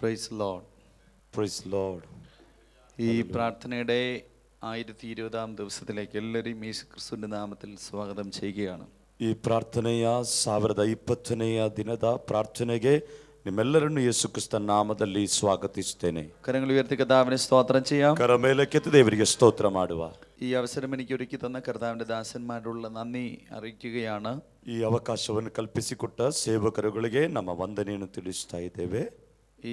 Praise Lord. Praise Lord. ഈ പ്രാർത്ഥനയുടെ 1020 ദിവസത്തിലേക്ക് എല്ലാവരും യേശുക്രിസ്തുവിന്റെ നാമത്തിൽ സ്വാഗതം ചെയ്യുകയാണ്. ಈ ಪ್ರಾರ್ಥನೆಯ 1020ನೆಯ ದಿನದ ಪ್ರಾರ್ಥನೆಗೆ ನಿಮ್ಮೆಲ್ಲರನ್ನು ಯೇಸು ಕ್ರಿಸ್ತನ ನಾಮದಲ್ಲಿ ಸ್ವಾಗತಿಸುತ್ತೇನೆ. കരങ്ങൾ ഉയർത്തി കർത്താവിനെ സ്തോത്രം ചെയ്യാം. ಕರ ಮೇಲಕ್ಕೆತ್ತಿ ದೇವರಿಗೆ ಸ್ತೋತ್ರ ಮಾಡುವ. ഈ അവസരം എനിക്ക് ഒരുക്കി തന്ന കർത്താവിന്റെ ദാസന്മാരോടുള്ള നന്ദി അറിയിക്കുകയാണ്. ಈ ಅವಕಾಶವನ್ನು ಕಲ್ಪಿಸಿಕೊಟ್ಟ ಸೇವಕರುಗಳಿಗೆ ನಮ್ಮ ವಂದನೆಯನ್ನು ತಿಳಿಸ್ತಾ ಇದ್ದೇವೆ. ഈ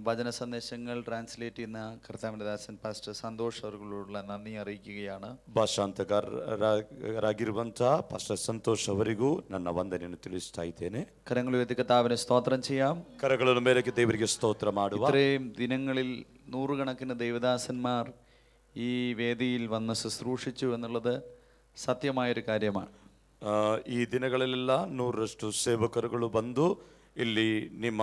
വചന സന്ദേശങ്ങൾ ട്രാൻസ്ലേറ്റ് ചെയ്യുന്ന കർത്താവിന്റെ ദാസൻ പാസ്റ്റർ സന്തോഷ് അവരോടുള്ള നന്ദി അറിയിക്കുകയാണ്. ಭಾಷಾಂತಕಾರರಾಗಿರುವಂತಹ ಪಾಸ್ಟರ್ ಸಂತೋಷ್ ಅವರಿಗೂ ನನ್ನ ವಂದನೆಯನ್ನು ತಿಳಿಸ್ತಾ ಇದ್ದೇನೆ. കരങ്ങൾ ഉയർത്തി കർത്താവിനെ സ്തോത്രം ചെയ്യാം. ಕರಗಳ ಮೇಲಕ್ಕೆ ದೇವರಿಗೆ ಸ್ತೋತ್ರ ಮಾಡುವ. ഇത്രയും ദിനങ്ങളിൽ നൂറുകണക്കിന് ദൈവദാസന്മാർ ഈ വേദിയിൽ വന്ന് ശുശ്രൂഷിച്ചു എന്നുള്ളത് സത്യമായൊരു കാര്യമാണ്. ಈ ದಿನಗಳಲ್ಲೆಲ್ಲ 100ರಷ್ಟು ಸೇವಕರುಗಳು ಬಂದು ಇಲ್ಲಿ ನಿಮ್ಮ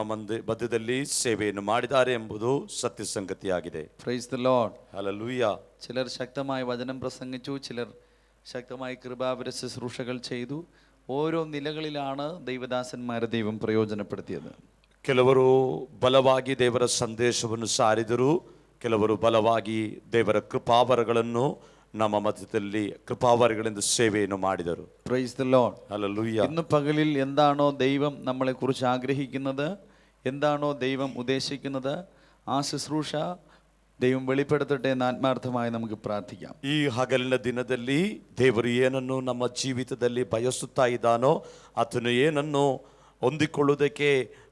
ಮಧ್ಯದಲ್ಲಿ ಸೇವೆಯನ್ನು ಮಾಡಿದ್ದಾರೆ ಎಂಬುದು ಸತ್ಯ ಸಂಗತಿಯಾಗಿದೆ. Price the Lord. ഹല്ലേലൂയ. ചിലർ ശക്തമായി വചനം പ്രസംഗിച്ചു, ചിലർ ശക്തമായി കൃപാവര ശുശ്രൂഷകൾ ചെയ്തു. ഓരോ നിലകളിലാണ് ദൈവദാസന്മാരെ ദൈവം പ്രയോജനപ്പെടുത്തിയത്. ಕೆಲವರು ಬಲವಾಗಿ ದೇವರ ಸಂದೇಶವನ್ನು ಸಾರಿದರು, ಕೆಲವರು ಬಲವಾಗಿ ದೇವರ ಕೃಪಾವರಗಳನ್ನು ನಮ್ಮ ಮಧ್ಯದಲ್ಲಿ ಕೃಪಾವರಗಳಿಂದ ಸೇವೆಯನ್ನು ಮಾಡಿದರು. Praise the Lord. ഹല്ലേലൂയ. ഇന്ന് പകലിൽ എന്താണോ ദൈവം നമ്മളെ കുറിച്ച് ആഗ്രഹിക്കുന്നത്, എന്താണോ ദൈവം ഉദ്ദേശിക്കുന്നത്, ആ ശുശ്രൂഷ ദൈവം വെളിപ്പെടുത്തട്ടെ എന്ന് ആത്മാർത്ഥമായി നമുക്ക് പ്രാർത്ഥിക്കാം. ಈ ಹಗಲಿನ ದಿನದಲ್ಲಿ ದೇವರು ಏನನ್ನು ನಮ್ಮ ಜೀವಿತದಲ್ಲಿ ಬಯಸುತ್ತಾ ಇದ್ದಾನೋ, ಆತನು ಏನನ್ನು ಹೊಂದಿಕೊಳ್ಳುವುದಕ್ಕೆ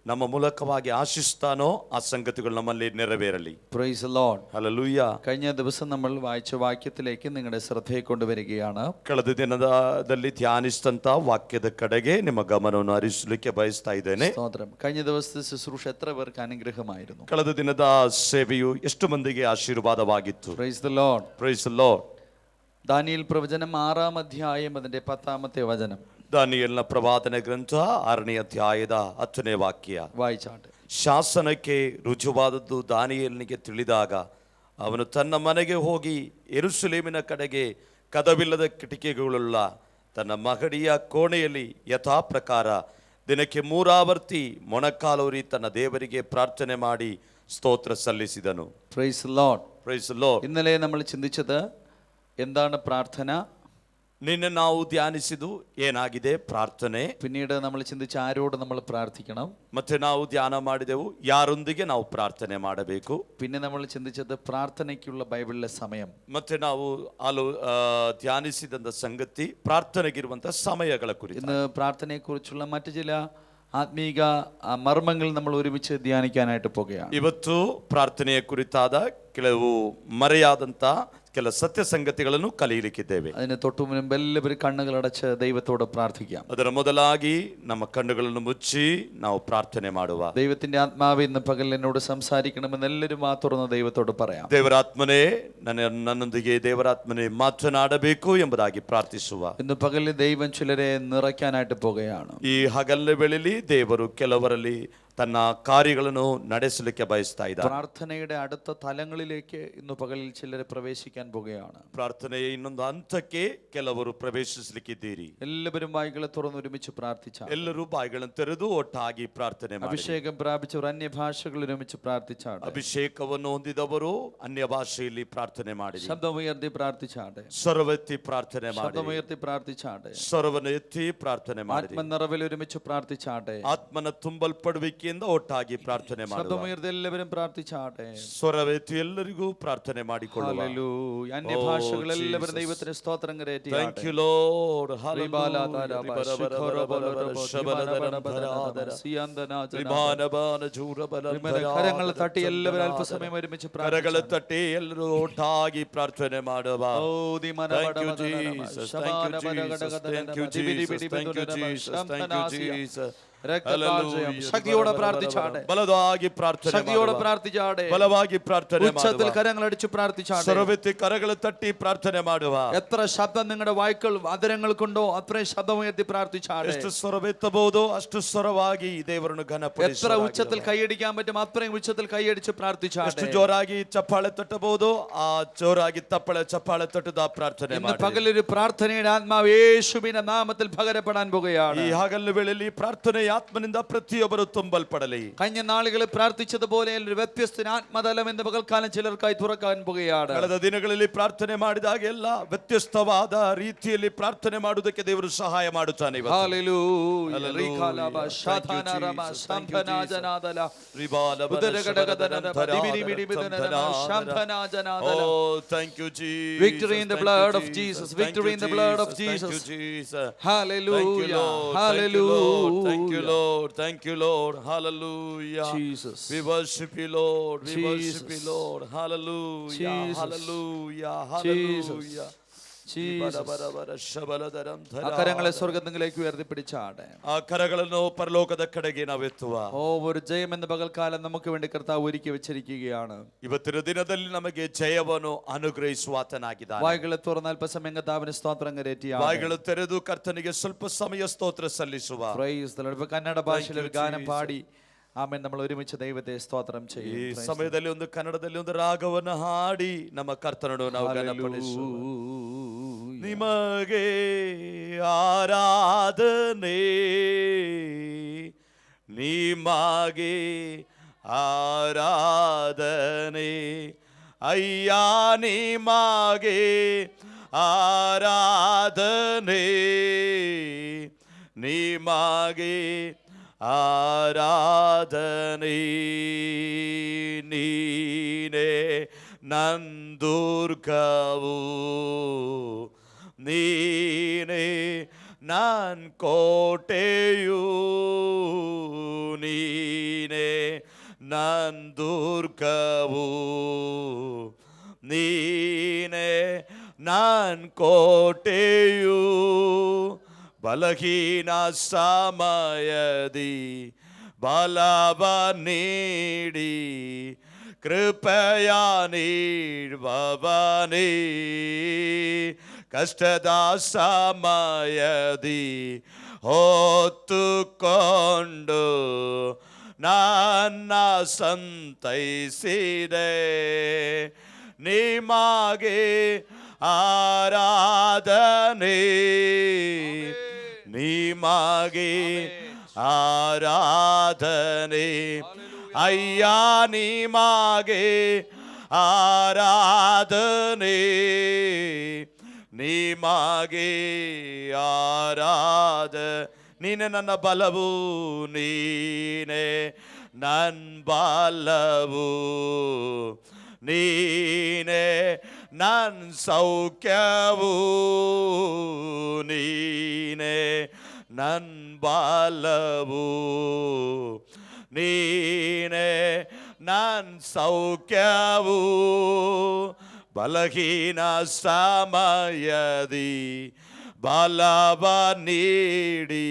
ನಮ್ಮ ಮೂಲಕವಾಗಿ ಆಶಿಸ್ತಾನೋ ಆ ಸಂಗತಿಗಳು ನಮ್ಮಲ್ಲಿ ನೆರವೇರಲಿ. Praise the Lord. ಹಲ್ಲೆಲೂಯ. കഴിഞ്ഞ ദിവസം നമ്മൾ വായിച്ച വാക്യത്തിലേക്ക് നിങ്ങളുടെ ശ്രദ്ധയെ കൊണ്ടുവരികയാണ്. ಕಳೆದ ದಿನದಲ್ಲಿ ಧ್ಯಾನಿಸಿದಂತ ವಾಕ್ಯದ ಕಡೆಗೆ ನಿಮ್ಮ ಗಮನವನ್ನು ಹರಿಸಲಿಕ್ಕೆ ಬಯಸ್ತಾ ಇದ್ದೇನೆ. സ്തോത്രം. കഴിഞ്ഞ ദിവസത്തെ ശുശ്രൂഷ എത്ര പേർക്ക് അനുഗ്രഹമായിരുന്നു? ಕಳೆದ ದಿನದ ಸೇವೆಯು ಎಷ್ಟು ಮಂದಿಗೆ ಆಶೀರ್ವಾದವಾಗಿತ್ತು? Praise the Lord. Praise the Lord. ദാനിയേൽ പ്രവചനം 6-ാം അധ്യായം അതിന്റെ 10-ാമത്തെ വചനം. ದಾನಿಯೇಲನ ಪ್ರವಾದನೆ ಗ್ರಂಥ 6ನೇ ಅಧ್ಯಾಯದ 10ನೇ ವಾಕ್ಯ വായിച്ചാട്ടെ. ಶಾಸನಕ್ಕೆ ರುಜುವಾದದ್ದು ದಾನಿಯೇಲನಿಗೆ ತಿಳಿದಾಗ ಅವನು ತನ್ನ ಮನೆಗೆ ಹೋಗಿ ಯೆರೂಸಲೇಮಿನ ಕಡೆಗೆ ಕದವಿಲ್ಲದ ಕಿಟಕಿಗಳುಳ್ಳ ತನ್ನ ಮಹಡಿಯ ಕೋಣೆಯಲ್ಲಿ ಯಥಾ ಪ್ರಕಾರ ದಿನಕ್ಕೆ 3 ಆವರ್ತಿ ಮೊಣಕಾಲೂರಿ ತನ್ನ ದೇವರಿಗೆ ಪ್ರಾರ್ಥನೆ ಮಾಡಿ ಸ್ತೋತ್ರ ಸಲ್ಲಿಸಿದನು. Praise the Lord. Praise the Lord. ഇന്നലെ നമ്മൾ ചിന്തിച്ചത് എന്താണ് പ്രാർത്ഥന, ನಿನ್ನೆ ನಾವು ಧ್ಯಾನಿಸಿದ್ದು ಏನಾಗಿದೆ ಪ್ರಾರ್ಥನೆ, പിന്നീട് നമ്മൾ ചിന്തിച്ച ആരോട് നമ്മൾ പ്രാർത്ഥിക്കണം, ಮತ್ತೆ ನಾವು ಧ್ಯಾನ ಮಾಡಿದೆವು ಯಾರೊಂದಿಗೆ ನಾವು ಪ್ರಾರ್ಥನೆ ಮಾಡಬೇಕು, പിന്നെ നമ്മൾ ചിന്തിച്ചത് പ്രാർത്ഥനയ്ക്കുള്ള ബൈബിളിലെ സമയം, ಮತ್ತೆ ನಾವು ಧ್ಯಾನಿಸಿದಂತ ಸಂಗತಿ ಪ್ರಾರ್ಥನೆಗಿರುವಂತಹ ಸಮಯಗಳ ಕುರಿತು. ഇന്ന് പ്രാർത്ഥനയെക്കുറിച്ചുള്ള മറ്റു ചില ആത്മീക മർമ്മങ്ങൾ നമ്മൾ ഒരുമിച്ച് ധ്യാനിക്കാനായിട്ട് പോകുകയാണ്. ಇವತ್ತು ಪ್ರಾರ್ಥನೆಯ ಕುರಿತಾದ ಕೆಲವು ಮರೆಯಾದಂತ ಕೆಲ ಸತ್ಯ ಸಂಗತಿಗಳನ್ನು ಕಲಿಯಲಿಕ್ಕಿದ್ದೇವೆ. അതിന് തൊട്ടു മുൻപ് എല്ലാവരും കണ്ണുകളടച്ച് ദൈവത്തോട് പ്രാർത്ഥിക്കാം. ಅದರ ಮೊದಲಾಗಿ ನಮ್ಮ ಕಣ್ಣುಗಳನ್ನು ಮುಚ್ಚಿ ನಾವು ಪ್ರಾರ್ಥನೆ ಮಾಡುವ. ദൈവത്തിന്റെ ആത്മാവ് ഇന്ന് പകൽ എന്നോട് സംസാരിക്കണമെന്ന് എല്ലാവരും ആ തുറന്ന് ദൈവത്തോട് പറയാം. ದೇವರಾತ್ಮನೇ ನನ್ನೊಂದಿಗೆ ದೇವರಾತ್ಮನೇ ಮಾತನಾಡಬೇಕು ಎಂಬುದಾಗಿ ಪ್ರಾರ್ಥಿಸುವ. ഇന്ന് പകലിൽ ദൈവം ചിലരെ നിറയ്ക്കാനായിട്ട് പോകുകയാണ്. ಈ ಹಗಲಿನ ವೇಳೆಯಲ್ಲಿ ದೇವರು ಕೆಲವರಲ್ಲಿ ತನ್ನ ಕಾರ್ಯಗಳನ್ನು ನಡೆಸಲಿಕ್ಕೆ ಬಯಸ್ತಾ ಇದ್ದಾರೆ. പ്രാർത്ഥനയുടെ അടുത്ത തലങ്ങളിലേക്ക് ഇന്ന് പകലിൽ ചിലരെ പ്രവേശിക്കാൻ പോകുകയാണ്. ಪ್ರಾರ್ಥನೆಯ ಇನ್ನೊಂದು ಹಂತಕ್ಕೆ ಕೆಲವರು ಪ್ರವೇಶಿಸಲಿಕ್ಕಿದ್ದೀರಿ. എല്ലാവരും വായികളെ തുറന്ന് ഒരുമിച്ച് പ്രാർത്ഥിച്ചാൽ, ಎಲ್ಲರೂ ಬಾಯಿಗಳನ್ನು ತೆರೆದು ಒಟ್ಟಾಗಿ ಪ್ರಾರ್ಥನೆ ಮಾಡಿ. അഭിഷേകം പ്രാപിച്ചവർ അന്യഭാഷകൾ ഒരുമിച്ച് പ്രാർത്ഥിച്ചാട്ടെ. ಅಭಿಷೇಕವನ್ನು ಹೊಂದಿದವರು ಅನ್ಯ ಭಾಷೆಯಲ್ಲಿ ಪ್ರಾರ್ಥನೆ ಮಾಡಿ. ശബ്ദമുയർത്തി പ്രാർത്ഥിച്ചാട്ടെ. ಸ್ವರವೆತ್ತಿ ಪ್ರಾರ್ಥನೆ ಮಾಡಿ. ശബ്ദമുയർത്തി പ്രാർത്ഥിച്ചാട്ടെ. ಸ್ವರವನ್ನು ಎತ್ತಿ ಪ್ರಾರ್ಥನೆ ಮಾಡಿ. ആത്മനിറവിൽ ഒരുമിച്ച് പ്രാർത്ഥിച്ചാട്ടെ. ಆತ್ಮನ ತುಂಬಲ್ಪಡುವಿಕೆಯಿಂದ ಒಟ್ಟಾಗಿ ಪ್ರಾರ್ಥನೆ ಮಾಡಿ. ശബ്ദമുയർത്തി എല്ലാവരും പ്രാർത്ഥിച്ചാട്ടെ. ಸ್ವರವೆತ್ತಿ ಎಲ್ಲರಿಗೂ ಪ್ರಾರ್ಥನೆ ಮಾಡಿಕೊಳ್ಳುವ. ഹല്ലേലൂയ. അന്യഭാഷകൾ എല്ലാവരും ദൈവത്തിന് സ്തോത്രം കരേറ്റി. Thank you Lord. Hallelujah. കരങ്ങൾ തട്ടി എല്ലാവരും അല്പസമയം ഒരുമിച്ച് കരകളെ തട്ടി എല്ലാവരും ഒട്ടാಗಿ പ്രാർത്ഥನೆ ಮಾಡುವ. ശക്തിയോടെ പ്രാർത്ഥിച്ചാട്ടെ. ബലವಾಗಿ ಪ್ರಾರ್ಥನೆ ശക്തിയോടെ പ്രാർത്ഥിച്ചാട്ടെ. ബലವಾಗಿ പ്രാർത്ഥನೆ ഉച്ചത്തിൽ കരങ്ങളടിച്ച് പ്രാർത്ഥിച്ചാട്ടെ. സ്വരമെത്തി കരങ്ങൾ തട്ടി പ്രാർത്ഥನೆ ಮಾಡುವ. എത്ര ശബ്ദം നിങ്ങളുടെ വായ്ക്കൾ അതരങ്ങൾ കൊണ്ടോ അത്രയും ശബ്ദമുയർത്തി പ്രാർത്ഥിച്ചാട്ടെ. ಎಷ್ಟು ಸ್ವರವೆತ್ತಬಹುದು ಅಷ್ಟು ಸ್ವರವಾಗಿ ದೇವರನ್ನು ಘನಪಡಿಸಿ. എത്ര ഉച്ചത്തിൽ കൈയടിക്കാൻ പറ്റും അത്രയും ഉച്ചത്തിൽ കൈയടിച്ച് പ്രാർത്ഥിച്ചാട്ടെ. ಎಷ್ಟು ಜೋರಾಗಿ ಚಪ್ಪಾಳೆ ತಟ್ಟಬಹುದು ಆ ಜೋರಾಗಿ ಚಪ್ಪಾಳೆ ತಟ್ಟದ ಪ್ರಾರ್ಥನೆ ഇന്ന് ಮಾಡಿ. പകലൊരു പ്രാർത്ഥനയുടെ ആത്മാവ് യേശുവിന്റെ നാമത്തിൽ പകരപ്പെടാൻ പോകുകയാണ്. ಈ ಹಗಲಿನ ವೇಳೆಯಲ್ಲಿ ಪ್ರಾರ್ಥನೆಯ ಆತ್ಮನಿಂದ ಪ್ರತಿಯೊಬ್ಬರು ತುಂಬಲ್ಪಡಲಿ. കഴിഞ്ഞ നാളുകളിൽ പ്രാർത്ഥിച്ചതുപോലെ ഒരു വ്യത്യസ്ത ആത്മതലം ഇന്ന് പകൽക്കാലം ചിലർക്കായി തുറക്കാൻ പോകുകയാണ്. ಕಳೆದ ದಿನಗಳಲ್ಲಿ ಪ್ರಾರ್ಥನೆ ಮಾಡಿದಾಗ ಎಲ್ಲ ವ್ಯತ್ಯಸ್ತವಾದ ರೀತಿಯಲ್ಲಿ ಪ್ರಾರ್ಥನೆ ಮಾಡುವುದಕ್ಕೆ ದೇವರು ಸಹಾಯ ಮಾಡುತ್ತಾನೆ. Hallelujah. റിഖാലബ ശാധാനരമ സംഭനാജനാദല ഉദരഘടകദന ദിബിരിബിഡിബിദന ശംഭനാജനാദല. Oh, thank you Jesus. Victory in the blood of Jesus. Victory in the blood of Jesus. Hallelujah. Hallelujah. Thank you Lord. Thank you Lord. Hallelujah. Jesus. We worship you Lord. We Jesus. worship you Lord. Hallelujah. Jesus. Hallelujah. Jesus. Hallelujah. Jesus. ಶಬಲದರಂ ಧರ. ആ കരങ്ങളെ സ്വർഗ്ഗത്തിലേക്ക് ഉയർത്തിപ്പിടിച്ചാട്ടെ. ಆ ಕರಗಳನ್ನು ಪರಲೋಕದ ಕಡೆಗೆ ನಾವೆತ್ತುವ. ഓ, ഒരു ജയം എന്ന പകൽക്കാലം നമുക്ക് വേണ്ടി കർത്താവ് ഒരുക്കി വെച്ചിരിക്കുകയാണ്. ಇವತ್ತಿನ ದಿನದಲ್ಲಿ ನಮಗೆ ಜಯವನ್ನು ಅನುಗ್ರಹಿಸುವ ಆತನಾಗಿದ್ದಾನೆ. വായ്കളെ തുറന്ന് അല്പസമയം കർത്താവിന് സ്തോത്രം കരേറ്റിയാട്ടെ. ಬಾಯಿಗಳು ತೆರೆದು ಕರ್ತನಿಗೆ ಸ್ವಲ್ಪ ಸಮಯ ಸ್ತೋತ್ರ ಸಲ್ಲಿಸುವ. Praise the Lord. ഇപ്പൊ കന്നഡ ഭാഷയിൽ ഒരു ഗാനം പാടി ആമേൻ നമ്മൾ ഒരുമിച്ച് ദൈവത്തെ സ്തോത്രം ಈ ചെയ്യും. ಸಮಯದಲ್ಲಿ ಒಂದು ಕನ್ನಡದಲ್ಲಿ ಒಂದು ರಾಗವನ್ನು ಹಾಡಿ ನಮ್ಮ ಕರ್ತನನ್ನು ನಾವು ಘನಪಡಿಸುವ. ನಿಮಗೆ ಆರಾಧನೆ, ನಿಮಗೆ ಆರಾಧನೆ, ಅಯ್ಯ ನಿಮಗೆ ಆರಾಧನೆ, ನಿಮಗೆ ಆರಾಧನೆ. ನೀನೇ ನಂದುರ್ಗವು, ನೀನೇ ನನ್ ಕೋಟೆಯು, ನೀನೇ ನನ್ ದುರ್ಗವು, ನೀನೇ ನನ್ ಕೋಟೆಯು. ಬಲಹೀನ ಸಮಯದಿ ಬಲವ ನೀಡಿ ಕೃಪೆಯ ನೀಡುವವನೇ, ಕಷ್ಟದ ಸಮಯದಿ ಹೊತ್ತುಕೊಂಡು ನನ್ನ ಸಂತೈಸಿದೆ. ನಿಮಗೆ ಆರಾಧನೆ, ನಿಮಗೆ ಆರಾಧನೆ, ಅಯ್ಯ ನಿಮಗೆ ಆರಾಧನೆ, ನಿಮಗೆ ನೀನೆ ನನ್ನ ಬಲವು, ನೀನೆ ನನ್ ಬಲವು, ನೀನೆ ನನ್ ಸೌಖ್ಯವು, ನೀನೆ ನನ್ ಬಲವು, ನೀನೆ ನನ್ ಸೌಖ್ಯವು. ಬಲಹೀನ ಸಮಯದಿ ಬಲವ ನೀಡಿ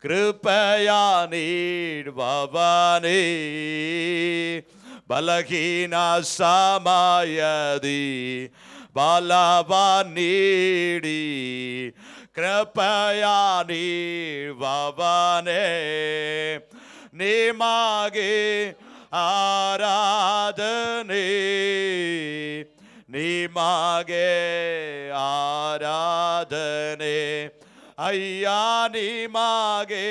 ಕೃಪೆಯ ನೀಡುವವನೇ, ಬಲಹೀನ ಸಮಯದಿ ಬಲವ ನೀಡಿ ಕೃಪೆಯ ನೀಡುವವನೇ. ನಿಮಗೆ ಆರಾಧನೆ, ನಿಮಗೆ ಆರಾಧನೆ, ಅಯ್ಯ ನಿಮಗೆ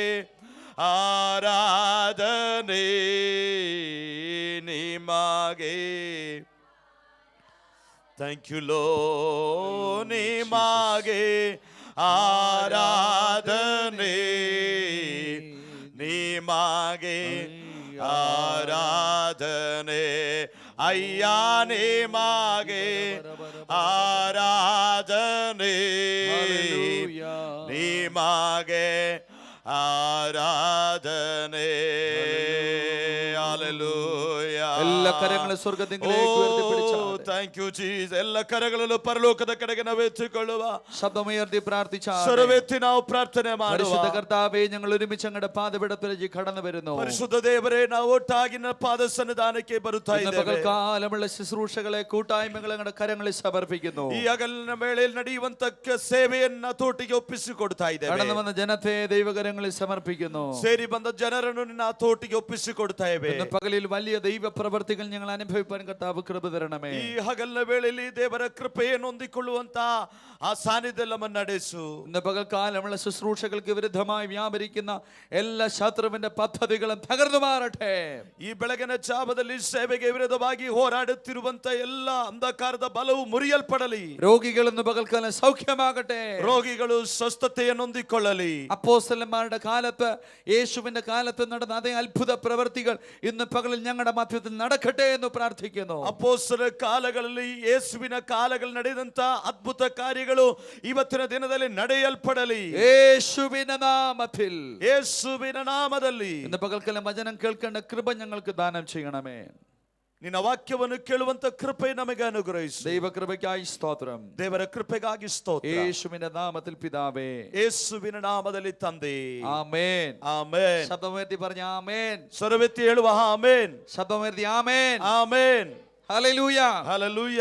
ಆರಾಧನೆ, ನಿಮಗೆ. Thank you Lord. ನಿಮಗೆ ಆರಾಧನೆ, ನಿಮಗೆ ಆರಾಧನೆ, ಅಯ್ಯ ನಿಮಗೆ ಆರಾಧನೆ, ನಿಮಗೆ ಆರಾಧನೆ. Hallelujah. എല്ലാ കരങ്ങളും സ്വർഗ്ഗത്തിലേക്ക് ഉയർത്തിപ്പിടിച്ചാട്ടെ. Thank you Jesus. ಎಲ್ಲ ಕರಗಳಲ್ಲೂ ಪರಲೋಕದ ಕಡೆಗೆ ನಾವು ಎತ್ತಿಕೊಳ್ಳುವ. ശബ്ദമുയർത്തി പ്രാർത്ഥിച്ചാട്ടെ. ಸ್ವರವೆತ್ತಿ ನಾವು ಪ್ರಾರ್ಥನೆ ಮಾಡುವ. പരിശുദ്ധ കർത്താവേ, ഞങ്ങൾ ഒരുമിച്ച് അങ്ങയുടെ പാദപീഠത്തിലേക്ക് കടന്നു വരുന്നു. ಪರಿಶುದ್ಧ ದೇವರೇ, ನಾವು ಒಟ್ಟಾಗಿ ನಿನ್ನ ಪಾದ ಸನ್ನಿಧಾನಕ್ಕೆ ಬರುತ್ತಾ ಇದ್ದೇವೆ. പകൽക്കാലമുള്ള ശുശ്രൂഷകളെ കൂട്ടായ്മകളെ അങ്ങയുടെ കരങ്ങളിൽ സമർപ്പിക്കുന്നു. ಈ ಹಗಲಿನ ವೇಳೆಯಲ್ಲಿ ನಡೆಯುವಂತ ಸೇವೆಯನ್ನ ತೋಟಿಗೆ ಒಪ್ಪಿಸಿಕೊಡ್ತಾ ಇದ್ದೇವೆ. കടന്നു വന്ന ജനത്തെ ദൈവകരങ്ങളിൽ സമർപ്പിക്കുന്നു. ಸೇರಿ ಬಂದ ಜನರನ್ನು ನಿನ್ನ ತೋಟಿಗೆ ಒಪ್ಪಿಸಿಕೊಡ್ತಾ ಇದ್ದೇವೆ. പകലിൽ വലിയ ദൈവ പ്രവൃത്തികൾ പ്രവൃത്തികൾ ഞങ്ങൾ അനുഭവിപ്പാൻ കർത്താവ് കൃപ തരണമേ. ಈ ಹಗಲಿನ ವೇಳೆಯಲ್ಲಿ ದೇವರ ಕೃಪೆಯನ್ನು ಹೊಂದಿಕೊಳ್ಳುವಂತ ಆ ಸಾನ್ನಿಧ್ಯ ನಮ್ಮನ್ನು ನಡೆಸು. ഇന്ന് പകൽക്കാലമുള്ള ശുശ്രൂഷകൾക്ക് വിരുദ്ധമായി വ്യാപരിക്കുന്ന എല്ലാ ശത്രുവിന്റെ പദ്ധതികളും തകർന്നു മാറട്ടെ. ಈ ಬೆಳಗಿನ ಜಾವದಲ್ಲಿ ಸೇವೆಗೆ ವಿರುದ್ಧವಾಗಿ ಹೋರಾಡುತ್ತಿರುವಂತ ಎಲ್ಲ ಅಂಧಕಾರದ ಬಲವು ಮುರಿಯಲ್ಪಡಲಿ. രോഗികൾ ഇന്ന് പകൽക്കാലം സൗഖ്യമാകട്ടെ. ರೋಗಿಗಳು ಸ್ವಸ್ಥತೆಯನ್ನು ಹೊಂದಿಕೊಳ್ಳಲಿ. അപ്പോസ്തലന്മാരുടെ കാലത്ത്, യേശുവിന്റെ കാലത്ത് നടന്ന അതേ അത്ഭുത പ്രവൃത്തികൾ ഇന്ന് പകലിൽ ഞങ്ങളുടെ മധ്യത്തിൽ നടക്കട്ടെ എന്ന് പ്രാർത്ഥിക്കുന്നു. ಅಪೊಸ್ತಲರ ಕಾಲಗಳಲ್ಲಿ ಯೇಸುವಿನ ಕಾಲಗಳಲ್ಲಿ ನಡೆದಂತ ಅದ್ಭುತ ಕಾರ್ಯಗಳು ಇವತ್ತಿನ ದಿನದಲ್ಲಿ ನಡೆಯಲ್ಪಡಲಿ. യേശുവിന്റെ നാമത്തിൽ, ಯೇಸುವಿನ ನಾಮದಲ್ಲಿ ഇന്ന് പകൽക്കാലം വചനം കേൾക്കേണ്ട കൃപ ഞങ്ങൾക്ക് ദാനം ചെയ്യണമേ. ನಿನ್ನ ವಾಕ್ಯವನ್ನು ಕೇಳುವಂತ ಕೃಪೆ ನಮಗೆ ಅನುಗ್ರಹಿಸು. ദൈവകൃപയ്ക്കായി സ്തോത്രം. ದೇವರ ಕೃಪೆಗಾಗಿ ಸ್ತೋತ್ರ. യേശുവിന്റെ നാമത്തിൽ പിതാവേ. ಯೇಸುವಿನ ನಾಮದಲ್ಲಿ ತಂದೆ. ആമേൻ. ಆಮೆನ್. ശബ്ദമുയർത്തി പറഞ്ഞ ആമേൻ. ಸ್ವರವೆತ್ತಿ ಹೇಳುವ ಆಮೆನ್. ശബ്ദമുയർത്തി ആമേൻ. ಆಮೆನ್. ഹല്ലേലൂയ. ഹല്ലേലൂയ.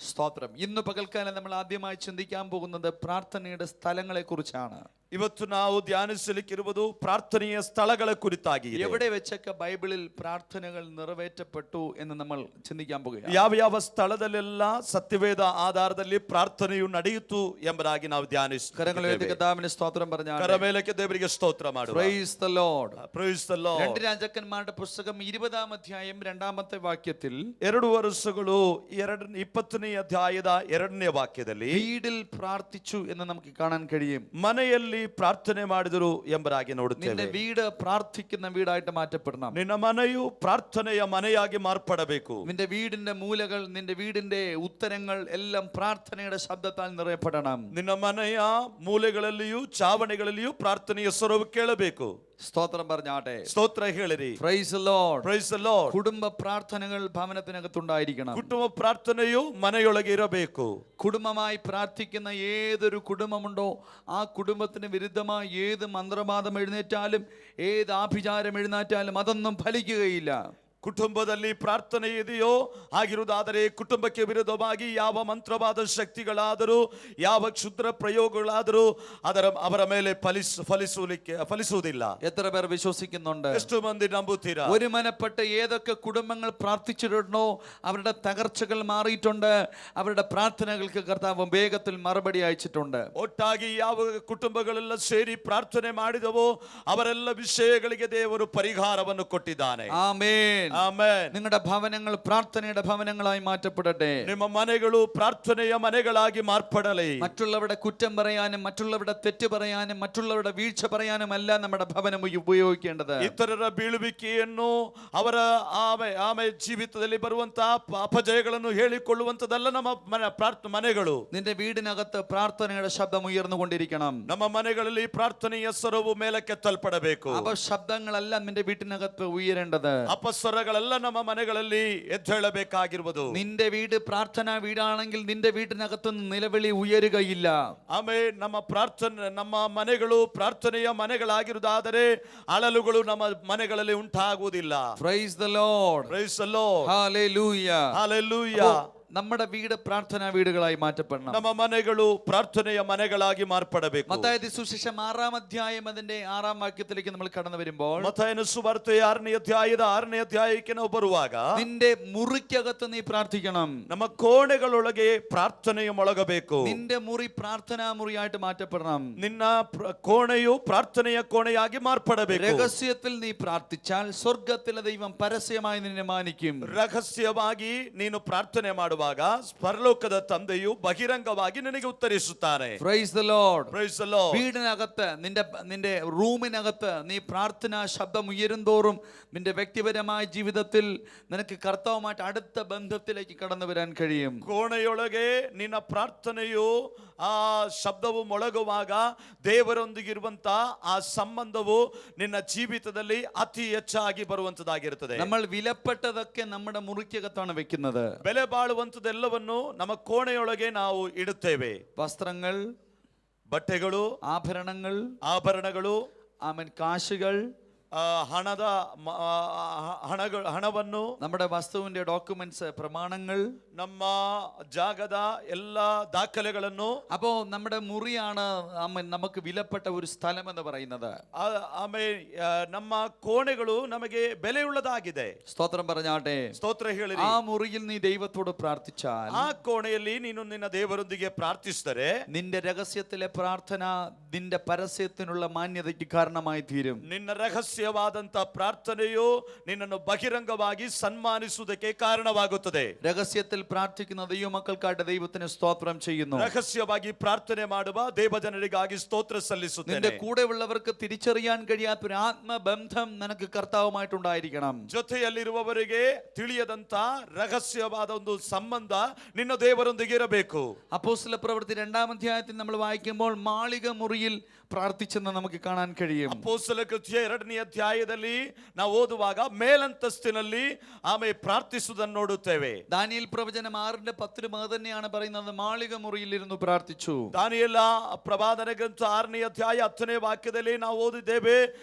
സ്തോത്രം. ഇന്ന് പകൽക്കാലം നമ്മൾ ആദ്യമായി ചിന്തിക്കാൻ പോകുന്നത് പ്രാർത്ഥനയുടെ സ്ഥലങ്ങളെ കുറിച്ചാണ്. ಇವತ್ತು ನಾವು ಧ್ಯಾನಿಸಲಿಕ್ಕಿರುವುದು ಪ್ರಾರ್ಥನೆಯ ಸ್ಥಳಗಳ ಕುರಿತಾಗಿ. എവിടെ വെച്ചൊക്കെ ബൈബിളിൽ പ്രാർത്ഥനകൾ നിറവേറ്റപ്പെട്ടു എന്ന് നമ്മൾ ചിന്തിക്കാൻ പോകുകയാണ്. ಯಾವ ಯಾವ ಸ್ಥಳದಲ್ಲೆಲ್ಲ ಸತ್ಯವೇದ ಆಧಾರದಲ್ಲಿ ಪ್ರಾರ್ಥನೆಯು ನಡೆಯಿತು ಎಂಬುದಾಗಿ ನಾವು കരങ്ങൾ ഉയർത്തി കർത്താവിന് സ്തോത്രം പറഞ്ഞാൽ ಕರಮೇಲಕ್ಕೆ ದೇವರಿಗೆ ಸ್ತೋತ್ರ ಮಾಡುವ. Praise the Lord. Praise the Lord. 2 രാജാക്കന്മാരുടെ പുസ്തകം 20-ാം അധ്യായം 2-ാമത്തെ വാക്യത്തിൽ 2 ವರ್ಷಗಳು 20ನೇ ಅಧ್ಯಾಯದ 2ನೇ ವಾಕ್ಯದಲ್ಲಿ വീടിൽ പ്രാർത്ഥിച്ചു എന്ന് നമുക്ക് കാണാൻ കഴിയും. ಮನೆಯಲ್ಲಿ ಪ್ರಾರ್ಥನೆ ಮಾಡಿದರು ಎಂಬುದಾಗಿ ನೋಡುತ್ತೇವೆ. നിന്റെ വീട് പ്രാർത്ഥിക്കുന്ന വീടായിട്ട് മാറ്റപ്പെടണം. ನಿನ್ನ ಮನೆಯು ಪ್ರಾರ್ಥನೆಯ ಮನೆಯಾಗಿ ಮಾರ್ಪಡಬೇಕು. നിന്റെ വീടിന്റെ മൂലകൾ, നിന്റെ വീടിന്റെ ഉത്തരങ്ങൾ എല്ലാം പ്രാർത്ഥനയുടെ ശബ്ദത്താൽ നിറയപ്പെടണം. ನಿನ್ನ ಮನೆಯ ಮೂಲೆಗಳಲ್ಲಿಯೂ ಚಾವಣಿಗಳಲ್ಲಿಯೂ ಪ್ರಾರ್ಥನೆಯ ಸ್ವರವು ಕೇಳಬೇಕು. സ്തോത്രം പറഞ്ഞാട്ടെ. ಸ್ತೋತ್ರ ಹೇಳಿರಿ. Praise the Lord. Praise the Lord. കുടുംബ പ്രാർത്ഥനകൾ ഭവനത്തിനകത്തുണ്ടായിരിക്കണം. ಕುಟುಂಬ ಪ್ರಾರ್ಥನೆಯು ಮನೆಯೊಳಗೆ ಇರಬೇಕು. കുടുംബമായി പ്രാർത്ഥിക്കുന്ന ഏതൊരു കുടുംബമുണ്ടോ ആ കുടുംബത്തിന് വിരുദ്ധമായി ഏത് മന്ത്രവാദം എഴുന്നേറ്റാലും ഏത് ആഭിചാരം എഴുന്നേറ്റാലും അതൊന്നും ഫലിക്കുകയില്ല. ಕುಟುಂಬದಲ್ಲಿ ಪ್ರಾರ್ಥನೆ ಇದೆಯೋ ಆಗಿರುವುದಾದರೆ ಕುಟುಂಬಕ್ಕೆ ವಿರುದ್ಧವಾಗಿ ಯಾವ ಮಂತ್ರವಾದ ಶಕ್ತಿಗಳಾದರೂ ಯಾವ ಕ್ಷುದ್ರ ಪ್ರಯೋಗಗಳಾದರೂ ಅವರ ಮೇಲೆ ಫಲಿಸುವುದಿಲ್ಲ. എത്ര പേർ വിശ്വസിക്കുന്നുണ്ട്? ಎಷ್ಟು ಮಂದಿ ನಂಬುತ್ತೀರಾ? ഒരു മനപ്പെട്ട് ഏതൊക്കെ കുടുംബങ്ങൾ പ്രാർത്ഥിച്ചിട്ടുണ്ടോ അവരുടെ തകർച്ചകൾ മാറിയിട്ടുണ്ട്. അവരുടെ പ്രാർത്ഥനകൾക്ക് കർത്താവ് വേഗത്തിൽ മറുപടി അയച്ചിട്ടുണ്ട്. ಒಟ್ಟಾಗಿ ಯಾವ ಕುಟುಂಬಗಳೆಲ್ಲ ಸೇರಿ ಪ್ರಾರ್ಥನೆ ಮಾಡಿದವೋ ಅವರೆಲ್ಲ ವಿಷಯಗಳಿಗೆ ದೇವರು ಪರಿಹಾರವನ್ನು ಕೊಟ್ಟಿದ್ದಾನೆ. ആമേൻ. ಆಮೆನ್. നിങ്ങളുടെ ഭവനങ്ങൾ പ്രാർത്ഥനയുടെ ഭവനങ്ങളായി മാറ്റപ്പെടട്ടെ. ನಿಮ್ಮ ಮನೆಗಳು ಪ್ರಾರ್ಥನೆಯ ಮನೆಗಳಾಗಿ ಮಾರ್ಪಡಲಿ. മറ്റുള്ളവരുടെ കുറ്റം പറയാനും മറ്റുള്ളവരുടെ തെറ്റ് പറയാനും മറ്റുള്ളവരുടെ വീഴ്ച പറയാനും അല്ല നമ്മുടെ ഭവനം ഉപയോഗിക്കേണ്ടത്. ಇತರರ ಬೀಳುವಿಕೆಯನ್ನು ಅವರ ಆಮೆ ಜೀವಿತದಲ್ಲಿ ಬರುವಂತಹ ಅಪಜಯಗಳನ್ನು ಹೇಳಿಕೊಳ್ಳುವಂತದಲ್ಲ ನಮ್ಮ ಮನೆಗಳು. നിന്റെ വീടിനകത്ത് പ്രാർത്ഥനയുടെ ശബ്ദം ഉയർന്നുകൊണ്ടിരിക്കണം. ನಮ್ಮ ಮನೆಗಳಲ್ಲಿ ಪ್ರಾರ್ಥನೆಯ ಸ್ವರವು ಮೇಲಕ್ಕೆತ್ತಲ್ಪಡಬೇಕು. അപശബ്ദങ്ങളല്ല നിന്റെ വീട്ടിനകത്ത് ഉയരേണ്ടത്. ಅಪಸ್ವರಗಳೆಲ್ಲ ನಮ್ಮ ಮನೆಗಳಲ್ಲಿ ಎದ್ದೇಳಬೇಕಾಗಿರುವುದು. നിന്റെ വീട് പ്രാർത്ഥനാ വീടാണെങ്കിൽ നിന്റെ വീട്ടിനകത്ത് നിലവിളി ഉയരുകയില്ല. ಆಮೇಲೆ ನಮ್ಮ ಪ್ರಾರ್ಥನೆ ನಮ್ಮ ಮನೆಗಳು ಪ್ರಾರ್ಥನೆಯ ಮನೆಗಳಾಗಿರುವುದಾದರೆ ಅಳಲುಗಳು ನಮ್ಮ ಮನೆಗಳಲ್ಲಿ ಉಂಟಾಗುವುದಿಲ್ಲ. Praise the Lord. Praise the Lord. Hallelujah. Hallelujah. നമ്മുടെ വീട് പ്രാർത്ഥനാ വീടുകളായി മാറ്റപ്പെടണം. ನಮ್ಮ ಮನೆಗಳು ಪ್ರಾರ್ಥನೆಯ ಮನೆಗಳಾಗಿ ಮಾರ್ಪಡಬೇಕು. മത്തായി സുവിശേഷം 6-ാം അധ്യായം അതിന്റെ 6-ാം വാക്യത്തിലേക്ക് നമ്മൾ കടന്നു വരുമ്പോൾ ಮತ್ತಾಯನ ಸುವಾರ್ತೆ 6ನೇ ಅಧ್ಯಾಯದ 6ನೇ ಅಧ್ಯಾಯಕ್ಕೆ ನಾವು ಬರುವಾಗ നിന്റെ മുറിക്കകത്ത് നീ പ്രാർത്ഥിക്കണം. ನಮ್ಮ ಕೋಣೆಗಳೊಳಗೆ ಪ್ರಾರ್ಥನೆಯ ಮೊಳಗಬೇಕು. നിന്റെ മുറി പ്രാർത്ഥനാ മുറിയായിട്ട് മാറ്റപ്പെടണം. ನಿನ್ನ ಕೋಣೆಯು ಪ್ರಾರ್ಥನೆಯ ಕೋಣೆಯಾಗಿ ಮಾರ್ಪಡಬೇಕು. രഹസ്യത്തിൽ നീ പ്രാർത്ഥിച്ചാൽ സ്വർഗ്ഗത്തിലെ ദൈവം പരസ്യമായി നിന്നെ മാനിക്കും. ರಹಸ್ಯವಾಗಿ ನೀನು ಪ್ರಾರ್ಥನೆ ಮಾಡುವಾಗ ಪರಲೋಕದ ತಂದೆಯು ಬಹಿರಂಗವಾಗಿ ನಿನಗೆ ಉತ್ತರಿಸುತ್ತಾನೆ. Praise the Lord. Praise the Lord. വീടിനകത്ത് നിന്റെ റൂമിനകത്ത് നീ പ്രാർത്ഥനാ ശബ്ദം ഉയരുന്തോറും നിന്റെ വ്യക്തിപരമായ ജീവിതത്തിൽ നിനക്ക് കർത്താവുമായിട്ട് അടുത്ത ബന്ധത്തിലേക്ക് കടന്നു വരാൻ കഴിയും. ಕೋಣೆಯೊಳಗೆ ನಿನ್ನ ಪ್ರಾರ್ಥನೆಯು ಆ ಶಬ್ದವು ಮೊಳಗುವಾಗ ದೇವರೊಂದಿಗಿರುವಂತ ಆ ಸಂಬಂಧವು ನಿನ್ನ ಜೀವಿತದಲ್ಲಿ ಅತಿ ಹೆಚ್ಚಾಗಿ ಬರುವಂತದಾಗಿರುತ್ತದೆ. നമ്മൾ വിലപ്പെട്ടതൊക്കെ നമ്മുടെ മുറിക്കകത്താണ് വെക്കുന്നത്. ಬೆಲೆ ಬಾಳುವಂತದೆಲ್ಲವನ್ನು ನಮ್ಮ ಕೋಣೆಯೊಳಗೆ ನಾವು ಇಡುತ್ತೇವೆ. വസ്ത്രങ്ങൾ, ಬಟ್ಟೆಗಳು, ആഭരണങ്ങൾ, ಆಭರಣಗಳು, ആമൻ കാശുകൾ, ಹಣದ ಹಣವನ್ನು, നമ്മുടെ വസ്തുവിന്റെ ഡോക്യുമെന്റ്സ്, പ്രമാണങ്ങൾ, ನಮ್ಮ ಜಾಗದ ಎಲ್ಲ ದಾಖಲೆಗಳನ್ನು. അപ്പോ നമ്മുടെ മുറിയാണ് നമുക്ക് വിലപ്പെട്ട ഒരു സ്ഥലം എന്ന് പറയുന്നത്. ಆಮೇಲೆ ನಮ್ಮ ಕೋಣೆಗಳು ನಮಗೆ ಬೆಲೆಯುಳ್ಳದಾಗಿದೆ. സ്തോത്രം പറഞ്ഞാട്ടെ. ಸ್ತೋತ್ರ ಹೇಳಿ. ആ മുറിയിൽ നീ ദൈവത്തോട് പ്രാർത്ഥിച്ചാൽ, ಆ ಕೋಣೆಯಲ್ಲಿ ನೀನು ನಿನ್ನ ದೇವರೊಂದಿಗೆ ಪ್ರಾರ್ಥಿಸಿದರೆ, നിന്റെ രഹസ്യത്തിലെ പ്രാർത്ഥന നിന്റെ പരസ്യത്തിനുള്ള മാന്യതയ്ക്ക് കാരണമായി തീരും. ನಿನ್ನ ರಹಸ್ಯವಾದಂತ ಪ್ರಾರ್ಥನೆಯು ನಿನ್ನನ್ನು ಬಹಿರಂಗವಾಗಿ ಸನ್ಮಾನಿಸುವುದಕ್ಕೆ ಕಾರಣವಾಗುತ್ತದೆ. രഹസ്യത്തിൽ പ്രാർത്ഥിക്കുന്ന ദൈവമക്കൾക്കായിട്ട് ദൈവത്തിന് സ്തോത്രം ചെയ്യുന്നു. ರಹಸ್ಯವಾಗಿ ಪ್ರಾರ್ಥನೆ ಮಾಡುವ ದೇವಜನರಿಗಾಗಿ ಸ್ತೋತ್ರ ಸಲ್ಲಿಸುತ್ತೇನೆ. നിന്റെ കൂടെയുള്ളവർക്ക് തിരിച്ചറിയാൻ കഴിയാത്ത ഒരു ആത്മബന്ധം നിനക്ക് കർത്താവുമായിട്ടുണ്ടായിരിക്കണം. ಜೊತೆಯಲ್ಲಿರುವವರಿಗೆ ತಿಳಿಯದಂತ ರಹಸ್ಯವಾದ ಒಂದು ಸಂಬಂಧ ನಿನ್ನ ದೇವರೊಂದಿಗೆ ಇರಬೇಕು. അപ്പോസ്തല പ്രവൃത്തി 2-ാം അധ്യായത്തിൽ നമ്മൾ വായിക്കുമ്പോൾ മാളിക മുറിയിൽ പ്രാർത്ഥിച്ചെന്ന് നമുക്ക് കാണാൻ കഴിയും. ಅಪೊಸ್ತಲ ಕೃತ್ಯ 2ನೇ ಅಧ್ಯಾಯದಲ್ಲಿ ನಾವು ಓದುವಾಗ ಮೇಲಂತಸ್ತಿನಲ್ಲಿ ಆಮೇಲೆ ಪ್ರಾರ್ಥಿಸುವುದನ್ನು ನೋಡುತ್ತೇವೆ. ദാനിയേൽ പ്രവചനം 6:10 തന്നെയാണ് പറയുന്നത്, മാളിക മുറിയിൽ ഇരുന്നു പ്രാർത്ഥിച്ചു. ದಾನಿಯೇಲ ಪ್ರವಾದನ ಗ್ರಂಥ 6ನೇ ಅಧ್ಯಾಯ 10ನೇ ವಾಕ್ಯದಲ್ಲಿ ನಾವು ಓದಿದ್ದೇವೆ,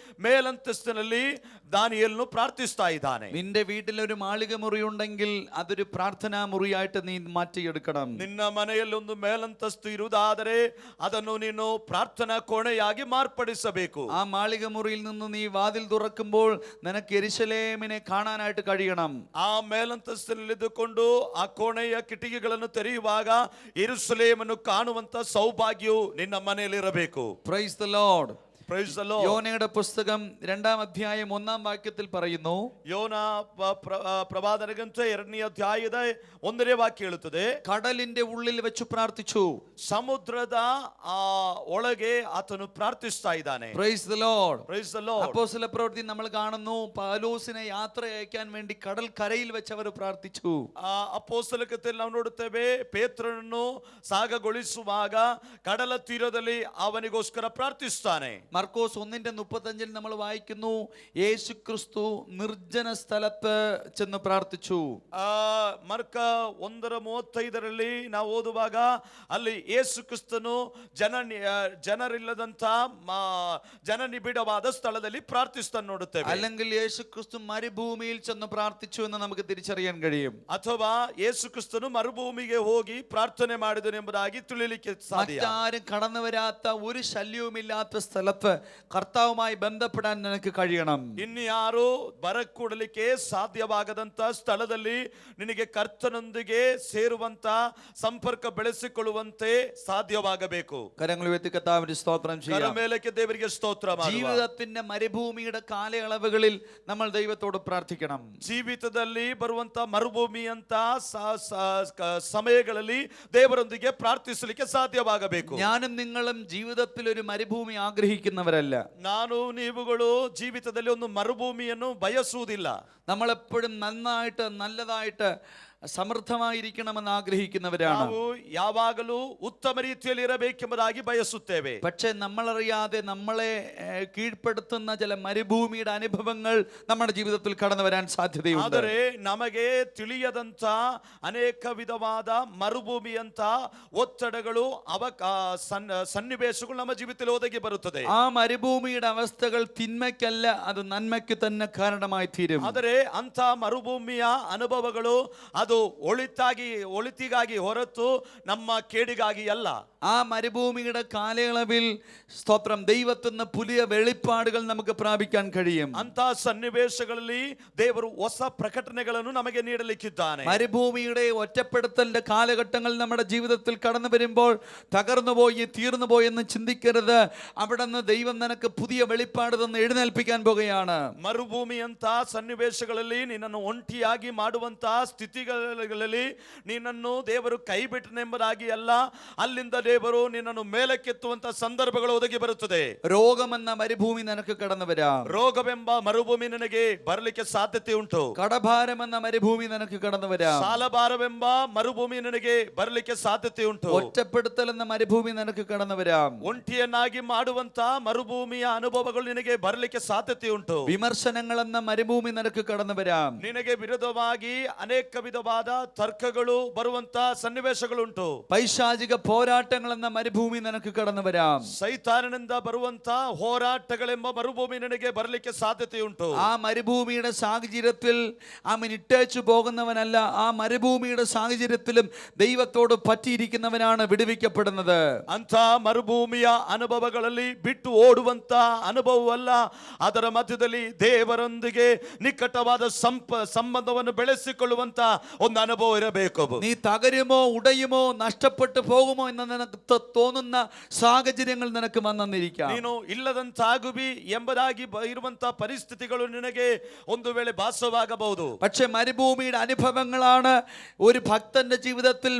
ಮೇಲಂತಸ್ತಿನಲ್ಲಿ ದಾನಿಯೇಲನು ಪ್ರಾರ್ಥಿಸ್ತಾ ಇದ್ದಾನೆ. നിന്റെ വീട്ടിൽ ഒരു മാളിക മുറി ഉണ്ടെങ്കിൽ അതൊരു പ്രാർത്ഥനാ മുറിയായിട്ട് നീ മാറ്റിയെടുക്കണം. ನಿನ್ನ ಮನೆಯಲ್ಲಿ ಒಂದು ಮೇಲಂತಸ್ತು ಇರುವುದಾದರೆ ಅದನ್ನು ನೀನು ಪ್ರಾರ್ಥನಾ ಕೋಣೆಯಾಗಿ ಮಾರ್ಪಡಿಸಬೇಕು. ആ മാളിക മുറിയിൽ നിന്ന് നീ വാതിൽ തുറക്കുമ്പോൾ നിനക്ക് യെരുശലേമിനെ കാണാനായിട്ട് കഴിയണം. ಆ ಮೇಲಂತಸ್ತಿನಲ್ಲಿದ್ದುಕೊಂಡು ಆ ಕೋಣೆಯ ಕಿಟಕಿಗಳನ್ನು ತೆರೆಯುವಾಗ ಯೆರೂಸಲೇಮನ್ನು ಕಾಣುವಂತ ಸೌಭಾಗ್ಯವು ನಿನ್ನ ಮನೆಯಲ್ಲಿರಬೇಕು. Praise the Lord. Praise the Lord. യോനയുടെ പുസ്തകം 2-ാം അധ്യായം 1-ാം വാക്യത്തിൽ പറയുന്നു, ಯೋನ ಪ್ರವಾದನ ಗ್ರಂಥ 2ನೇ ಅಧ್ಯಾಯದ 1ನೇ ವಾಕ್ಯ ಹೇಳುತ್ತದೆ, കടലിന്റെ ഉള്ളിൽ വെച്ച് പ്രാർത്ഥിച്ചു. ಸಮುದ್ರದ ಒಳಗೆ ಆತನು ಪ್ರಾರ್ಥಿಸ್ತಾ ಇದ್ದಾನೆ. Price the Lord. Praise the Lord. അപ്പോസ്തല പ്രവൃത്തി നമ്മൾ കാണുന്നു, പൗലോസിനെ യാത്ര അയക്കാൻ വേണ്ടി കടൽ കരയിൽ വെച്ച് അവർ പ്രാർത്ഥിച്ചു. ಅಪೊಸ್ತಲ ಕೃತ್ಯದಲ್ಲಿ ನಾವು ನೋಡುತ್ತೇವೆ, ಪೇತ್ರನನ್ನು ಸಾಗಗೊಳಿಸುವಾಗ ಕಡಲ ತೀರದಲ್ಲಿ ಅವನಿಗೋಸ್ಕರ ಪ್ರಾರ್ಥಿಸ್ತಾನೆ. മർക്കോസ് 1:35 നമ്മൾ വായിക്കുന്നു, യേശു ക്രിസ്തു നിർജ്ജന സ്ഥലത്ത് ചെന്ന് പ്രാർത്ഥിച്ചു. ಮರ್ಕ 1:35 ನಾವು ಓದುವಾಗ ಅಲ್ಲಿ ಯೇಸು ಕ್ರಿಸ್ತನು ಜನರಿಲ್ಲದಂತ ಜನನಿಬಿಡವಾದ ಸ್ಥಳದಲ್ಲಿ ಪ್ರಾರ್ಥಿಸ್ತಾನೆ ನೋಡುತ್ತೇವೆ. അല്ലെങ്കിൽ യേശു ക്രിസ്തു മരുഭൂമിയിൽ ചെന്ന് പ്രാർത്ഥിച്ചു എന്ന് നമുക്ക് തിരിച്ചറിയാൻ കഴിയും. ಅಥವಾ ಯೇಸು ಕ್ರಿಸ್ತನು ಮರುಭೂಮಿಗೆ ಹೋಗಿ ಪ್ರಾರ್ಥನೆ ಮಾಡಿದನು ಎಂಬುದಾಗಿ ತಿಳಿಯಲಿಕ್ಕೆ ಸಾಧ್ಯ. മറ്റാരും കടന്നു വരാത്ത ഒരു ശല്യവുമില്ലാത്ത സ്ഥലത്ത് കർത്താവുമായി ബന്ധപ്പെടാൻ നിനക്ക് കഴിയണം. ಇನ್ಯಾರು ಬರಕೂಡಲಿಕ್ಕೆ ಸಾಧ್ಯವಾಗದಂತ ಸ್ಥಳದಲ್ಲಿ ನಿನಗೆ ಕರ್ತನೊಂದಿಗೆ ಸೇರುವಂತ ಸಂಪರ್ಕ ಬೆಳೆಸಿಕೊಳ್ಳುವಂತೆ ಸಾಧ್ಯವಾಗಬೇಕು. കരങ്ങൾ ഉയർത്തി കർത്താവിന് സ്തോത്രം ചെയ്യാം. ಮೇಲಕ್ಕೆ ದೇವರಿಗೆ ಸ್ತೋತ್ರ ಮಾಡುವ. ജീവിതത്തിന്റെ മരുഭൂമിയുടെ കാലയളവുകളിൽ നമ്മൾ ദൈവത്തോട് പ്രാർത്ഥിക്കണം. ಜೀವಿತದಲ್ಲಿ ಬರುವಂತ ಮರುಭೂಮಿ ಅಂತ ಸಮಯಗಳಲ್ಲಿ ದೇವರೊಂದಿಗೆ ಪ್ರಾರ್ಥಿಸಲಿಕ್ಕೆ ಸಾಧ್ಯವಾಗಬೇಕು. ഞാനും നിങ്ങളും ജീവിതത്തിൽ ഒരു മരുഭൂമി ആഗ്രഹിക്കുന്നവരല്ല. ನಾನು ನೀವುಗಳು ಜೀವಿತದಲ್ಲಿ ಒಂದು ಮರುಭೂಮಿಯನ್ನು ಬಯಸುವುದಿಲ್ಲ. നമ്മളെപ്പോഴും നന്നായിട്ട് നല്ലതായിട്ട് സമൃദ്ധമായിരിക്കണമെന്ന് ആഗ്രഹിക്കുന്നവരാണ്. ನಾವು ಯಾವಾಗಲೂ ಉತ್ತಮ ರೀತಿಯಲ್ಲಿ ಇರಬೇಕೆಂಬುದಾಗಿ ಬಯಸುತ್ತೇವೆ. പക്ഷെ നമ്മളറിയാതെ നമ്മളെ കീഴ്പ്പെടുത്തുന്ന ചില മരുഭൂമിയുടെ അനുഭവങ്ങൾ നമ്മുടെ ജീവിതത്തിൽ കടന്നു വരാൻ സാധ്യതയുണ്ട്. ಆದರೆ ನಮಗೆ ತಿಳಿಯದಂತ ಅನೇಕ ವಿಧವಾದ ಮರುಭೂಮಿಯಂತ ಒತ್ತಡಗಳು ಸನ್ನಿವೇಶಗಳು ನಮ್ಮ ಜೀವಿತದಲ್ಲಿ ಒದಗಿ ಬರುತ್ತದೆ. ആ മരുഭൂമിയുടെ അവസ്ഥകൾ തിന്മയ്ക്കല്ല, അത് നന്മയ്ക്ക് തന്നെ കാരണമായി തീരും. ಆದರೆ ಅಂತ ಮರುಭೂಮಿಯ ಅನುಭವಗಳು ಅದು ಒಳಿತಿಗಾಗಿ ಹೊರತು ನಮ್ಮ ಕೇಡಿಗಾಗಿ ಅಲ್ಲ. ആ മരുഭൂമിയുടെ കാലയളവിൽ സ്തോത്രം ദൈവത്തിന് പുതിയ വെളിപ്പാടുകൾ നമുക്ക് പ്രാപിക്കാൻ കഴിയും. ಅಂತ ಸನ್ನಿವೇಶಗಳಲ್ಲಿ ದೇವರು ಹೊಸ ಪ್ರಕಟಣೆಗಳನ್ನು ನಮಗೆ ನೀಡಲಿಕ್ಕಿದ್ದಾನೆ. മരുഭൂമിയുടെ ഒറ്റപ്പെടുത്തലിന്റെ കാലഘട്ടങ്ങൾ നമ്മുടെ ജീവിതത്തിൽ കടന്നു വരുമ്പോൾ തകർന്നുപോയി തീർന്നുപോയി എന്ന് ചിന്തിക്കരുത്. അവിടെ നിന്ന് ദൈവം നിനക്ക് പുതിയ വെളിപ്പാട് തന്ന് എഴുന്നേൽപ്പിക്കാൻ പോകുകയാണ്. ಮರುಭೂಮಿ ಅಂತ ಸನ್ನಿವೇಶಗಳಲ್ಲಿ ನಿನ್ನನ್ನು ಒಂಟಿಯಾಗಿ ಮಾಡುವಂತ ಸ್ಥಿತಿಗಳಲ್ಲಿ ನಿನ್ನನ್ನು ದೇವರು ಕೈ ಬಿಟ್ಟನೆಂಬುದಾಗಿ ಅಲ್ಲ, ಅಲ್ಲಿಂದ ದೇವರು ನಿನ್ನನ್ನು ಮೇಲಕ್ಕೆತ್ತುವಂತ ಸಂದರ್ಭಗಳು ಒದಗಿ ಬರುತ್ತದೆ. രോഗമെന്ന മരുഭൂമി നിനക്ക് കടന്നു വരാം. ರೋಗವೆಂಬ ಮರುಭೂಮಿ ನಿನಗೆ ಬರಲಿಕ್ಕೆ ಸಾಧ್ಯತೆ ಉಂಟು. കടഭാരമെന്ന മരുഭൂമി നിനക്ക് കടന്നു വരാം. ಸಾಲಭಾರವೆಂಬ ಮರುಭೂಮಿ ನಿನಗೆ ಬರಲಿಕ್ಕೆ ಸಾಧ್ಯತೆ ಉಂಟು. ഒറ്റപ്പെടുത്തൽ എന്ന മരുഭൂമി നിനക്ക് കടന്നു വരാം. ಒಂಟಿಯನ್ನಾಗಿ ಮಾಡುವಂತ ಮರುಭೂಮಿಯ ಅನುಭವಗಳು ನಿನಗೆ ಬರಲಿಕ್ಕೆ ಸಾಧ್ಯತೆ ಉಂಟು. വിമർശനങ്ങൾ എന്ന മരുഭൂമി നിനക്ക് കടന്നു വരാം. ನಿನಗೆ ವಿರುದ್ಧವಾಗಿ ಅನೇಕ ವಿಧವಾದ ವಿಧವಾದ ತರ್ಕಗಳು ಬರುವಂತ ಸನ್ನಿವೇಶಗಳುಂಟು. പൈശാചിക പോരാട്ടങ്ങൾ എന്ന മരുഭൂമി നിനക്ക് കടന്നു വരാം. ಸೈತಾನನಿಂದ ಬರುವಂತ ಹೋರಾಟಗಳೆಂಬ ಮರುಭೂಮಿ ನಿನಗೆ ಬರಲಿಕ್ಕೆ ಸಾಧ್ಯತೆಯುಂಟು. ആ മരുഭൂമിയുടെ സാഹചര്യത്തിൽ അവൻ ഇട്ടേച്ചു പോകുന്നവനല്ല, ആ മരുഭൂമിയുടെ സാഹചര്യത്തിലും ദൈവത്തോട് പറ്റിയിരിക്കുന്നവനാണ് വിടുവിക്കപ്പെടുന്നത്. ಅಂತ ಮರುಭೂಮಿಯ ಅನುಭವಗಳಲ್ಲಿ ಬಿಟ್ಟು ಓಡುವಂತ ಅನುಭವವಲ್ಲ, ಅದರ ಮಧ್ಯದಲ್ಲಿ ದೇವರೊಂದಿಗೆ ನಿಕಟವಾದ ಸಂಬಂಧವನ್ನು ಬೆಳೆಸಿಕೊಳ್ಳುವಂತ ಒಂದು ಅನುಭವ ಇರಬೇಕು. നീ തകരുമോ ഉടയുമോ നഷ്ടപ്പെട്ടു പോകുമോ എന്ന് നിനക്ക് തോന്നുന്ന സാഹചര്യങ്ങൾ നിനക്ക് വന്നെന്നിരിക്കാം. ನೀನು ಇಲ್ಲದಂತಾಗುವಿ ಎಂಬುದಾಗಿ ಇರುವಂತ ಪರಿಸ್ಥಿತಿಗಳು ನಿನಗೆ ಒಂದು ವೇಳೆ ಭಾಸವಾಗಬಹುದು. പക്ഷെ മരുഭൂമിയുടെ അനുഭവങ്ങളാണ് ഒരു ഭക്തന്റെ ജീവിതത്തിൽ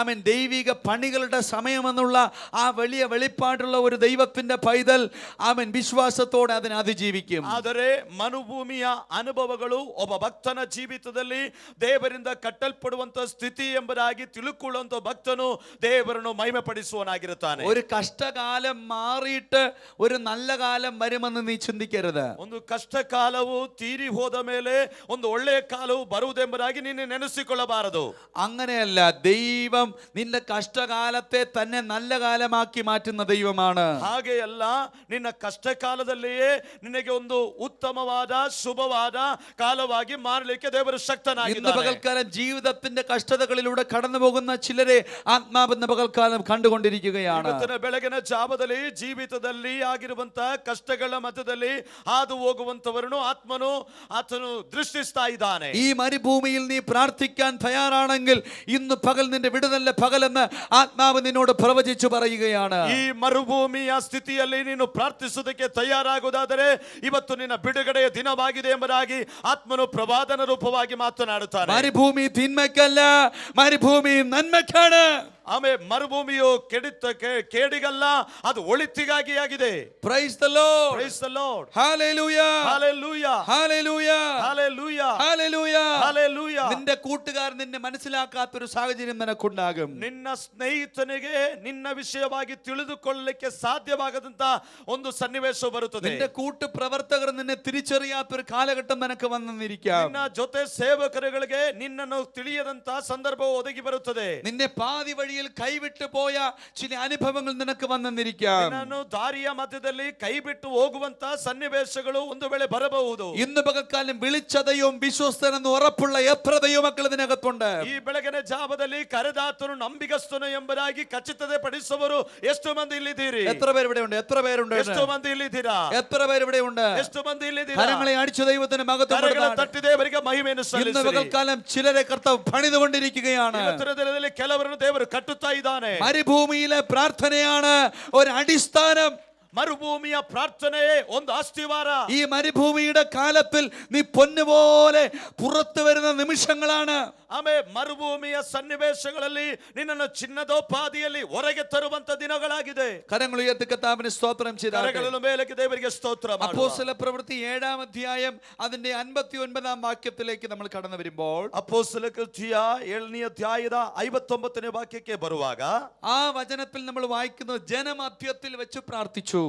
ആമേൻ ദൈവിക പണികളുടെ സമയമെന്നുള്ള ആ വലിയ വെളിപ്പാടുള്ള ഒരു ദൈവത്തിന്റെ പൈതൽ ആമേൻ വിശ്വാസത്തോടെ അതിനെ അതിജീവിക്കും. ಆದರೆ ಮರುಭೂಮಿಯ ಅನುಭವಗಳು ಒಬ್ಬ ಭಕ್ತನ ಜೀವಿತದಲ್ಲಿ ದೇವರಿಂದ ಕಟ್ಟಲ್ಪಡುವಂತ ಸ್ಥಿತಿ ಎಂಬುದಾಗಿ ತಿಳುಕೊಳ್ಳುವಂತ ಭಕ್ತನು ದೇವರನ್ನು ಮಹಿಮೆ ಪಡಿಸುವನಾಗಿರುತ್ತಾನೆ. ഒരു കഷ്ടകാലം മാറിയിട്ട് ഒരു നല്ല കാലം വരുമെന്ന് നീ ചിന്തിക്കരുത്. ಒಂದು ಕಷ್ಟ ಕಾಲವು ತೀರಿ ಹೋದ ಮೇಲೆ ಒಂದು ಒಳ್ಳೆಯ ಕಾಲವು ಬರುವುದೆಂಬುದಾಗಿ ನೀನು ನೆನೆಸಿಕೊಳ್ಳಬಾರದು. അങ്ങനെയല്ല, ദൈവം നിന്റെ കഷ്ടകാലത്തെ തന്നെ നല്ല കാലമാക്കി മാറ്റുന്ന ദൈവമാണ്. ಹಾಗೆ ಅಲ್ಲ, ನಿನ್ನ ಕಷ್ಟ ಕಾಲದಲ್ಲಿಯೇ ನಿನಗೆ ಒಂದು ಉತ್ತಮವಾದ ಶುಭವಾದ ಕಾಲವಾಗಿ ಮಾರಲಿಕ್ಕೆ ದೇವರು ഇന്ന് ಶಕ್ತನಾಗಿದ್ದಾನೆ. പകൽക്കാലം ജീവിതത്തിന്റെ കഷ്ടതകളിലൂടെ കടന്നു പോകുന്ന ചിലരെ ആത്മാവെന്ന പകൽക്കാലം കണ്ടുകൊണ്ടിരിക്കുകയാണ്. ಇವತ್ತಿನ ಬೆಳಗಿನ ಜಾವದಲ್ಲಿ ಜೀವಿತದಲ್ಲಿ ಆಗಿರುವಂತ ಕಷ್ಟಗಳ ಮಧ್ಯದಲ್ಲಿ ಹಾದು ಹೋಗುವಂತವರನ್ನು ಆತನು ದೃಷ್ಟಿಸ್ತಾ ಇದ್ದಾನೆ. ഈ മരുഭൂമിയിൽ നീ പ്രാർത്ഥിക്കാൻ തയ്യാറാണെങ്കിൽ ഇന്ന് പകൽ നിന്റെ വിടുതലിന്റെ പകലെന്ന് ആത്മാവ് നിന്നോട് പ്രവചിച്ചു പറയുകയാണ്. ಈ ಮರುಭೂಮಿಯ ಸ್ಥಿತಿಯಲ್ಲಿ ನೀನು ಪ್ರಾರ್ಥಿಸುವುದಕ್ಕೆ ತಯಾರಾಗುವುದಾದರೆ ಇವತ್ತು ನಿನ್ನ ಬಿಡುಗಡೆಯ ದಿನವಾಗಿದೆ ಎಂಬುದಾಗಿ ಆತ್ಮನು ಪ್ರವಾದನ ರೂಪವಾಗಿ ಮಾತನಾಡುತ್ತಾನೆ. മരുഭൂമി തിന്മയ്ക്കല്ല, മരുഭൂമി നന്മയ്ക്കാണ്. ಆಮೇಲೆ ಮರುಭೂಮಿಯು ಕೇಡಿಗಲ್ಲ, ಅದು ಒಳಿತಿಗಾಗಿ ಆಗಿದೆ. Praise the Lord. Praise the Lord. Hallelujah. Hallelujah. Hallelujah. Hallelujah. Hallelujah. Hallelujah. നിന്റെ കൂട്ടുകാരൻ നിന്നെ മനസ്സിലാക്കാത്തൊരു സാഹചര്യം നിനക്കുണ്ടാകും. ನಿನ್ನ ಸ್ನೇಹಿತನಿಗೆ ನಿನ್ನ ವಿಷಯವಾಗಿ ತಿಳಿದುಕೊಳ್ಳಲಿಕ್ಕೆ ಸಾಧ್ಯವಾಗದಂತ ಒಂದು ಸನ್ನಿವೇಶ ಬರುತ್ತದೆ. നിന്റെ കൂട്ടുപ്രവർത്തകർ നിന്നെ തിരിച്ചറിയാത്തൊരു കാലഘട്ടം നിനക്ക് വന്നെന്നിരിക്കാം. ನಿನ್ನ ಜೊತೆ ಸೇವಕರುಗಳಿಗೆ ನಿನ್ನನ್ನು ತಿಳಿಯದಂತ ಸಂದರ್ಭ ಒದಗಿ ಬರುತ್ತದೆ. നിന്നെ പാതി വഴിയിൽ കൈവിട്ടു പോയ ചില അനുഭവങ്ങൾ നിനക്ക് വന്നെന്നിരിക്കാം. ನಿನ್ನನ್ನು ದಾರಿಯ ಮಧ್ಯದಲ್ಲಿ ಕೈ ಬಿಟ್ಟು ಹೋಗುವಂತ ಸನ್ನಿವೇಶಗಳು ಒಂದು ವೇಳೆ ಬರಬಹುದು. ഇന്ന് പകൽക്കാലം വിളിച്ചതയും വിശ്വസ്തനെന്ന് ഉറപ്പുള്ള എത്ര ദൈവമക്കൾ ഇതിനകത്തുണ്ട്. ಈ ಬೆಳಗಿನ ಜಾವದಲ್ಲಿ ಕರೆದಾತನು ನಂಬಿಗಸ್ತನು ಎಂಬುದಾಗಿ ಖಚಿತತೆ ಪಡಿಸುವವರು ಎಷ್ಟು ಮಂದಿ ಇಲ್ಲಿದ್ದೀರಿ? എത്ര പേര് ഇവിടെ ഉണ്ട്? എത്ര പേരുണ്ട്? ಎಷ್ಟು ಮಂದಿ ಇಲ್ಲಿದ್ದೀರಾ? എത്ര പേര് ഇവിടെ ഉണ്ട്? ಎಷ್ಟು ಮಂದಿ ಇಲ್ಲಿದ್ದೀರಾ? കരങ്ങളെ അടിച്ചു ദൈവത്തിന് മഹത്വം ಕರಗಳ കൊടുക്കാം. ತಟ್ಟಿ ದೇವರಿಗೆ ಮಹಿಮೆಯನ್ನು ഇന്ന് ಸಲ್ಲಿಸಿರಿ. പകൽക്കാലം ചിലരെ കർത്താവ് പണിതുകൊണ്ടിരിക്കുകയാണ്. ಇವತ್ತಿನ ದಿನದಲ್ಲಿ ಕೆಲವರನ್ನು ದೇವರು ಕಟ್ಟುತ್ತಾ ಇದ್ದಾನೆ. മരുഭൂമിയിലെ പ്രാർത്ഥനയാണ് ഒരു അടിസ്ഥാനം. ಮರುಭೂಮಿಯ ಪ್ರಾರ್ಥನೆಯೇ ಒಂದು ಅಸ್ತಿವಾರ. ഈ മരുഭൂമിയുടെ കാലത്തിൽ നീ പൊന്നുപോലെ പുറത്തു വരുന്ന നിമിഷങ്ങളാണ്. ಆಮೇಲೆ ಮರುಭೂಮಿಯ ಸನ್ನಿವೇಶಗಳಲ್ಲಿ ನಿನ್ನನ್ನು ಚಿನ್ನದೋಪಾದಿಯಲ್ಲಿ ಹೊರಗೆ ತರುವಂತ ದಿನಗಳಾಗಿದೆ. കരങ്ങൾ ഉയർത്തി കർത്താവിനെ സ്തോത്രം ചെയ്താട്ടെ. ಕರಗಳ ಮೇಲೆ ದೇವರಿಗೆ ಸ್ತೋತ್ರ ಮಾಡುವ. അപ്പോസ്തല പ്രവൃത്തി 7-ാം അധ്യായം അതിന്റെ 59-ാം വാക്യത്തിലേക്ക് നമ്മൾ കടന്നു വരുമ്പോൾ, ಅಪೊಸ್ತಲ ಕೃತ್ಯ 7ನೇ ಅಧ್ಯಾಯದ 59ನೇ ವಾಕ್ಯಕ್ಕೆ ಬರುವಾಗ ആ വചനത്തിൽ നമ്മൾ വായിക്കുന്നത് ജനമധ്യത്തിൽ വെച്ച് പ്രാർത്ഥിച്ചു.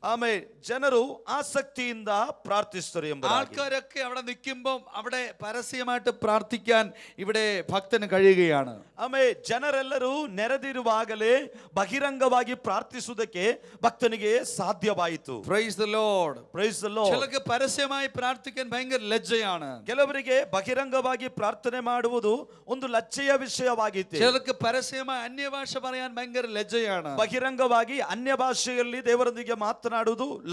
ಆಮೇಲೆ ಜನರು ಆಸಕ್ತಿಯಿಂದ ಪ್ರಾರ್ಥಿಸಿದರು ಎಂಬುದಾಗಿ. ആൾക്കാരൊക്കെ അവിടെ നിൽക്കുമ്പോൾ അവിടെ പരസ്യമായിട്ട് പ്രാർത്ഥിക്കാൻ ഇവിടെ ഭക്തന് കഴിയുകയാണ്. ಆಮೇಲೆ ಜನರೆಲ್ಲರೂ ನೆರೆದಿರುವಾಗಲೇ ಬಹಿರಂಗವಾಗಿ ಪ್ರಾರ್ಥಿಸುವುದಕ್ಕೆ ಭಕ್ತನಿಗೆ ಸಾಧ್ಯವಾಯಿತು. Praise the Lord. Praise the Lord. ചിലർക്ക് പരസ്യമായി പ്രാർത്ഥിക്കാൻ ഭയങ്കര ലജ്ജയാണ്. ಕೆಲವರಿಗೆ ಬಹಿರಂಗವಾಗಿ ಪ್ರಾರ್ಥನೆ ಮಾಡುವುದು ಒಂದು ಲಜ್ಜೆಯ ವಿಷಯವಾಗಿತ್ತು. ചിലർക്ക് പരസ്യമായി അന്യഭാഷ പറയാൻ ഭയങ്കര ലജ്ജയാണ്. ಬಹಿರಂಗವಾಗಿ ಅನ್ಯ ಭಾಷೆಯಲ್ಲಿ ದೇವರೊಂದಿಗೆ ಮಾತನಾಡುವುದು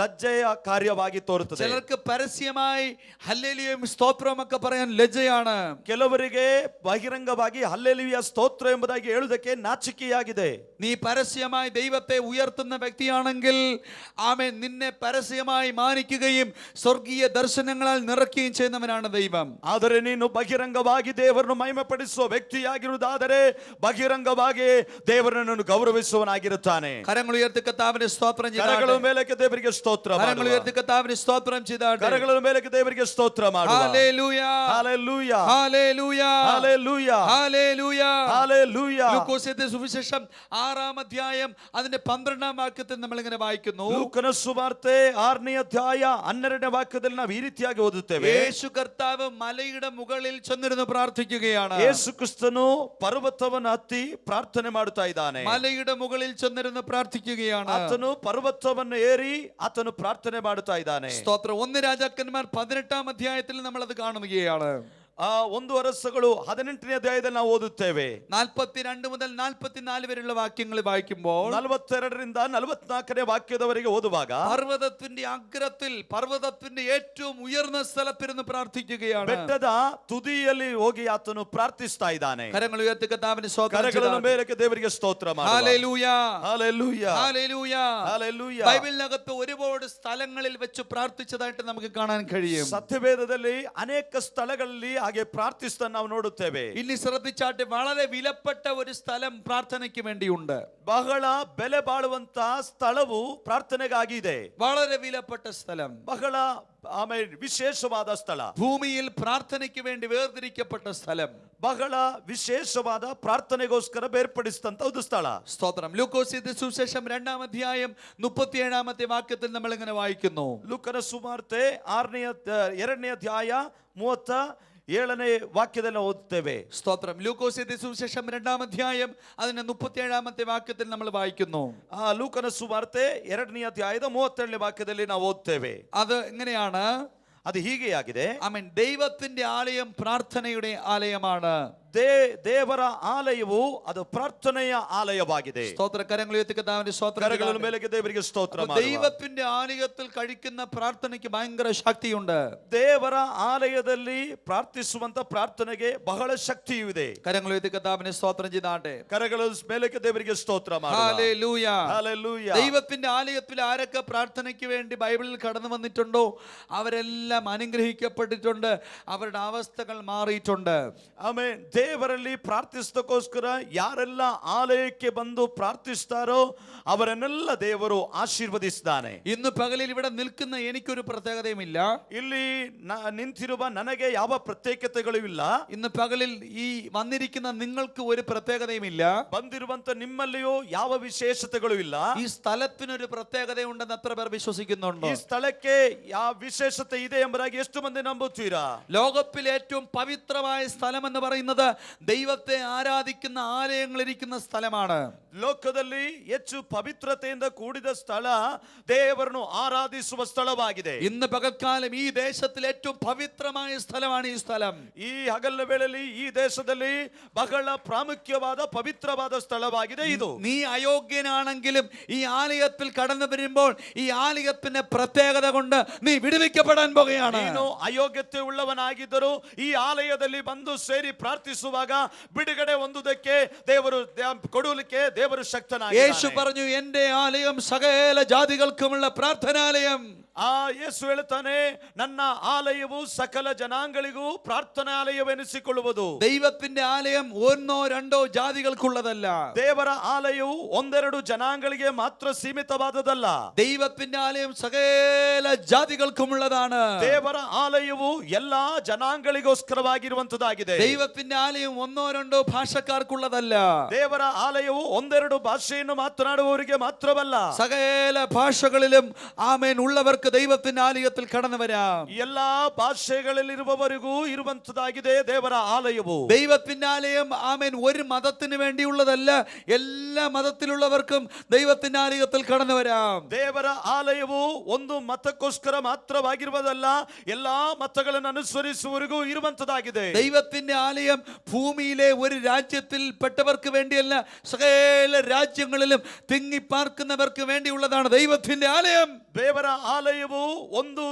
ಲಜ್ಜೆಯ ಕಾರ್ಯವಾಗಿ ತೋರುತ್ತದೆ. ചിലർക്ക് പരസ്യമായി ഹല്ലേലൂയയും സ്തോത്രവും ഒക്കെ പറയാൻ ലജ്ജയാണ്. ಕೆಲವರಿಗೆ ಬಹಿರಂಗವಾಗಿ ಹಲ್ಲೆಲೂಯಾ ಸ್ತೋತ್ರ ಎಂಬುದಾಗಿ ಹೇಳುವುದಕ್ಕೆ ನಾಚಿಕೆಯಾಗಿದೆ. നീ പരസ്യമായി ദൈവത്തെ ഉയർത്തുന്ന വ്യക്തിയാണെങ്കിൽ ആമേൻ നിന്നെ പരസ്യമായി മാനിക്കുകയും സ്വർഗീയ ദർശനങ്ങളാൽ നിറയ്ക്കുകയും ചെയ്യുന്നവനാണ് ദൈവം. ಆದರೆ ನೀನು ಬಹಿರಂಗವಾಗಿ ದೇವರನ್ನು ಮಹಿಮೆಪಡಿಸುವ ವ್ಯಕ್ತಿಯಾಗಿರುವುದಾದರೆ ಬಹಿರಂಗವಾಗಿ ದೇವರನ್ನು ಗೌರವಿಸುವನಾಗಿರುತ್ತಾನೆ. കരങ്ങൾ ഉയർത്തി കർത്താവിനെ സ്തോത്രം ಕರಗಳ ചെയ്താട്ടെ. ಮೇಲೆ ಮೇಲಕ್ಕೆ ದೇವರಿಗೆ ಸ್ತೋತ್ರ കരങ്ങൾ ಮಾಡುವ. ഉയർത്തി കർത്താവിന് സ്തോത്രം ചെയ്താട്ടെ. ಕರಗಳ ಮೇಲಕ್ಕೆ ದೇವರಿಗೆ ಸ್ತೋತ್ರ ಮಾಡುವ. ഹല്ലേലൂയ ഹല്ലേലൂയ ഹല്ലേലൂയ ഹല്ലേലൂയ ഹല്ലേലൂയ ഹല്ലേലൂയ. ലൂക്കോസിന്റെ സുവിശേഷം 6-ാം അധ്യായം അതിന്റെ 12-ാം വാക്യത്തിൽ നമ്മൾ ഇങ്ങനെ വായിക്കുന്നു. ಲೂಕನ ಸುವಾರ್ತೆ 6ನೇ ಅಧ್ಯಾಯ 12ನೇ ವಾಕ್ಯದಲ್ಲಿ ನಾವು ಈ ರೀತಿಯಾಗಿ ಓದುತ್ತೇವೆ. യേശു കർത്താവ് മലയുടെ മുകളിൽ ചെന്നിരുന്ന് പ്രാർത്ഥിക്കുകയാണ്. ಯೇಸು ಕ್ರಿಸ್ತನು ಪರ್ವತವನ್ನು ಹತ್ತಿ ಪ್ರಾರ್ಥನೆ ಮಾಡುತ್ತಾ ಇದ್ದಾನೆ. മലയുടെ മുകളിൽ ചെന്നിരുന്ന് പ്രാർത്ഥിക്കുകയാണ്. ಆತನು ಪರ್ವತವನ್ನು ಏರಿ ಆತನು ಪ್ರಾರ್ಥನೆ ಮಾಡುತ್ತಾ ಇದ್ದಾನೆ. സ്തോത്രം. 1 രാജാക്കന്മാർ 18-ാം അധ്യായത്തിൽ നമ്മൾ അത് കാണുകയാണ്. ಆ 1 ಅರಸುಗಳು 18ನೇ ಅಧ್ಯಾಯದಲ್ಲಿ ನಾವು ಓದುತ್ತೇವೆ. 42 മുതൽ 44 വരെയുള്ള വാക്യങ്ങൾ വായിക്കുമ്പോൾ 42ರಿಂದ 44ನೇ ವಾಕ್ಯದವರೆಗೆ ಓದುವಾಗ പർവ്വതത്തിന്റെ അഗ്രത്തിൽ പർവ്വതത്തിന്റെ ഏറ്റവും ഉയർന്ന സ്ഥലത്തിരുന്ന് പ്രാർത്ഥിക്കുകയാണ്. ಬೆಟ್ಟದ ತುದಿಯಲ್ಲಿ ಹೋಗಿ ಆತನು ಪ್ರಾರ್ಥಿಸ್ತಾ ಇದ್ದಾನೆ. കരങ്ങൾ ഉയർത്തി കർത്താവിന് സ്തോത്രം ಕರಗಳನ್ನು ചെയ്യുക. ಮೇಲಕ್ಕೆ ದೇವರಿಗೆ ಸ್ತೋತ್ರ ಮಾಡುವ. ഹല്ലേലൂയ ഹല്ലേലൂയ ഹല്ലേലൂയ. ഹല്ലേലൂയ. ബൈബിളിനകത്ത് ഒരുപാട് സ്ഥലങ്ങളിൽ വെച്ച് പ്രാർത്ഥിച്ചതായിട്ട് നമുക്ക് കാണാൻ കഴിയും. ಸತ್ಯವೇದದಲ್ಲಿ ಅನೇಕ ಸ್ಥಳಗಳಲ್ಲಿ ಹಾಗೆ ಪ್ರಾರ್ಥಿಸ್ತಾ ನಾವು ನೋಡುತ್ತೇವೆ. ഇനി ശ്രദ്ധിച്ചാട്ടെ, വളരെ വിലപ്പെട്ട ഒരു സ്ഥലം പ്രാർത്ഥനയ്ക്ക് വേണ്ടിയുണ്ട്. ಬಹಳ ಬೆಲೆ ಬಾಳುವಂತ ಸ್ಥಳವು ಪ್ರಾರ್ಥನೆಗಾಗಿದೆ. വളരെ വിലപ്പെട്ട സ്ഥലം, ಬಹಳ ಆಮೇಲೆ ವಿಶೇಷವಾದ ಸ್ಥಳ, ഭൂമിയിൽ പ്രാർത്ഥനയ്ക്ക് വേണ്ടി വേർതിരിക്കപ്പെട്ട സ്ഥലം, ಬಹಳ ವಿಶೇಷವಾದ ಪ್ರಾರ್ಥನೆಗೋಸ್ಕರ ಬೇರ್ಪಡಿಸಿದಂತ ಒಂದು ಸ್ಥಳ. സ്തോത്രം. ലൂക്കോസിന്റെ സുവിശേഷം 2-ാം അധ്യായം 37-ാമത്തെ വാക്യത്തിൽ നമ്മൾ ഇങ്ങനെ വായിക്കുന്നു. ಲೂಕನ ಸುವಾರ್ತೆ 2ನೇ ಅಧ್ಯಾಯ 37ನೇ ವಾಕ್ಯದಲ್ಲಿ ಓದುತ್ತೇವೆ. സ്തോത്രം. ലൂക്കോസിന്റെ സുവിശേഷം 2-ാം അധ്യായം അതിന്റെ 37-ാമത്തെ വാക്യത്തിൽ നമ്മൾ വായിക്കുന്നു. ಲೂಕನ ಸುವಾರ್ತೆ 2ನೇ ಅಧ್ಯಾಯದ 37ನೇ ವಾಕ್ಯದಲ್ಲಿ ನಾವು ಓದುತ್ತೇವೆ. അത് എങ്ങനെയാണ്? ಅದು ಹೀಗೆಯಾಗಿದೆ. ആമേൻ. ദൈവത്തിന്റെ ആലയം പ്രാർത്ഥനയുടെ ആലയമാണ്. ದೇವರ ಆಲಯವು ಅದು ಪ್ರಾರ್ಥನೆಯ ಆಲಯವಾಗಿದೆ. സ്തോത്ര. കരങ്ങൾ ഉയർത്തി കർത്താവിന്റെ സ്തോത്രം ಕರಗಳ ചെയ്യുക. ಮೇಲೆಗೆ ದೇವರಿಗೆ ಸ್ತೋತ್ರ ಮಾಡುವ. ദൈവത്തിന്റെ ആലയത്തിൽ കഴിക്കുന്ന പ്രാർത്ഥനയ്ക്ക് ഭയങ്കര ശക്തിയുണ്ട്. ದೇವರ ಆಲಯದಲ್ಲಿ ಪ್ರಾರ್ಥಿಸುವಂತ ಪ್ರಾರ್ಥನೆಗೆ ಬಹಳ ಶಕ್ತಿಯೂ ಇದೆ. കരങ്ങൾ ഉയർത്തി കർത്താവിനെ സ്തോത്രം ചെയ്താട്ടെ. ಕರಗಳ ಮೇಲೆಗೆ ದೇವರಿಗೆ ಸ್ತೋತ್ರ ಮಾಡುವ. Hallelujah hallelujah. ദൈവത്തിന്റെ ആലയത്തിൽ ആരൊക്കെ പ്രാർത്ഥനയ്ക്ക് വേണ്ടി ബൈബിളിൽ കടന്നു വന്നിട്ടുണ്ടോ അവരെല്ലാം അനുഗ്രഹിക്കപ്പെട്ടിട്ടുണ്ട്. അവരുടെ അവസ്ഥകൾ മാറിയിട്ടുണ്ട്. ಆಮೆನ್. ದೇವರಲ್ಲಿ ಪ್ರಾರ್ಥಿಸೋದಕ್ಕೋಸ್ಕರ ಯಾರೆಲ್ಲ ಆಲಯಕ್ಕೆ ಬಂದು ಪ್ರಾರ್ಥಿಸ್ತಾರೋ ಅವರನ್ನೆಲ್ಲ ದೇವರು ಆಶೀರ್ವದಿಸಿದ್ದಾನೆ. ഇന്ന് പകലിൽ ഇവിടെ നിൽക്കുന്ന എനിക്കൊരു പ്രത്യേകതയുമില്ല. ಇಲ್ಲಿ ನಿಂತಿರುವ ನನಗೆ ಯಾವ ಪ್ರತ್ಯೇಕತೆಗಳು ಇಲ್ಲ. ഇന്ന് പകലിൽ ഈ വന്നിരിക്കുന്ന നിങ്ങൾക്ക് ഒരു പ്രത്യേകതയുമില്ല. ಬಂದಿರುವಂತ ನಿಮ್ಮಲ್ಲಿಯೂ ಯಾವ ವಿಶೇಷತೆಗಳು ಇಲ್ಲ. ഈ സ്ഥലത്തിനൊരു പ്രത്യേകതയുണ്ടെന്ന് എത്ര പേർ വിശ്വസിക്കുന്നുണ്ടോ? ಈ ಸ್ಥಳಕ್ಕೆ ಯಾವ ವಿಶೇಷತೆ ಇದೆ ಎಂಬುದಾಗಿ ಎಷ್ಟು ಮಂದಿ ನಂಬುತ್ತೀರಾ? ലോകത്തിലെ ഏറ്റവും പവിത്രമായ സ്ഥലം എന്ന് പറയുന്നത് ദൈവത്തെ ആരാധിക്കുന്ന ആലയങ്ങളിരിക്കുന്ന സ്ഥലമാണ്. ಲೋಕದಲ್ಲಿ ಹೆಚ್ಚು ಪವಿತ್ರತೆಯಿಂದ ಕೂಡಿದ ಸ್ಥಳ ದೇವರನ್ನು ಆರಾಧಿಸುವ ಸ್ಥಳವಾಗಿದೆ. ഇന്ന് പകൽക്കാലം ഈ ദേശത്തിൽ ഏറ്റവും പവിത്രമായ സ്ഥലമാണ് ഈ സ്ഥലം. ಈ ಹಗಲಿನ ವೇಳೆಯಲ್ಲಿ ಈ ದೇಶದಲ್ಲಿ ಬಹಳ ಪ್ರಾಮುಖ್ಯವಾದ ಪವಿತ್ರವಾದ ಸ್ಥಳವಾಗಿದೆ ಇದು. നീ അയോഗ്യനാണെങ്കിലും ഈ ആലയത്തിൽ കടന്നു വരുമ്പോൾ ഈ ആലയത്തിന്റെ പ്രത്യേകത കൊണ്ട് നീ വിടുവിക്കപ്പെടാൻ പോകുകയാണ്. ನೀನು ಅಯೋಗ್ಯತೆ ಉಳ್ಳವನಾಗಿದ್ದರೂ ಈ ಆಲಯದಲ್ಲಿ ಬಂದು ಸೇರಿ ಪ್ರಾರ್ಥಿಸುವಾಗ ಬಿಡುಗಡೆ ಹೊಂದುವುದಕ್ಕೆ ದೇವರು ಕೊಡುವುದಕ್ಕೆ ದೇವರು ಶಕ್ತನಾಗಿದ್ದಾನೆ. യേശു പറഞ്ഞു, എന്റെ ആലയം സകല ജാതികൾക്കുമുള്ള പ്രാർത്ഥനാലയം. ಆ ಯೇಸು ಹೇಳುತ್ತಾನೆ, ನನ್ನ ಆಲಯವು ಸಕಲ ಜನಾಂಗಳಿಗೂ ಪ್ರಾರ್ಥನಾಲಯವೆನಿಸಿಕೊಳ್ಳುವುದು. ദൈവത്തിന്റെ ആലയം 1-2 ജാതികൾക്കുള്ളതല്ല. ದೇವರ ಆಲಯವು 1-2 ಜನಾಂಗಳಿಗೆ ಮಾತ್ರ ಸೀಮಿತವಾದದಲ್ಲ. ദൈവത്തിന്റെ ആലയം സകല ജാതികൾക്കുമുള്ളതാണ്. ದೇವರ ಆಲಯವು ಎಲ್ಲಾ ಜನಾಂಗಳಿಗೋಸ್ಕರವಾಗಿರುವಂತದ್ದಾಗಿದೆ. ദൈവത്തിന്റെ ആലയം 1-2 ഭാഷക്കാർക്കുള്ളതല്ല. ದೇವರ ಆಲಯವು 1-2 ಭಾಷೆಯನ್ನು ಮಾತನಾಡುವವರಿಗೆ ಮಾತ್ರವಲ್ಲ, സകല ഭാഷകളിലും ആമേൻ ഉള്ളവർക്ക് ദൈവത്തിന്റെ ആലയത്തിൽ കടന്നു വരാം. ಎಲ್ಲಾ ಭಾಷೆಗಳಲ್ಲಿರುವವರಿಗೂ ಇರುವಂತದ್ದಾಗಿದೆ ದೇವರ ಆಲಯವು. ദൈവത്തിന്റെ ആലയം ആമേൻ ഒരു മതത്തിന് വേണ്ടിയുള്ളതല്ല, എല്ലാ മതത്തിലുള്ളവർക്കും ദൈവത്തിന്റെ ആലയത്തിൽ കടന്നു വരാം. ದೇವರ ಆಲಯವು ಒಂದು ಮತಕ್ಕೋಸ್ಕರ ಮಾತ್ರವಾಗಿರುವುದಲ್ಲ, ಎಲ್ಲಾ ಮತಗಳನ್ನು ಅನುಸರಿಸುವವರಿಗೂ ಇರುವಂತದ್ದಾಗಿದೆ. ദൈവത്തിന്റെ ആലയം ഭൂമിയിലെ ഒരു രാജ്യത്തിൽ പെട്ടവർക്ക് വേണ്ടിയല്ല, സകല രാജ്യങ്ങളിലും തിങ്ങിപ്പാർക്കുന്നവർക്ക് വേണ്ടിയുള്ളതാണ് ദൈവത്തിന്റെ ആലയം. ದೇವರ ಆಲಯವು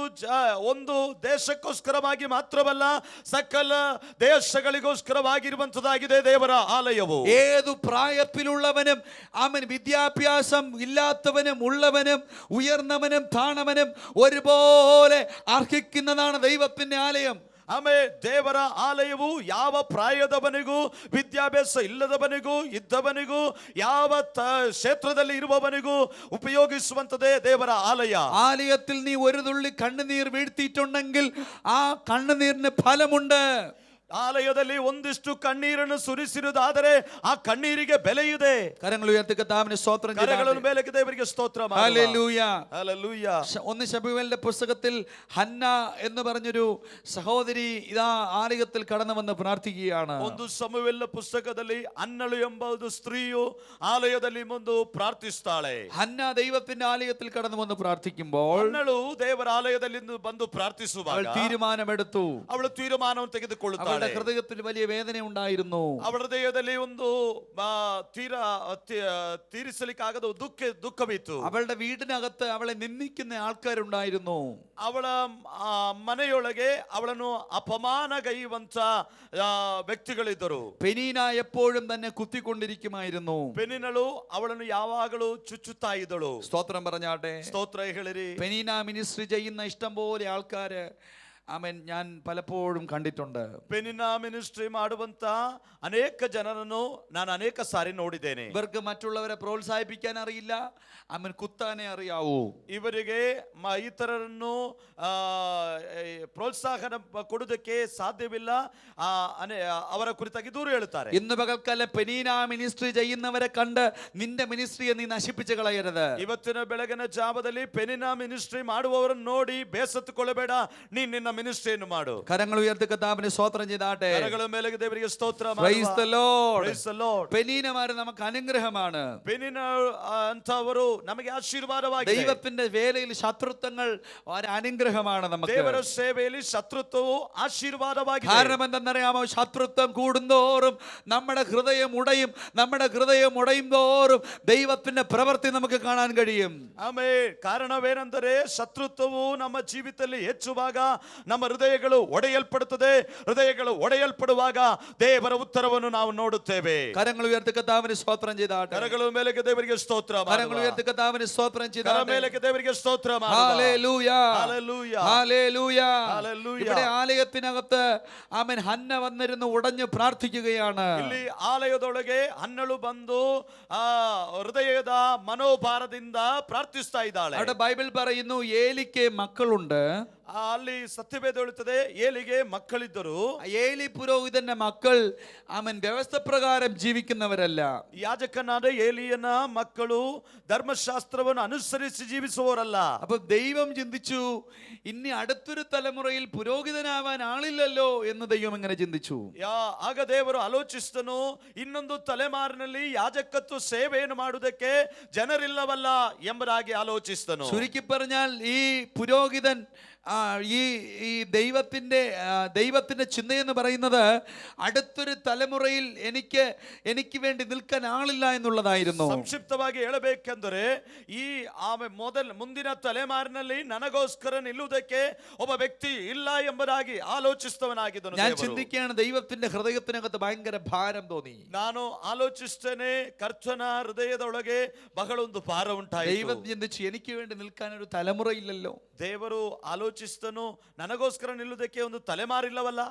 ಒಂದು ದೇಶಕ್ಕೋಸ್ಕರವಾಗಿ ಮಾತ್ರವಲ್ಲ, ಸಕಲ ದೇಶಗಳಿಗೋಸ್ಕರವಾಗಿರುವಂತದ್ದಾಗಿದೆ ದೇವರ ಆಲಯವು. ഏതു പ്രായത്തിലുള്ളവനും അവൻ വിദ്യാഭ്യാസം ഇല്ലാത്തവനും ഉള്ളവനും ഉയർന്നവനും താണവനും ഒരുപോലെ അർഹിക്കുന്നതാണ് ദൈവത്തിന്റെ ആലയം. ಆಮೇ ದೇವರ ಆಲಯವು ಯಾವ ಪ್ರಾಯದವನಿಗೂ ವಿದ್ಯಾಭ್ಯಾಸ ಇಲ್ಲದವನಿಗೂ ಇದ್ದವನಿಗೂ ಯಾವ ಕ್ಷೇತ್ರದಲ್ಲಿ ಇರುವವನಿಗೂ ಉಪಯೋಗಿಸುವಂತದೇ ದೇವರ ಆಲಯ. ആലയത്തിൽ നീ ഒരു തുള്ളി കണ്ണുനീർ വീഴ്ത്തിയിട്ടുണ്ടെങ്കിൽ ആ കണ്ണുനീരിന് ഫലമുണ്ട്. ಆಲಯದಲ್ಲಿ ಒಂದಿಷ್ಟು ಕಣ್ಣೀರನ್ನು ಸುರಿಸಿರುವುದಾದರೆ ಆ ಕಣ್ಣೀರಿಗೆ ಬೆಲೆ ಇದೆ. കരങ്ങൾ ഉയർത്തി കർത്താവിന് സ്തോത്രം ಕರಗಳನ್ನು ಮೇಲಕ್ಕೆ ದೇವರಿಗೆ ಸ್ತೋತ್ರ ಮಾಡುವ. ഹല്ലേലൂയ. ഹല്ലേലൂയ. ഒന്ന് ശമൂവേലിന്റെ പുസ്തകത്തിൽ ഹന്ന എന്ന് പറഞ്ഞൊരു സഹോദരി ഇതാ ആലയത്തിൽ കടന്നു വന്ന് പ്രാർത്ഥിക്കുകയാണ്. ಒಂದು ಸಮುವೇಲನ ಪುಸ್ತಕದಲ್ಲಿ ಅನ್ನಳು ಎಂಬ ಒಂದು ಸ್ತ್ರೀಯು ಆಲಯದಲ್ಲಿ ಮುಂದೆ ಪ್ರಾರ್ಥಿಸುತ್ತಾಳೆ. ഹന്ന ദൈവത്തിന്റെ ആലയത്തിൽ കടന്നു വന്ന് പ്രാർത്ഥിക്കുമ്പോൾ ಅನ್ನಳು ದೇವರ ಆಲಯದಲ್ಲಿ ಬಂದು അവൾ ಪ್ರಾರ್ಥಿಸುವಾಗ തീരുമാനമെടുത്തു. ಅವಳು ತೀರ್ಮಾನವನ್ನು ತೆಗೆದುಕೊಳ್ಳುತ್ತಾಳೆ. അവളുടെ ഹൃദയത്തിൽ വലിയ വേദന ഉണ്ടായിരുന്നു. ಅವಳ ಹೃದಯದಲ್ಲಿ ಒಂದು ತೀರಿಸಲಿಕ್ಕಾಗದ ದುಃಖವಿತ್ತು. അവളുടെ വീടിനകത്ത് അവളെ നിന്ദിക്കുന്ന ആൾക്കാരുണ്ടായിരുന്നു. ಅವಳ ಮನೆಯೊಳಗೆ ಅವಳನ್ನು ಅಪಮಾನಗೈಯುವಂತ ವ್ಯಕ್ತಿಗಳಿದ್ದರು. പെനീന എപ്പോഴും തന്നെ കുത്തിക്കൊണ്ടിരിക്കുമായിരുന്നു. ಪೆನಿನಳು ಅವಳನ್ನು ಯಾವಾಗಲೂ ಚುಚ್ಚುತ್ತಾ ಇದ್ದಳು. സ്തോത്രം പറഞ്ഞാട്ടെ. ಸ್ತೋತ್ರ ಹೇಳಿರಿ. പെനീന മിനിസ്ട്രി ചെയ്യുന്ന ഇഷ്ടം പോലെ ആൾക്കാര് ആമേൻ ഞാൻ പലപ്പോഴും കണ്ടിട്ടുണ്ട്. ಪೆನಿನಾ ಮಿನಿಸ್ಟ್ರಿ ಮಾಡುವಂತ ಅನೇಕ ಜನರನ್ನು ನಾನು ಅನೇಕ ಸಾರಿ ನೋಡಿದ್ದೇನೆ. ഇവർക്ക് മറ്റുള്ളവരെ പ്രോത്സാഹിപ്പിക്കാൻ അറിയില്ല, ആമേൻ കുത്താനേ അറിയാവൂ. ಇವರಿಗೆ ಇತರರನ್ನು ಪ್ರೋತ್ಸಾಹನ ಕೊಡುವುದಕ್ಕೆ ಸಾಧ್ಯವಿಲ್ಲ. ಅವರ ಕುರಿತಾಗಿ ದೂರ ಹೇಳುತ್ತಾರೆ. ഇന്ന് പകൽക്കാലം പെനീന മിനിസ്ട്രി ചെയ്യുന്നവരെ കണ്ട് നിന്റെ മിനിസ്ട്രിയെ നീ നശിപ്പിച്ചു കളയരുത്. ಇವತ್ತಿನ ಬೆಳಗಿನ ಜಾವದಲ್ಲಿ ಪೆನಿನಾ ಮಿನಿಸ್ಟ್ರಿ ಮಾಡುವವರನ್ನು ನೋಡಿ ಬೇಸತ್ತುಕೊಳ್ಳಬೇಡ. ನಿನ್ನ ಮಿನಿಸ್ಟ್ರಿಯನ್ನು ಮಾಡು. കരങ്ങൾ ഉയർത്തി കർത്താവിനെ സ്തോത്രം ചെയ്താട്ടെ. ಕರಗಳ ಮೇಲೆ ದೇವರಿಗೆ ಸ್ತೋತ್ರ ಮಾಡುವ. Praise the Lord. Praise the Lord. പെനീനമാര് നമുക്ക് അനുഗ്രഹമാണ്. ಪೆನಿನ ಅಂತವರು ನಮಗೆ ಆಶೀರ್ವಾದವಾಗಿದೆ. ദൈവത്തിന്റെ വേലയിൽ ശത്രുത്വങ്ങൾ ഒരു അനുഗ്രഹമാണ് നമുക്ക്. ದೇವರ ಸೇವೆಯಲ್ಲಿ ಶತ್ರುತ್ವವು ಆಶೀರ್ವಾದವಾಗಿದೆ. കാരണം എന്തെന്നറിയാമോ? ശത്രുത്വം കൂടുന്തോറും നമ്മുടെ ഹൃദയം ഉടയും. നമ്മുടെ ഹൃദയം ഉടയും തോറും ദൈവത്തിന്റെ പ്രവൃത്തി നമുക്ക് കാണാൻ കഴിയും. ಆಮೇಲೆ ಕಾರಣವೇನೆಂದರೆ ಶತ್ರುತ್ವವು ನಮ್ಮ ಜೀವಿತದಲ್ಲಿ ಹೆಚ್ಚುವಾಗ ನಮ್ಮ ಹೃದಯಗಳು ಒಡೆಯಲ್ಪಡುತ್ತದೆ. ಹೃದಯಗಳು ಒಡೆಯಲ್ಪಡುವಾಗ ದೇವರ ಉತ್ತರವನ್ನು ನಾವು ನೋಡುತ್ತೇವೆ. കരങ്ങൾ ഉയർത്തി കർത്താവിന് സ്തോത്രം ചെയ്താട്ടെ. ಕರಗಳ ಮೇಲೆ ದೇವರಿಗೆ ಸ್ತೋತ್ರ ಮಾಡುವ. കരങ്ങൾ ഉയർത്തി കർത്താവിന് സ്തോത്രം ಕರ ചെയ്താട്ടെ. ಮೇಲೆ ದೇವರಿಗೆ ಸ್ತೋತ್ರ ಮಾಡುವ. ഹല്ലേലൂയ. ഹല്ലേലൂയ. ഹല്ലേലൂയ. ഹല്ലേലൂയ. ഇവിടെ ആലയത്തിനകത്ത് ആമേൻ ഹന്ന വന്നിരുന്ന് ഉടഞ്ഞു പ്രാർത്ഥിക്കുകയാണ്. ಇಲ್ಲಿ ಆಲಯದೊಳಗೆ ಹನ್ನಳು ಬಂದು ಹೃದಯದ ಮನೋಭಾರದಿಂದ ಪ್ರಾರ್ಥಿಸ್ತಾ ಇದ್ದಾಳೆ. അവിടെ ബൈബിൾ പറയുന്നു ഏലിക്ക് മക്കളുണ്ട്. ಅಲ್ಲಿ ಸತ್ಯವೇದ ಹೇಳುತ್ತದೆ ಏಲಿಗೆ ಮಕ್ಕಳಿದ್ದರು. ഏലി പുരോഹിതന്റെ മക്കൾ ആമേൻ വ്യവസ്ഥ പ്രകാരം ജീവിക്കുന്നവരല്ല. ಯಾಜಕನಾದ ಏಲಿಯನ ಮಕ್ಕಳು ಧರ್ಮಶಾಸ್ತ್ರವನ್ನು ಅನುಸರಿಸಿ ಜೀವಿಸುವವರಲ್ಲ. അപ്പൊ ദൈവം ചിന്തിച്ചു, ഇനി അടുത്തൊരു തലമുറയിൽ പുരോഹിതനാവാൻ ആളില്ലല്ലോ എന്ന് ദൈവം ഇങ്ങനെ ചിന്തിച്ചു. ಆಗ ದೇವರು ಆಲೋಚಿಸಿದನು, ಇನ್ನೊಂದು ತಲೆಮಾರಿನಲ್ಲಿ ಯಾಜಕತ್ವ ಸೇವೆಯನ್ನು ಮಾಡುವುದಕ್ಕೆ ಜನರಿಲ್ಲವಲ್ಲ ಎಂಬುದಾಗಿ ಆಲೋಚಿಸಿದನು. ചുരുക്കി പറഞ്ഞാൽ ഈ പുരോഹിതൻ ഈ ദൈവത്തിന്റെ ചിന്തയെന്ന് പറയുന്നത് അടുത്തൊരു തലമുറയിൽ എനിക്ക് വേണ്ടി നിൽക്കാൻ ആളില്ല എന്നുള്ളതായിരുന്നു. ಸಂಕ್ಷಿಪ್ತವಾಗಿ ಹೇಳಬೇಕೆಂದರೆ ಈ ಮುಂದಿನ ತಲೆಮಾರಿನಲ್ಲಿ ನನಗೋಸ್ಕರ ನಿಲ್ಲುವುದಕ್ಕೆ ಒಬ್ಬ ವ್ಯಕ್ತಿ ಇಲ್ಲ ಎಂಬುದಾಗಿ ಆಲೋಚಿಸಿದವನಾಗಿದ್ದನು. ഞാൻ ചിന്തിക്കുകയാണ്, ദൈവത്തിന്റെ ഹൃദയത്തിനകത്ത് ഭയങ്കര ഭാരം തോന്നി. ನಾನು ಆಲೋಚಿಸ್ತೇನೆ, ಕರ್ತನ ಹೃದಯದೊಳಗೆ ಬಹಳ ಒಂದು ಭಾರ ಉಂಟಾಯಿತು. ദൈവം ചിന്തിച്ചു, എനിക്ക് വേണ്ടി നിൽക്കാൻ ഒരു തലമുറയില്ലല്ലോ. ದೇವರು ಆಲೋಚಿಸಿದನು, ನನಗೋಸ್ಕರ ನಿಲ್ಲುವುದಕ್ಕೆ ಒಂದು ತಲೆಮಾರಿಲ್ಲವಲ್ಲ.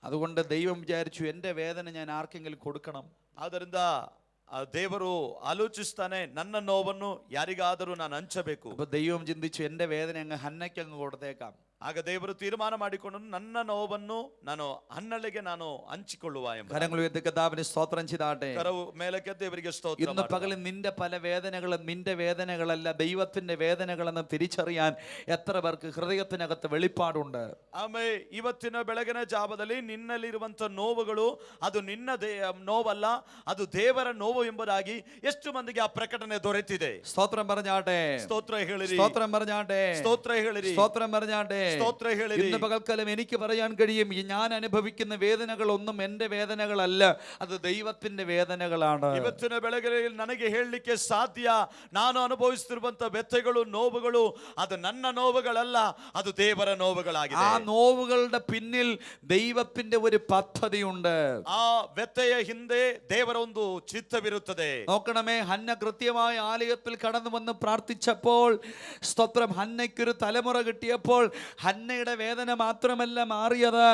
അതുകൊണ്ട് ദൈവം വിചാരിച്ചു, എന്റെ വേദന ഞാൻ ആർക്കെങ്കിലും കൊടുക്കണം. ಆದ್ದರಿಂದ ದೇವರು ಆಲೋಚಿಸ್ತಾನೆ, ನನ್ನ ನೋವನ್ನು ಯಾರಿಗಾದರೂ ನಾನು ಹಂಚಬೇಕು. അപ്പൊ ദൈവം ചിന്തിച്ചു, എന്റെ വേദന അങ്ങ് ഹന്നയ്ക്ക് അങ്ങ് കൊടുത്തേക്കാം. ಆಗ ದೇವರು ತೀರ್ಮಾನ ಮಾಡಿಕೊಂಡು ನನ್ನ ನೋವನ್ನು ನಾನು ಹನ್ನಳಿಗೆ ನಾನು ಹಂಚಿಕೊಳ್ಳುವ ಎಂಬ. കരങ്ങൾ ഉയർത്തി കർത്താവിനെ സ്തോത്രം ചെയ്താട്ടെ. ಕರವು ಮೇಲಕ್ಕೆ ದೇವರಿಗೆ ಸ್ತೋತ್ರ. ഇന്ന് പകലിൽ നിന്റെ പല വേദനകളും നിന്റെ വേദനകളല്ല, ദൈവത്തിന്റെ വേദനകളെന്ന് തിരിച്ചറിയാൻ എത്ര പേർക്ക് ഹൃദയത്തിനകത്ത് വെളിപ്പാടുണ്ട്. ಆಮೇಲೆ ಇವತ್ತಿನ ಬೆಳಗಿನ ಜಾವದಲ್ಲಿ ನಿನ್ನಲ್ಲಿರುವಂತ ನೋವುಗಳು ಅದು ನಿನ್ನ ನೋವಲ್ಲ, ಅದು ದೇವರ ನೋವು ಎಂಬುದಾಗಿ ಎಷ್ಟು ಮಂದಿಗೆ ಆ ಪ್ರಕಟಣೆ ದೊರೆತಿದೆ. സ്തോത്രം പറഞ്ഞാട്ടെ. ಸ್ತೋತ್ರ ಹೇಳಿರಿ. സ്തോത്രം പറഞ്ഞാട്ടെ. ಸ್ತೋತ್ರ ಹೇಳಿರಿ. സ്തോത്രം പറഞ്ഞാട്ടെ. ಸ್ತೋತ್ರ ಹೇಳಿರಿ. ഇന്ന് പകൽക്കാലം എനിക്ക് പറയാൻ കഴിയും, ഞാൻ അനുഭവിക്കുന്ന വേദനകളൊന്നും എന്റെ വേദനകളല്ല, അത് ദൈവത്തിന്റെ വേദനകളാണ്. ಇವತ್ತಿನ ಬೆಳಗಿನಲ್ಲಿ ನನಗೆ ಹೇಳಲಿಕ್ಕೆ ಸಾಧ್ಯ, ನಾನು ಅನುಭವಿಸುತ್ತಿರುವಂತ ವ್ಯಥೆಗಳು ನೋವುಗಳು ಅದು ನನ್ನ ನೋವುಗಳಲ್ಲ, ಅದು ದೇವರ ನೋವುಗಳಾಗಿದೆ. ആ നോവുകളുടെ പിന്നിൽ ദൈവത്തിന്റെ ഒരു പദ്ധതിയുണ്ട്. ಆ ವ್ಯಥೆಯ ಹಿಂದೆ ದೇವರ ಒಂದು ചിത്തವಿರುತ್ತದೆ. നോക്കണമേ, ഹന്ന കൃത്യമായ ആലയത്തിൽ കടന്നു വന്ന് പ്രാർത്ഥിച്ചപ്പോൾ, സ്തോത്രം, ഹന്നയ്ക്കൊരു തലമുറ കിട്ടിയപ്പോൾ ഹന്നയുടെ വേദന മാത്രമല്ല മാറിയത്,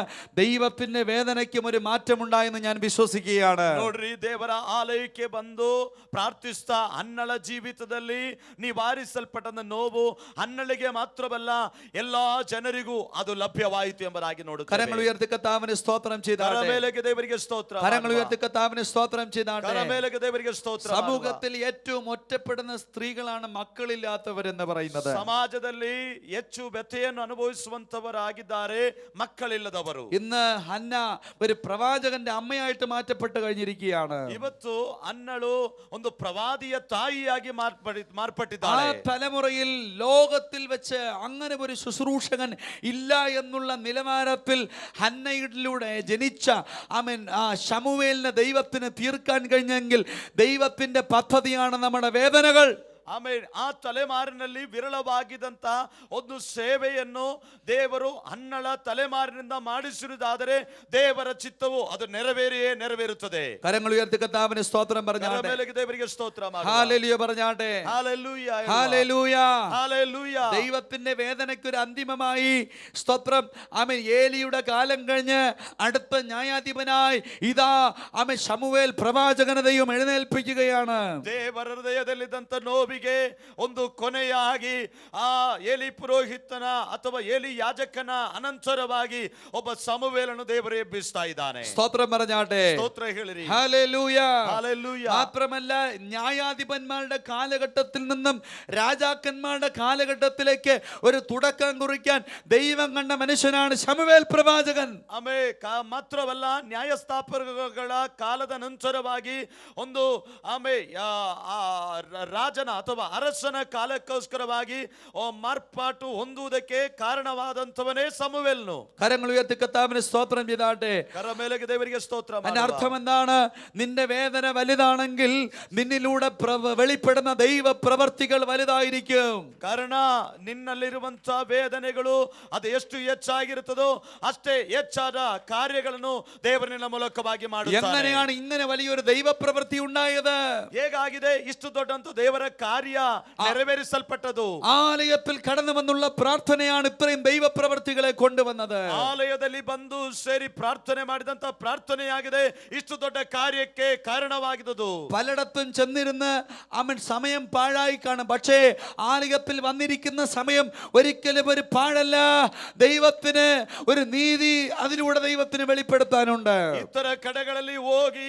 ദൈവത്തിന്റെ വേദനയ്ക്കും ഒരു മാറ്റമുണ്ടായെന്ന് ഞാൻ വിശ്വസിക്കുകയാണ്. ನೋಡ್ರಿ, ದೇವರ ಆಲಯಕ್ಕೆ ಬಂದು ಪ್ರಾರ್ಥಿಸ್ತಾ ಹನ್ನಳ ಜೀವಿತದಲ್ಲಿ ನಿವಾರಿಸಲ್ಪಟ್ಟ ನೋವು ಹನ್ನಳಿಗೆ ಮಾತ್ರವಲ್ಲ ಎಲ್ಲಾ ಜನರಿಗೂ ಅದು ಲಭ್ಯವಾಯಿತು ಎಂಬುದಾಗಿ ನೋಡುತ್ತೇವೆ. കരങ്ങൾ ഉയർത്തി കർത്താവിനെ സ്തോത്രം ചെയ്താട്ടെ. ಕರಮೇಲೆಗೆ ದೇವರಿಗೆ ಸ್ತೋತ್ರ. കരങ്ങൾ ഉയർത്തി കർത്താവിനെ സ്തോത്രം ചെയ്താട്ടെ. കരಮೇಲೆಗೆ ದೇವರಿಗೆ ಸ್ತೋತ್ರ. സമൂഹത്തിൽ ഏറ്റവും ഒറ്റപ്പെടുന്ന സ്ത്രീകളാണ് മക്കളില്ലാത്തവരെന്ന് പറയുന്നത്. ಸಮಾಜದಲ್ಲಿ ಹೆಚ್ಚು ವ್ಯಥೆಯನ್ನು ಅನುಭವಿಸುವಂತವರಾಗಿದ್ದಾರೆ ಮಕ್ಕಳಿಲ್ಲದವರು. ഇന്ന് ഹന്ന ഒരു പ്രവാചകന്റെ അമ്മയായിട്ട് മാറ്റപ്പെട്ട് കഴിഞ്ഞിരിക്കുകയാണ്. ಇವತ್ತು ಹನ್ನಳು ಒಂದು ಪ್ರವಾದಿಯ ತಾಯಿಯಾಗಿ ആ ಮಾರ್ಪಟ್ಟಿದ್ದಾಳೆ. തലമുറയിൽ ലോകത്തിൽ വെച്ച് അങ്ങനെ ഒരു ശുശ്രൂഷകൻ ഇല്ല എന്നുള്ള നിലവാരത്തിൽ ഹന്നയിലൂടെ ജനിച്ച ആ ശമൂവേലിനെ ദൈവത്തിന് തീർക്കാൻ കഴിഞ്ഞെങ്കിൽ ദൈവത്തിന്റെ പദ്ധതിയാണ് നമ്മുടെ വേദനകൾ. ಆಮೇಲೆ ಆ ತಲೆಮಾರಿನಲ್ಲಿ ವಿರಳವಾಗಿದ್ದಂತ ಒಂದು ಸೇವೆಯನ್ನು ದೇವರು ಹನ್ನಳ ತಲೆಮಾರಿನಿಂದ ಮಾಡಿಸಿರುವುದಾದರೆ ದೇವರ ಚಿತ್ತವು ಅದು ನೆರವೇರಿಯೇ ನೆರವೇರುತ್ತದೆ. കരങ്ങൾ ഉയർത്തി കർത്താവിന് സ്തോത്രം പറഞ്ഞാട്ടെ. ದೇವರಿಗೆ ಸ್ತೋತ್ರ. ഹല്ലേലൂയ പറഞ്ഞാട്ടെ. ഹല്ലേലൂയ. ഹല്ലേലൂയ. ഹല്ലേലൂയ. ദൈവത്തിന്റെ വേദനയ്ക്ക് ഒരു അന്തിമമായി സ്തോത്രം. ആമേൻ. ഏലിയുടെ കാലം കഴിഞ്ഞ് അടുത്ത ന്യായാധിപനായി ഇതാ ആമേൻ ശമൂവേൽ പ്രവാചകനെ ദൈവം എഴുന്നേൽപ്പിക്കുകയാണ്. ದೇವರ ಹೃದಯದಲ್ಲಿದ್ದಂತ ನೋವಿಗೆ ಒಂದು ಕೊನೆಯಾಗಿ ಆ ಏಲಿ ಪುರೋಹಿತನ ಅಥವಾ ಏಲಿ ಯಾಜಕನ ಅನಂತರವಾಗಿ ಒಬ್ಬ ಸಮುವೇಲನು ದೇವರು ಎಬ್ಬಿಸ್ತಾ ಇದ್ದಾನೆ. സ്തോത്രം പറഞ്ഞാട്ടെ. ಸ್ತೋತ್ರ ಹೇಳಿರಿ. ഹല്ലേലൂയ. ഹല്ലേലൂയ. മാത്രമല്ല ന്യായാധിപന്മാരുടെ കാലഘട്ടത്തിൽ നിന്നും രാജാക്കന്മാരുടെ കാലഘട്ടത്തിലേക്ക് ഒരു തുടക്കം കുറിക്കാൻ ദൈവം കണ്ട മനുഷ്യനാണ് ശമൂവേൽ പ്രവാചകൻ. ಮಾತ್ರವಲ್ಲ, ನ್ಯಾಯಸ್ಥಾಪಕಗಳ ಕಾಲದ ನಂತರವಾಗಿ ಒಂದು ರಾಜನ ಅಥವಾ ಅರಸನ ಕಾಲಕ್ಕೋಸ್ಕರವಾಗಿ ಮಾರ್ಪಾಟು ಹೊಂದುವುದಕ್ಕೆ ಕಾರಣವಾದಂತವನೇ ಸಮುವೇಲನು. കരങ്ങൾ ഉയർത്തി കർത്താവിന് സ്തോത്രം ചെയ്താട്ടെ. കരമേലಕ್ಕೆ ದೇವರಿಗೆ ಸ್ತೋತ್ರ. അതിന്റെ അർത്ഥം എന്താണ്? നിന്റെ വേദന വലുതാണെങ്കിൽ നിന്നിലൂടെ വെളിപ്പെടുന്ന ദൈവ പ്രവർത്തികൾ വലുതായിരിക്കും. ಕಾರಣ ನಿನ್ನಲ್ಲಿರುವಂತ ವೇದನೆಗಳು ಅದು ಎಷ್ಟು ಹೆಚ್ಚಾಗಿರುತ್ತದೋ ಅಷ್ಟೇ ಹೆಚ್ಚಾದ ಕಾರ್ಯಗಳನ್ನು ದೇವರಿನ ಮೂಲಕವಾಗಿ ಮಾಡುತ್ತಾರೆ. എങ്ങനെയാണ് ഇങ്ങനെ വലിയൊരു ദൈവ പ്രവൃത്തി ഉണ്ടായത്? ಹೇಗಾಗಿದೆ ಇಷ್ಟು ದೊಡ್ಡಂತ ದೇವರ ಕಾರ್ಯ ನೆರವೇರಿಸಲ್ಪಟ್ಟದು? ആലയത്തിൽ കടന്നു വന്നുള്ള പ്രാർത്ഥനയാണ് ഇത്രയും ദൈവ പ്രവർത്തികളെ കൊണ്ടുവന്നത്. ಆಲಯದಲ್ಲಿ ಬಂದು ಸೇರಿ ಪ್ರಾರ್ಥನೆ ಮಾಡಿದಂತ ಪ್ರಾರ್ಥನೆಯಾಗಿದೆ ಇಷ್ಟು ದೊಡ್ಡ ಕಾರ್ಯಕ್ಕೆ ಕಾರಣವಾಗಿದ್ದು. പലയിടത്തും ചെന്നിരുന്ന് അവൻ സമയം പാഴായി കാണും. പക്ഷേ ആലയത്തിൽ വന്നിരിക്കുന്ന സമയം ഒരിക്കലും ഒരു പാഴല്ല. ദൈവത്തിന് ഒരു നീതി അതിലൂടെ ദൈവത്തിന് വെളിപ്പെടുത്താനുണ്ട്. ಇತರ ಕಡೆಗಳಲ್ಲಿ ಹೋಗಿ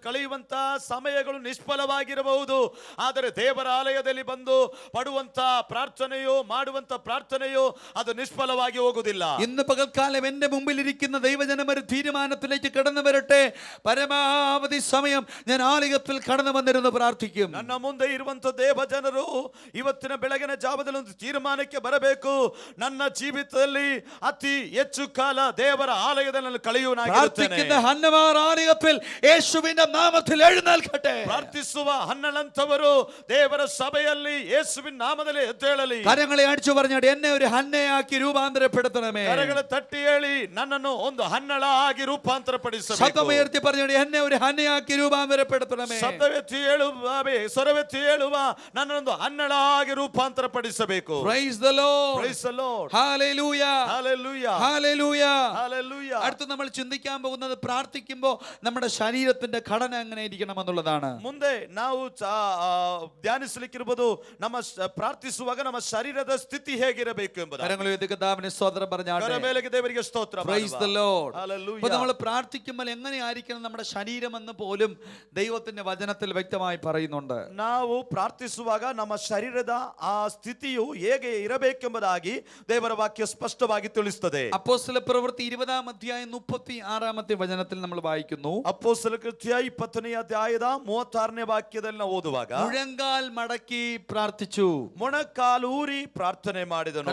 ಕಳೆಯುವಂತ ಸಮಯಗಳು ನಿಷ್ಫಲವಾಗಿರಬಹುದು. ಆದರೆ ದೇವರ ಆಲಯದಲ್ಲಿ ಬಂದು ಪಡುವಂತ ಪ್ರಾರ್ಥನೆಯೋ ಮಾಡುವಂತ ಪ್ರಾರ್ಥನೆಯೋ ಅದು ನಿಷ್ಫಲವಾಗಿ ಹೋಗುವುದಿಲ್ಲ. ഇന്ന് പകൽക്കാലം എന്റെ മുമ്പിൽ ഇരിക്കുന്ന ദൈവജനം ഒരു തീരുമാനത്തിലേക്ക് കടന്നു വരട്ടെ. പരമാവധി സമയം ഞാൻ ആലയത്തിൽ കടന്നു വന്നിരുന്ന് പ്രാർത്ഥിക്കും. ನನ್ನ ಮುಂದೆ ಇರುವಂತ ದೇವ ಜನರು ಇವತ್ತಿನ ಬೆಳಗಿನ ಜಾವದಲ್ಲಿ ಒಂದು ತೀರ್ಮಾನಕ್ಕೆ ಬರಬೇಕು. ನನ್ನ ಜೀವಿತದಲ್ಲಿ ಅತಿ ಹೆಚ್ಚು ಕಾಲ ದೇವರ ಆಲಯದಲ್ಲಿ ಕಳೆಯುವನಾಗಿರುತ್ತೇನೆ. ഹന്നമാർ ആലയത്തിൽ യേശുവിന്റെ നാമത്തിൽ എഴുന്നേൽക്കട്ടെ. ಪ್ರಾರ್ಥಿಸುವ ಹನ್ನಳಂತವರು ದೇವರ ಸಭೆಯಲ್ಲಿ ಯೇಸುವಿನ ನಾಮದಲ್ಲಿ ಎದ್ದೇಳಲಿ. കരങ്ങളെ അടിച്ചു പറഞ്ഞാൽ എന്നെ ഒരു ഹന്നയാക്കി രൂപാന്തരപ്പെടുത്തണമേ. ಕರಗಳ ತಟ್ಟಿ ಹೇಳಿ ನನ್ನನ್ನು ಒಂದು ಹನ್ನಳ ಆಗಿ ರೂಪಾಂತರಪಡಿಸಬೇಕು. ശബ്ദമുയർത്തി പറഞ്ഞാൽ എന്നെ ഒരു ഹന്നയാക്കി രൂപാന്തരപ്പെടുത്തണമേ. ಶಬ್ದವೆತ್ತಿ ಸ್ವರವೆತ್ತಿ ಹೇಳುವ ನನ್ನೊಂದು ಹನ್ನಳ ಆಗಿ ರೂಪಾಂತರಪಡಿಸಬೇಕು. Praise the Lord. Praise the Lord. Hallelujah. Hallelujah. Hallelujah. Hallelujah. അടുത്ത നമ്മൾ ചിന്തിക്കാൻ പോകുന്നത് പ്രാർത്ഥിക്കുമ്പോൾ നമ്മുടെ ശരീരത്തിന്റെ ഘടന എങ്ങനെ ഇരിക്കണം എന്നുള്ളതാണ്. ಮುಂದೆ ನಾವು ಧ್ಯಾನಿಸಲಿಕ್ಕಿರುವುದು ನಮ್ಮ ಪ್ರಾರ್ಥಿಸುವಾಗ ನಮ್ಮ ಶರೀರದ ಸ್ಥಿತಿ ಹೇಗಿರಬೇಕು ಎಂಬುದು. സ്തോത്രം പറഞ്ഞാട്ടെ. ಕರಮೇಲೆಗೆ ದೇವರಿಗೆ ಸ್ತೋತ್ರ. Praise the Lord. Hallelujah. അപ്പോൾ നമ്മൾ പ്രാർത്ഥിക്കുമ്പോൾ എങ്ങനെയായിരിക്കണം നമ്മുടെ ശരീരം എന്ന് പോലും ദൈവത്തിന്റെ വചനത്തിൽ വ്യക്തമായി പറയുന്നുണ്ട്. ನಾವು ಪ್ರಾರ್ಥಿಸುವಾಗ ನಮ್ಮ ಶರೀರದ ಆ ಸ್ಥಿತಿಯು ಹೇಗೆ ಇರಬೇಕೆಂಬುದಾಗಿ ದೇವರ ವಾಕ್ಯ ಸ್ಪಷ್ಟವಾಗಿ ತಿಳಿಸುತ್ತದೆ. അപ്പോസ്തല പ്രവൃത്തി 20-ാം അധ്യായം 36-ാമത്തെ വചനത്തിൽ നമ്മൾ വായിക്കുന്നു. ಅಪೊಸ್ತಲ ಕೃತ್ಯ 20ನೇ ಅಧ್ಯಾಯದ 36ನೇ ವಾಕ್ಯದಲ್ಲಿ ನಾವು ಓದುವಾಗ മുഴങ്കാൽ മടക്കി പ്രാർത്ഥിച്ചു. ಮೊಣಕಾಲೂರಿ ಪ್ರಾರ್ಥನೆ ಮಾಡಿದನು.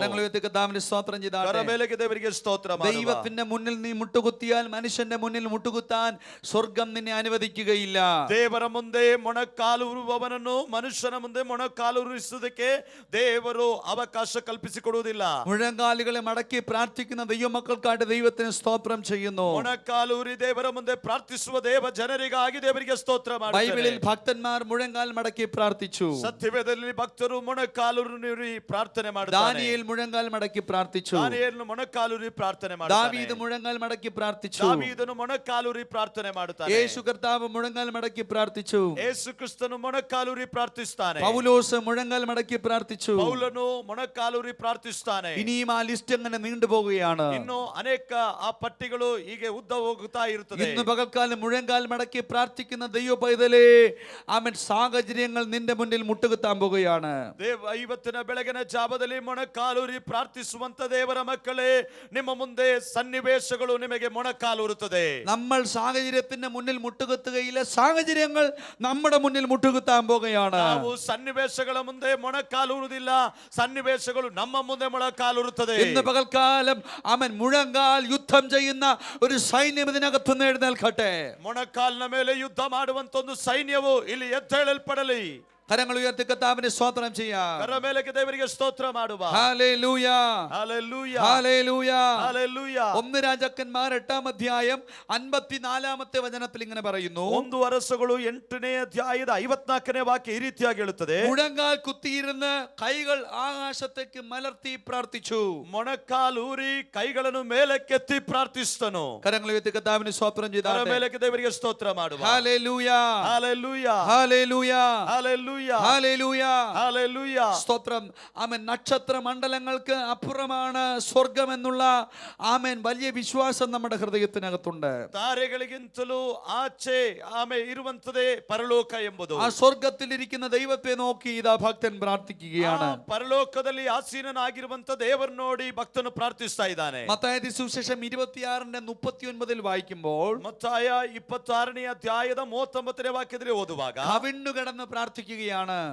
സ്തോത്രം ചെയ്താട്ടെ. കരമേലെಗೆ ದೇವರಿಗೆ ಸ್ತೋತ್ರ. ദൈവത്തിന്റെ മുന്നിൽ നീ മുട്ടുകുത്തിയാൽ മനുഷ്യന്റെ മുന്നിൽ മുട്ടുകുത്താൻ സ്വർഗം നിന്നെ അനുവദിക്കുകയില്ല. ದೇವರ ಮುಂದೆ ಮೊಣಕಾಲೂರುವವನನ್ನು ಮನುಷ್ಯನ ಮುಂದೆ ಮೊಣಕಾಲೂರಿಸುವುದಕ್ಕೆ ದೇವರು ಅವಕಾಶ ಕಲ್ಪಿಸಿಕೊಡುವುದಿಲ್ಲ. മുഴങ്കാലുകളെ മടക്കി പ്രാർത്ഥിക്കുന്ന ദൈവമക്കൾക്കായിട്ട് ദൈവത്തിന് സ്തോത്രം ചെയ്യുന്നു. ಮೊಣಕಾಲೂರಿ ದೇವರ ಮುಂದೆ ಪ್ರಾರ್ಥಿಸುವ ದೇವ ಜನರಿಗಾಗಿ ದೇವರಿಗೆ ಸ್ತೋತ್ರ ಮಾಡುತ್ತಾರೆ. ബൈബിളിൽ ഭക്തന്മാർ മുഴങ്കാൽ മടക്കി പ്രാർത്ഥിച്ചു. പ്രാർത്ഥിച്ചു. ಸತ್ಯವೇದದಲ್ಲಿ ಭಕ್ತರು ಮೊಣಕಾಲೂರಿ ಪ್ರಾರ್ಥನೆ ಮಾಡುತ್ತಾರೆ. ദാനിയേൽ മുഴങ്കാൽ മടക്കി പ്രാർത്ഥിച്ചു. ದಾನಿಯೇಲನು ಮೊಣಕಾಲೂರಿ ಪ್ರಾರ್ಥನೆ ಮಾಡುತ್ತಾನೆ. ദാവീദ് മുഴങ്കാൽ മടക്കി പ്രാർത്ഥിച്ചു. ದಾವೀದನು ಮೊಣಕಾಲೂರಿ ಪ್ರಾರ್ಥನೆ ಮಾಡುತ್ತಾನೆ. യേശു കർത്താവ് മുഴങ്കാൽ മടക്കി പ്രാർത്ഥിച്ചു. ಯೇಸು ಕ್ರಿಸ್ತನು ಮೊಣಕಾಲೂರಿ ಪ್ರಾರ್ಥಿಸುತ್ತಾನೆ. പൗലോസ് മുഴങ്കാൽ മടക്കി പ്രാർത്ഥിച്ചു. ಪೌಲನು ಮೊಣಕಾಲೂರಿ ಪ್ರಾರ್ಥಿಸುತ್ತಾನೆ. ഇനിയും ആ ലിസ്റ്റ് അങ്ങനെ നീണ്ടുപോകുകയാണ്. ಇನ್ನು ಅನೇಕ ಆ ಪಟ್ಟಿಗಳು ಹೀಗೆ ಉದ್ದ ಹೋಗುತ್ತಾ ಇರುತ್ತದೆ. ഇന്ന് പകൽക്കാലം മുഴങ്കാൽ മടക്കി പ്രാർത്ഥിക്കുന്ന ദൈവ പൈതലേ, ആമേൻ, സാഹചര്യങ്ങൾ നിന്റെ മുന്നിൽ മുട്ടുകുത്താൻ പോകുകയാണ്. ಇವತ್ತಿನ ಬೆಳಗಿನ ಜಾವದಲ್ಲಿ ಮೊಣಕಾಲೂರಿ ಪ್ರಾರ್ಥಿಸುವಂತ ದೇವರ ಮಕ್ಕಳೇ, ನಿಮ್ಮ ಮುಂದೆ ಸನ್ನಿವೇಶಗಳು ನಿಮಗೆ ಮೊಣಕಾಲೂರುತ್ತದೆ. നമ്മൾ സാഹചര്യത്തിന്റെ മുന്നിൽ മുട്ടുകുത്തുകയില്ല, സാഹചര്യങ്ങൾ നമ്മുടെ മുന്നിൽ മുട്ടുകുത്താൻ പോകുകയാണ്. ನಾವು ಸನ್ನಿವೇಶಗಳ ಮುಂದೆ ಮೊಣಕಾಲೂರುವುದಿಲ್ಲ, ಸನ್ನಿವೇಶಗಳು ನಮ್ಮ ಮುಂದೆ ಮೊಣಕಾಲೂರುತ್ತದೆ. ഇന്ന് പകൽക്കാലം ആമേൻ മുഴങ്കാൽ യുദ്ധം ചെയ്യുന്ന ഒരു സൈന്യം ഇതിനകത്തുനിന്ന് എഴുന്നേൽക്കട്ടെ. ಮೊಣಕಾಲಿನ ಮೇಲೆ ಯುದ್ಧ ಮಾಡುವಂತ ಒಂದು ಸೈನ್ಯವು ಇಲ್ಲಿ ಎದ್ದೇಳಲ್ಪಡಲಿ. കരങ്ങൾ ഉയർത്തി കർത്താവിനെ സ്തോത്രം ചെയ്യാം. ಕರ ಮೇಲಕ್ಕೆ ದೇವರಿಗೆ ಸ್ತೋತ್ರ ಮಾಡುವ. ഹല്ലേലൂയ, ഹല്ലേലൂയ, ഹല്ലേലൂയ, ഹല്ലേലൂയ. 1 രാജാക്കന്മാർ 8-ാം അധ്യായം 54-ാമത്തെ വചനത്തിൽ ഇങ്ങനെ പറയുന്നു. 1 അരസുകൾ 8ನೇ അധ്യായದ 54ನೇ വാക്ಯ ഈ ರೀತಿಯಾಗಿ ಹೇಳುತ್ತದೆ. മുഴങ്കാൽ കുത്തിയിരുന്ന് കൈകൾ ആകാശത്തേക്ക് മലർത്തി പ്രാർത്ഥിച്ചു. ಮೊಣಕಾಲೂರಿ ಕೈಗಳನ್ನು ಮೇಲಕ್ಕೆತ್ತಿ ಪ್ರಾರ್ಥಿಸಿದನು. കരങ്ങൾ ഉയർത്തി കർത്താവിനെ സ്തോത്രം ಕರ ചെയ്താട്ടെ. ಮೇಲಕ್ಕೆ ದೇವರಿಗೆ ಸ್ತೋತ್ರ ಮಾಡುವ. ഹല്ലേലൂയ, ഹല്ലേലൂയ, ഹല്ലേലൂയ, ഹല്ലേലൂയ, ഹല്ലേലൂയ, ഹല്ലേലൂയ. സ്തോത്രം. ആമേൻ. നക്ഷത്ര മണ്ഡലങ്ങൾക്ക് അപ്പുറമാണ് സ്വർഗം എന്നുള്ള ആമേൻ വലിയ വിശ്വാസം നമ്മുടെ ഹൃദയത്തിനകത്തുണ്ട്. ತಾರೆಗಳಿಗಿಂತಲೂ ಆಚೆ ಇರುವಂತದೇ ಪರಲೋಕ ಎಂಬುದು. ആ സ്വർഗത്തിലിരിക്കുന്ന ദൈവത്തെ നോക്കി ഇതാ ഭക്തൻ പ്രാർത്ഥിക്കുകയാണ്. ಪರಲೋಕದಲ್ಲಿ ಆಸೀನನಾಗಿರುವಂತ ದೇವರು ನೋಡಿ ಭಕ್ತನು ಪ್ರಾರ್ಥಿಸ್ತಾ ಇದ್ದಾನೆ. മത്തായി സുവിശേഷം 26-39 വായിക്കുമ്പോൾ ಮತ್ತಾಯ 26ನೇ ಅಧ್ಯಾಯದ 39ನೇ ವಾಕ್ಯದಲ್ಲಿ ಓದುವಾಗ കവിണ്ണു കിടന്ന് പ്രാർത്ഥിക്കുകയാണ്.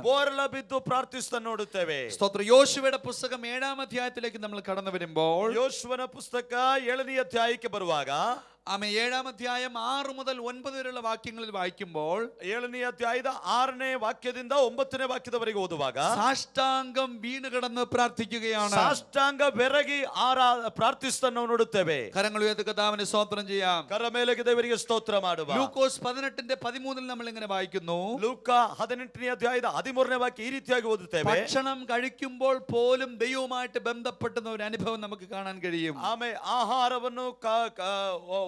ಬೋರಲ ಬಿದ್ದು ಪ್ರಾರ್ಥಿಸ್ತಾ ನೋಡುತ್ತೇವೆ. സ്തോത്രം. യോശുവയുടെ പുസ്തകം 7-ാം അധ്യായത്തിലേക്ക് നമ്മൾ കടന്നു വരുമ്പോൾ ಯೋಶುವನ ಪುಸ್ತಕ 7ನೇ ಅಧ್ಯಾಯಕ್ಕೆ ಬರುವಾಗ ആമേൻ 7-ാം അധ്യായം 6 മുതൽ 9 വരെയുള്ള വാക്യങ്ങളിൽ വായിക്കുമ്പോൾ 7ನೇ ಅಧ್ಯಾಯದ 6ನೇ ವಾಕ್ಯದಿಂದ 9ನೇ ವಾಕ್ಯದವರೆಗೆ ಓದುವಾಗ സാഷ്ടാംഗം വീണ് കിടന്ന് പ്രാർത്ഥിക്കുകയാണ്. ಸಾಷ್ಟಾಂಗ ಬೆರಗಿ ಪ್ರಾರ್ಥಿಸ್ತಾ ನಾವು ನೋಡುತ್ತೇವೆ. കരങ്ങൾ ഉയർത്തി കർത്താവിനെ സ്തോത്രം ചെയ്യാം. ಕರ ಮೇಲೆಗೆ ದೇವರಿಗೆ ಸ್ತೋತ್ರ ಮಾಡುವ. ലൂക്കോസ് 18-13 നമ്മൾ ഇങ്ങനെ വായിക്കുന്നു. ಲೂಕ 18ನೇ ಅಧ್ಯಾಯದ 13ನೇ ವಾಕ್ಯ ಈ ರೀತಿಯಾಗಿ ಓದುತ್ತೇವೆ. ഭക്ഷണം കഴിക്കുമ്പോൾ പോലും ദൈവവുമായിട്ട് ബന്ധപ്പെടുന്ന ഒരു അനുഭവം നമുക്ക് കാണാൻ കഴിയും. ಆಮೇಲೆ ಆಹಾರವನ್ನು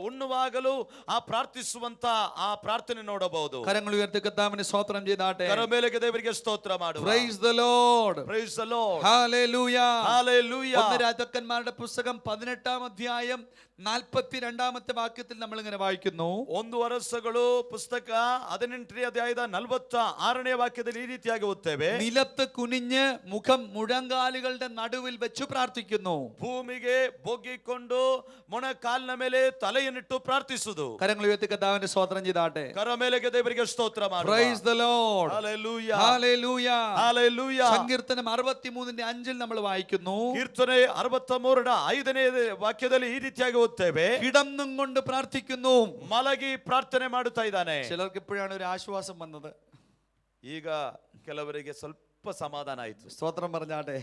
ಉಣ್ಣುವಾಗಲೂ ಆ ಪ್ರಾರ್ಥಿಸುವಂತ ಆ ಪ್ರಾರ್ಥನೆ ನೋಡಬಹುದು. കരങ്ങൾ ഉയർത്തി കർത്താവിനെ സ്തോത്രം ചെയ്താട്ടെ. ಕರ ಮೇಲೆಗೆ ದೇವರಿಗೆ ಸ್ತೋತ್ರ ಮಾಡುವ. Praise the Lord. Praise the Lord. Hallelujah. Hallelujah. 1 രാജാക്കന്മാരുടെ പുസ്തകം 18-ാം അധ്യായം 42-ാമത്തെ വാക്യത്തിൽ നമ്മൾ ഇങ്ങനെ വായിക്കുന്നു. 1 ಅರಸುಗಳು ಪುಸ್ತಕ 18ನೇ ಅಧ್ಯಾಯದ 46ನೇ ವಾಕ್ಯದಲ್ಲಿ ಈ ರೀತಿಯಾಗಿ ಓದ್ತೇವೆ. നിലത്ത് കുനിഞ്ഞ് മുഖം മുഴങ്കാലുകളുടെ നടുവിൽ വെച്ച് പ്രാർത്ഥിക്കുന്നു. ಭೂಮಿಗೆ ಬೊಗ್ಗಿಕೊಂಡು ಮೊಣಕಾಲಿನ ಮೇಲೆ ತಲೆಯನ್ನಿಟ್ಟು ಪ್ರಾರ್ಥಿಸುವುದು. കരങ്ങൾ ഉയർത്തി കർത്താവിന്റെ സ്തോത്രം ചെയ്താട്ടെ. ಕರ ಮೇಲೆಗೆ ದೇವರಿಗೆ ಸ್ತೋತ್ರ ಮಾಡುವ. Praise the Lord. Hallelujah. Hallelujah. Hallelujah. സങ്കീർത്തനം 63-5 നമ്മൾ വായിക്കുന്നു. ಕೀರ್ತನೆ 63ರ 5ನೇ ವಾಕ್ಯದಲ್ಲಿ ಈ ರೀತಿಯಾಗಿ ಓದ್ತೇವೆ. കിടന്നും കൊണ്ട് പ്രാർത്ഥിക്കുന്നു. ಮಲಗಿ ಪ್ರಾರ್ಥನೆ ಮಾಡುತ್ತಾ ಇದ್ದಾನೆ. ചിലർക്ക് ഇപ്പോഴാണ് ഒരു ആശ്വാസം വന്നത്. ಈಗ ಕೆಲವರಿಗೆ ಸ್ವಲ್ಪ ಸಮಾಧಾನ ಆಯಿತು. സ്തോത്രം പറഞ്ഞാട്ടെ.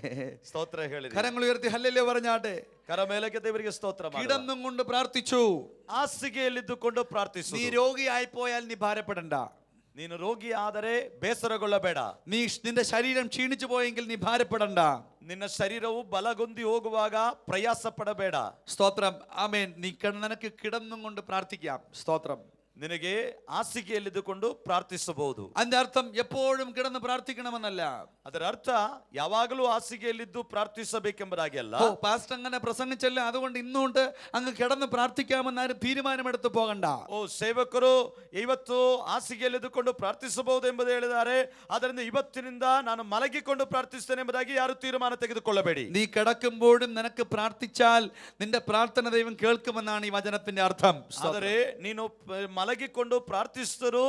ಸ್ತೋತ್ರ ಹೇಳಿರಿ. കരങ്ങൾ ഉയർത്തി ഹല്ലേലൂയ പറഞ്ഞാട്ടെ. ಕರ ಮೇಲೆಗೆ ದೇವರಿಗೆ ಸ್ತೋತ್ರ ಮಾಡುವ. കിടന്നും കൊണ്ട് പ്രാർത്ഥിച്ചു. ಹಾಸಿಗೆಯಲ್ಲಿದ್ದುಕೊಂಡು ಪ್ರಾರ್ಥಿಸು. നീ രോഗിയായി പോയാൽ നീ ഭാരപ്പെടണ്ട. ನೀನು ರೋಗಿ ಆದರೆ ಬೇಸರಗೊಳ್ಳಬೇಡ. നിന്റെ ശരീരം ക്ഷീണിച്ചു പോയെങ്കിൽ നീ ഭാരപ്പെടണ്ട. ನಿನ್ನ ಶರೀರವು ಬಲಗೊಂದಿ ಹೋಗುವಾಗ ಪ್ರಯಾಸ ಪಡಬೇಡ. സ്തോത്രം. ആമേൻ. നിനക്ക് കിടന്നും കൊണ്ട് പ്രാർത്ഥിക്കാം. സ്തോത്രം. ನಿನಗೆ ಹಾಸಿಗೆಯಲ್ಲಿದ್ದುಕೊಂಡು ಪ್ರಾರ್ಥಿಸಬಹುದು. അതിന്റെ അർത്ഥം എപ്പോഴും കിടന്ന് പ്രാർത്ഥിക്കണമെന്നല്ല. ಅದರ ಅರ್ಥ ಯಾವಾಗಲೂ ಹಾಸಿಗೆಯಲ್ಲಿದ್ದು ಪ್ರಾರ್ಥಿಸಬೇಕೆಂಬುದಾಗಿ ಅಲ್ಲ. പാസ്റ്റർ അങ്ങനെ പ്രസംഗിച്ചല്ല, അതുകൊണ്ട് ഇന്നുകൊണ്ട് അങ്ങ് കിടന്ന് പ്രാർത്ഥിക്കാമെന്നാരും തീരുമാനമെടുത്ത് പോകണ്ട. ಸೇವಕರು ಇವತ್ತು ಹಾಸಿಗೆಯಲ್ಲಿದ್ದುಕೊಂಡು ಪ್ರಾರ್ಥಿಸಬಹುದು ಎಂಬುದು ಹೇಳಿದ್ದಾರೆ, ಅದರಿಂದ ಇವತ್ತಿನಿಂದ ನಾನು ಮಲಗಿಕೊಂಡು ಪ್ರಾರ್ಥಿಸ್ತೇನೆ ಎಂಬುದಾಗಿ ಯಾರು ತೀರ್ಮಾನ ತೆಗೆದುಕೊಳ್ಳಬೇಡಿ. നീ കിടക്കുമ്പോഴും നിനക്ക് പ്രാർത്ഥിച്ചാൽ നിന്റെ പ്രാർത്ഥന ദൈവം കേൾക്കുമെന്നാണ് ഈ വചനത്തിന്റെ അർത്ഥം. ಆದರೆ ನೀನು ಮಲಗಿಕೊಂಡು ಪ್ರಾರ್ಥಿಸಿದರೂ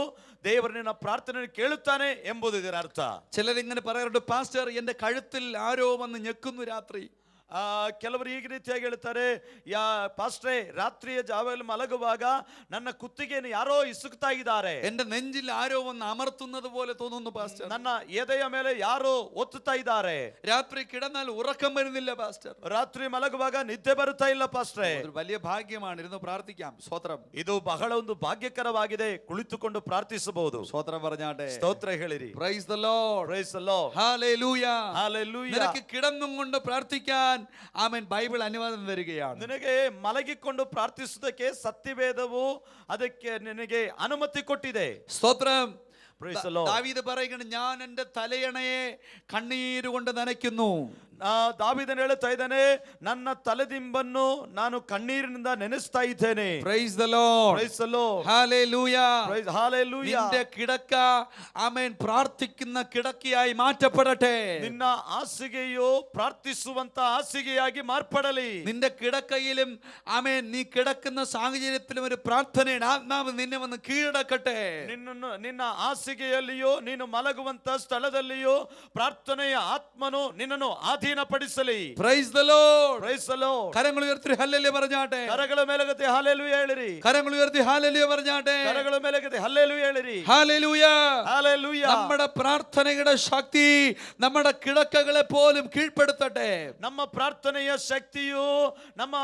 ದೇವರು ನಿನ್ನ ಪ್ರಾರ್ಥನೆ ಕೇಳುತ್ತಾನೆ ಎಂಬುದು ಇದರ ಅರ್ಥ. ചിലരിങ്ങനെ പറയാറുണ്ട്, പാസ്റ്റർ എന്റെ കഴുത്തിൽ ആരോ വന്ന് ഞെക്കുന്നു രാത്രി. ಕೆಲವರು ಈ ರೀತಿಯಾಗಿ ಹೇಳ್ತಾರೆ, ಪಾಸ್ಟ್ರೇ ರಾತ್ರಿಯ ಜಾವದಲ್ಲಿ മലಗುವಾಗ ನನ್ನ ಕುತ್ತಿಗೆಯನ್ನು ಯಾರೋ ಇಸುಕ್ತಾ ಇದ್ದಾರೆ, എന്റെ നെഞ്ചിൽ ആരോ വന്ന് അമർത്തുന്നത് പോലെ തോന്നുന്നു പാസ്റ്റർ, ನನ್ನ ಎದೆಯ ಮೇಲೆ ಯಾರೋ ಒತ್ತುತ್ತಾ ಇದ್ದಾರೆ, രാത്രി കിടന്നാൽ ഉറക്കം വരുന്നില്ല പാസ്റ്റർ, ರಾತ್ರಿ ಮಲಗುವಾಗ ನಿದ್ದೆ ಬರುತ್ತಾ ಇಲ್ಲ ಪಾಸ್ಟ್ರೇ. ഒരു വലിയ ഭാഗ്യമാണ്, ഇരുന്ന് പ്രാർത്ഥിക്കാം. സ്വത്രം, ಇದು ಬಹಳ ಒಂದು ಭಾಗ್ಯಕರವಾಗಿದೆ, ಕುಳಿತುಕೊಂಡು ಪ್ರಾರ್ಥಿಸಬಹುದು. സ്വത്രം പറഞ്ഞാട്ടെ, ಸ್ತೋತ್ರ ಹೇಳಿರಿ. Praise the Lord, praise the Lord, hallelujah, hallelujah. നിനക്ക് കിടന്നും കൊണ്ട് പ്രാർത്ഥിക്കാൻ ആമേൻ ബൈബിൾ അനുവാദം തരികയാണ്. ನಿನಗೆ ಮಲಗಿಕೊಂಡು ಪ್ರಾರ್ಥಿಸುವುದಕ್ಕೆ ಸತ್ಯವೇದವು ಅದಕ್ಕೆ ನಿನಗೆ ಅನುಮತಿ ಕೊಟ್ಟಿದೆ. സ്തോത്രം. Praise the Lord. ദാവീദ് പറയുകയാണ്, ഞാൻ എൻ്റെ തലയണയെ കണ്ണീര് കൊണ്ട് നനയ്ക്കുന്നു. ದಾವೀದನು ಹೇಳುತ್ತಾ ಇದ್ದಾನೆ, ನನ್ನ ತಲೆದಿಂಬನ್ನು ನಾನು ಕಣ್ಣೀರಿನಿಂದ ನೆನೆಸ್ತಾ ಇದ್ದೇನೆ. Praise the Lord, praise the Lord, hallelujah. Praise hallelujah. നിന്റെ കിടക്ക ആമേൻ പ്രാർത്ഥിക്കുന്ന കിടക്കയായി മാറ്റപ്പെടട്ടെ. ನಿನ್ನ ಹಾಸಿಗೆಯು ಪ್ರಾರ್ಥಿಸುವಂತ ಹಾಸಿಗೆಯಾಗಿ ಮಾರ್ಪಡಲಿ. നിന്റെ കിടക്കയിലും ആമേൻ നീ കിടക്കുന്ന സാഹചര്യത്തിലും ഒരു പ്രാർത്ഥനയുടെ ആത്മാവ് നിന്നെ വന്ന് കീഴടക്കട്ടെ. ನಿನ್ನ ಹಾಸಿಗೆಯಲ್ಲಿಯೋ ನೀನು ಮಲಗುವಂತ ಸ್ಥಳದಲ್ಲಿಯೋ ಪ್ರಾರ್ಥನೆಯ ಆತ್ಮನು ನಿನ್ನನ್ನು ಅಧೀನಪಡಿಸಲಿ. Praise the Lord, praise the Lord. കരങ്ങൾ ഉയർത്തി ഹല്ലേലൂയ പറഞ്ഞാട്ടെ. ಕರಗಳ ಮೇಲೆಗತ್ತೆ ಹಲ್ಲೆಲೂಯ ಹೇಳಿರಿ. കരങ്ങൾ ഉയർത്തി ഹല്ലേലൂയ പറഞ്ഞാട്ടെ. കരಗಳ ಮೇಲೆಗತ್ತೆ ಹಲ್ಲೆಲೂಯ ಹೇಳಿರಿ. Hallelujah, hallelujah. നമ്മുടെ പ്രാർത്ഥനയുടെ ശക്തി നമ്മുടെ കിടക്കകളെ പോലും കീഴ്പ്പെടുത്തട്ടെ. ನಮ್ಮ ಪ್ರಾರ್ಥನೆಯ ಶಕ್ತಿಯು ನಮ್ಮ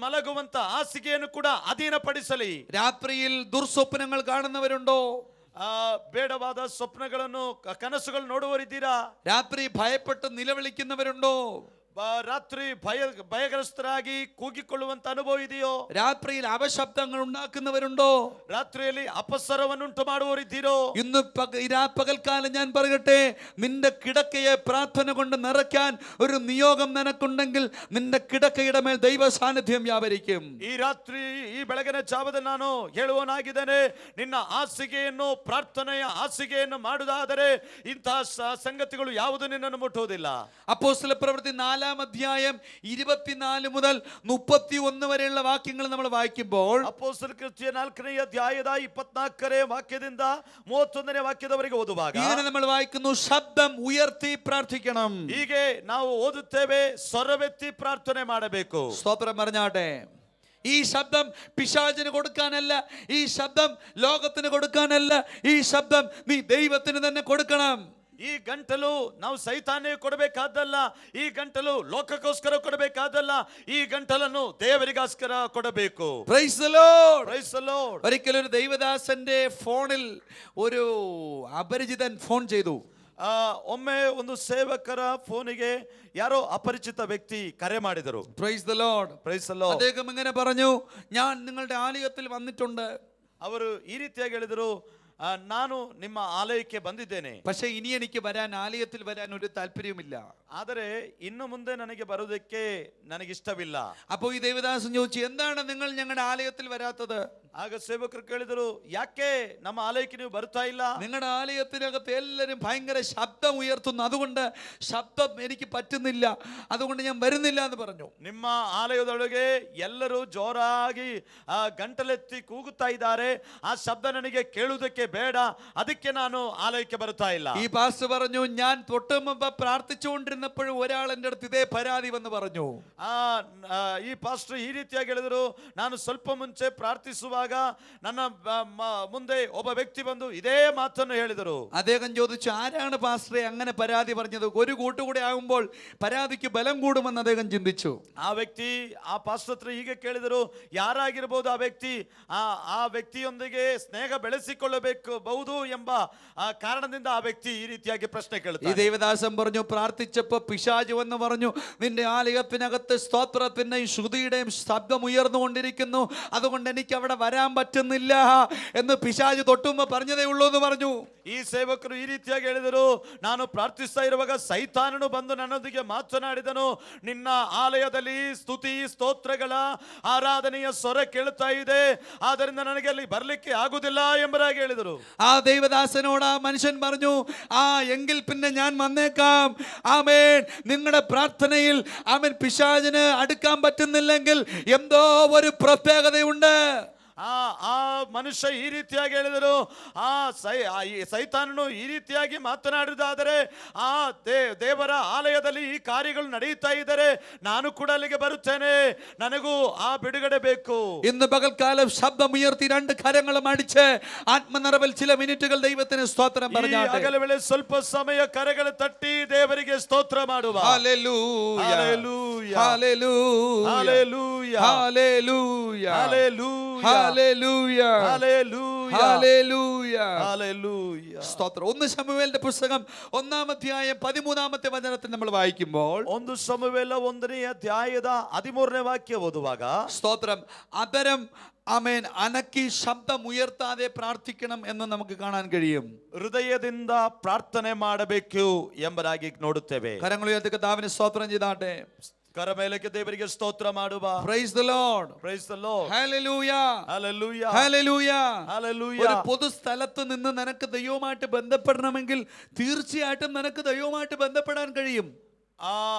ಮಲಗುವಂತ ಹಾಸಿಗೆಯನ್ನು ಕೂಡ ಅಧೀನಪಡಿಸಲಿ. രാത്രിയിൽ ദുർസ്വപ്നങ്ങൾ കാണുന്നവരുണ്ടോ? ಬೇಡವಾದ ಸ್ವಪ್ನಗಳನ್ನು ಕನಸುಗಳು ನೋಡುವರಿದ್ದೀರಾ? രാത്രി ഭയപ്പെട്ട് നിലവിളിക്കുന്നവരുണ്ടോ? ರಾತ್ರಿ ಭಯಗ್ರಸ್ತರಾಗಿ ಕೂಗಿಕೊಳ್ಳುವಂತ ಅನುಭವ ಇದೆಯೋ? രാത്രിയിൽ അപശബ്ദങ്ങൾ ഉണ്ടാക്കുന്നവരുണ്ടോ? ರಾತ್ರಿಯಲ್ಲಿ ಅಪಸರವನ್ನುಂಟು ಮಾಡುವರಿದ್ದೀರೋ? ഇന്ന് പകൽക്കാലം ഞാൻ പറയട്ടെ, നിന്റെ കിടക്കയെ പ്രാർത്ഥന കൊണ്ട് നിറയ്ക്കാൻ ഒരു നിയോഗം നിനക്കുണ്ടെങ്കിൽ നിന്റെ കിടക്കയുടെ മേൽ ദൈവ സാന്നിധ്യം വ്യാപരിക്കും. ಈ ರಾತ್ರಿ ಈ ಬೆಳಗಿನ ಜಾವದಲ್ಲಿ ನಾನು ಹೇಳುವನಾಗಿದ್ದೇನೆ, ನಿನ್ನ ಹಾಸಿಗೆಯನ್ನು ಪ್ರಾರ್ಥನೆಯ ಹಾಸಿಗೆಯನ್ನು ಮಾಡುವುದಾದರೆ ಇಂತಹ ಸಂಗತಿಗಳು ಯಾವುದು ನಿನ್ನನ್ನು ಮುಟ್ಟುವುದಿಲ್ಲ. അപ്പോസ്തല പ്രവൃത്തി 4-ാം അധ്യായം 24 മുതൽ 31 വരെയുള്ള വാക്യങ്ങൾ നമ്മൾ വായിക്കുമ്പോൾ, ಅಪೊಸ್ತಲರ ಕೃತ್ಯ 4ನೇ ಅಧ್ಯಾಯದ 24ನೇ ವಾಕ್ಯದಿಂದ 31ನೇ ವಾಕ್ಯದವರೆಗೆ ಓದುವಾಗ ഇങ്ങനെ നമ്മൾ വായിക്കുന്നു, ശബ്ദം ഉയർത്തി പ്രാർത്ഥിക്കണം. ಹೀಗೆ ನಾವು ಓದುತ್ತೇವೆ, ಸ್ವರವೆತ್ತಿ ಪ್ರಾರ್ಥನೆ ಮಾಡಬೇಕು. സ്തോത്രം പറഞ്ഞാട്ടെ. ഈ ശബ്ദം പിശാചിന് കൊടുക്കാനല്ല, ഈ ശബ്ദം ലോകത്തിന് കൊടുക്കാനല്ല, ഈ ശബ്ദം നീ ദൈവത്തിന് തന്നെ കൊടുക്കണം. ಈ ಗಂಟಲು ನಾವು ಸೈತಾನ್ಯ ಕೊಡಬೇಕಾದಲ್ಲ, ಈ ಗಂಟಲು ಲೋಕಕ್ಕೋಸ್ಕರ ಕೊಡಬೇಕಾದಲ್ಲ, ಈ ಗಂಟಲನ್ನು ದೇವರಿಗೋಸ್ಕರ ಕೊಡಬೇಕು. Praise the Lord, praise the Lord. ഒരിക്കലും ഒരു ദൈവദാസന്റെ ഫോണിൽ ഒരു അപരിചിതൻ ഫോൺ ചെയ്തു. ಒಮ್ಮೆ ಒಂದು ಸೇವಕರ ಫೋನಿಗೆ ಯಾರೋ ಅಪರಿಚಿತ ವ್ಯಕ್ತಿ ಕರೆ ಮಾಡಿದರು. Praise the Lord, praise the Lord. അദ്ദേഹം ഇങ്ങനെ പറഞ്ഞു, ഞാൻ നിങ്ങളുടെ ആലയത്തിൽ വന്നിട്ടുണ്ട്. ಅವರು ಈ ರೀತಿಯಾಗಿ ಹೇಳಿದರು, ನಾನು ನಿಮ್ಮ ಆಲಯಕ್ಕೆ ಬಂದಿದ್ದೇನೆ, പക്ഷേ ഇനി എനിക്ക് ആലയത്തിൽ വരാൻ ഒരു താല്പര്യമില്ല. ಆದರೆ ಇನ್ನು ಮುಂದೆ ನನಗೆ ಬರುವುದಕ್ಕೆ ನನಗಿಷ್ಟವಿಲ್ಲ. അപ്പോൾ ഈ ദേവദാസൻ ചോദിച്ചു, എന്താണ് നിങ്ങൾ ഞങ്ങളുടെ ആലയത്തിൽ വരാത്തത്? ಆಗ ಸೇವಕರು ಕೇಳಿದರು, ಯಾಕೆ ನಮ್ಮ ಆಲಯಕ್ಕೆ ನೀವು ಬರ್ತಾ ಇಲ್ಲ? നിങ്ങളുടെ ആലയത്തിനകത്ത് എല്ലാവരും ഭയങ്കര ശബ്ദം ഉയർത്തുന്നു, അതുകൊണ്ട് ശബ്ദം എനിക്ക് പറ്റുന്നില്ല, അതുകൊണ്ട് ഞാൻ വരുന്നില്ല എന്ന് പറഞ്ഞു. ನಿಮ್ಮ ಆಲಯದೊಳಗೆ ಎಲ್ಲರೂ ಜೋರಾಗಿ ಗಂಟಲೆತ್ತಿ ಕೂಗುತ್ತಾ ಇದ್ದಾರೆ, ಆ ಶಬ್ದ ನನಗೆ ಕೇಳುವುದಕ್ಕೆ ಬೇಡ, ಅದಕ್ಕೆ ನಾನು ಆಲಯಕ್ಕೆ ಬರುತ್ತಾ ಇಲ್ಲ. ഈ പാസ്റ്റർ പറഞ്ഞു, ഞാൻ തൊട്ട് മുമ്പ് പ്രാർത്ഥിച്ചുകൊണ്ടിരുന്നപ്പോഴും ഒരാൾ എൻ്റെ അടുത്ത് ഇതേ പരാതി വന്ന് പറഞ്ഞു. ಈ ಪಾಸ್ಟರ್ ಈ ರೀತಿಯಾಗಿ ಹೇಳಿದರು, ನಾನು ಸ್ವಲ್ಪ ಮುಂಚೆ ಪ್ರಾರ್ಥಿಸುವಾಗ ನನ್ನ ಮುಂದೆ ಒಬ್ಬ ವ್ಯಕ್ತಿ ಬಂದು ಇದೇ ಮಾತನ್ನು ಹೇಳಿದರು. അദ്ദേഹം ചോദിച്ചു, ആരാണ് പാസ്റ്ററെ അങ്ങനെ പരാതി പറഞ്ഞത്? ഒരു കൂട്ടുകൂടെ ആകുമ്പോൾ പരാതിക്ക് ബലം കൂടുമെന്ന് അദ്ദേഹം ചിന്തിച്ചു. ಆ ವ್ಯಕ್ತಿ ಆ ಪಾಸ್ಟರ್ ಹತ್ರ ಹೀಗೆ ಕೇಳಿದರು, ಯಾರಾಗಿರಬಹುದು ಆ ವ್ಯಕ್ತಿ? ಆ ವ್ಯಕ್ತಿಯೊಂದಿಗೆ ಸ್ನೇಹ ಬೆಳೆಸಿಕೊಳ್ಳಬಹುದು ಎಂಬ ಕಾರಣದಿಂದ ಆ ವ್ಯಕ್ತಿ ಈ ರೀತಿಯಾಗಿ ಪ್ರಶ್ನೆ ഈ ಕೇಳುತ್ತಾನೆ. ദേവദാസൻ പറഞ്ഞു, പ്രാർത്ഥിച്ചപ്പോ പിശാച് വന്ന് പറഞ്ഞു, നിന്റെ ആലയത്തിനകത്ത് സ്തോത്രത്തിന്റെയും ശ്രുതിയുടെയും ശബ്ദം ഉയർന്നുകൊണ്ടിരിക്കുന്നു, അതുകൊണ്ട് എനിക്ക് അവിടെ വരാൻ പറ്റുന്നില്ല എന്ന് പിശാച് തൊട്ടുമ്പോ പറഞ്ഞതേ ഉള്ളൂ എന്ന് പറഞ്ഞു. ಈ ಸೇವಕರು ಈ ರೀತಿಯಾಗಿ ಹೇಳಿದರು, ನಾನು ಪ್ರಾರ್ಥಿಸ್ತಾ ಇರುವಾಗ ಸೈತಾನನು ಬಂದು ನನ್ನೊಂದಿಗೆ ಮಾತನಾಡಿದನು, ನಿನ್ನ ಆಲಯದಲ್ಲಿ ಸ್ತುತಿ ಸ್ತೋತ್ರಗಳ ಆರಾಧನೆಯ ಸ್ವರ ಕೇಳುತ್ತಾ ಇದೆ, ಆದ್ದರಿಂದ ನನಗೆ ಅಲ್ಲಿ ಬರ್ಲಿಕ್ಕೆ ಆಗುದಿಲ್ಲ ಎಂಬುದಾಗಿ ಹೇಳಿದರು. ആ ദേവദാസനോട് ആ മനുഷ്യൻ പറഞ്ഞു, എങ്കിൽ പിന്നെ ഞാൻ വന്നേക്കാം. ആമേൻ. നിങ്ങളുടെ പ്രാർത്ഥനയിൽ ആമേൻ പിശാചിന് അടുക്കാൻ പറ്റുന്നില്ലെങ്കിൽ എന്തോ ഒരു പ്രത്യേകതയുണ്ട്. ಆ ಮನುಷ್ಯ ಈ ರೀತಿಯಾಗಿ ಹೇಳಿದರು, ಈ ಸೈತಾನನು ಈ ರೀತಿಯಾಗಿ ಮಾತನಾಡುವುದಾದರೆ ಆ ದೇವರ ಆಲಯದಲ್ಲಿ ಈ ಕಾರ್ಯಗಳು ನಡೆಯುತ್ತಾ ಇದ್ದಾರೆ, ನಾನು ಕೂಡ ಅಲ್ಲಿಗೆ ಬರುತ್ತೇನೆ, ನನಗೂ ಆ ಬಿಡುಗಡೆ ಬೇಕು. ഇന്ന് പകൽക്കാലം ശബ്ദമുയർത്തി രണ്ട് കരങ്ങളും അടിച്ച് ആത്മനിറവിൽ ചില മിനിറ്റുകൾ ദൈവത്തിന് സ്തോത്രം പറഞ്ഞാട്ടെ. ಹಗಲ ವೇಳೆ ಸ್ವಲ್ಪ ಸಮಯ ಕರಗಳು ತಟ್ಟಿ ದೇವರಿಗೆ ಸ್ತೋತ್ರ ಮಾಡುವ. ഹല്ലേലൂയ ഹല്ലേലൂയ ഹല്ലേലൂയ ഹല്ലേലൂയ ഹല്ലേലൂയ ഹല്ലേലൂയ ഹല്ലേലൂയ ഹല്ലേലൂയ ഹല്ലേലൂയ ഹല്ലേലൂയ. സ്തോത്രം. 1 ശമൂവേലിന്റെ പുസ്തകം 1-ാം അധ്യായം 13-ാമത്തെ വചനത്തിൽ നമ്മൾ വായിക്കുമ്പോൾ 1 ശമൂവേല 1-ನೇ ಅಧ್ಯಾಯದ 13ನೇ ವಾಕ್ಯ ಓದುವಾಗ സ്തോത്രം, അതരം ആമേൻ അനക്കി ശബ്ദമുയർത്താതെ പ്രാർത്ഥിക്കണം എന്ന് നമുക്ക് കാണാൻ കഴിയും. ಹೃದಯದಿಂದ ಪ್ರಾರ್ಥನೆ ಮಾಡಬೇಕು ಎಂಬುದಾಗಿ ನೋಡುತ್ತೇವೆ. കരങ്ങളുയർത്തി കർത്താവിനെ സ്തോത്രം ചെയ്താട്ടെ. ಕರಮೇಲಕ್ಕೆ ದೇವರಿಗೆ ಸ್ತೋತ್ರ ಮಾಡುವ. Praise the Lord. Price the Lord. Hallelujah ഹല്ലേലൂയ ഹല്ലേലൂയ ഹല്ലേലൂയ. ഒരു പൊതു സ്ഥലത്ത് നിന്ന് നിനക്ക് ദൈവവുമായിട്ട് ബന്ധപ്പെടണമെങ്കിൽ തീർച്ചയായിട്ടും നിനക്ക് ദൈവവുമായിട്ട് ബന്ധപ്പെടാൻ കഴിയും. ಆ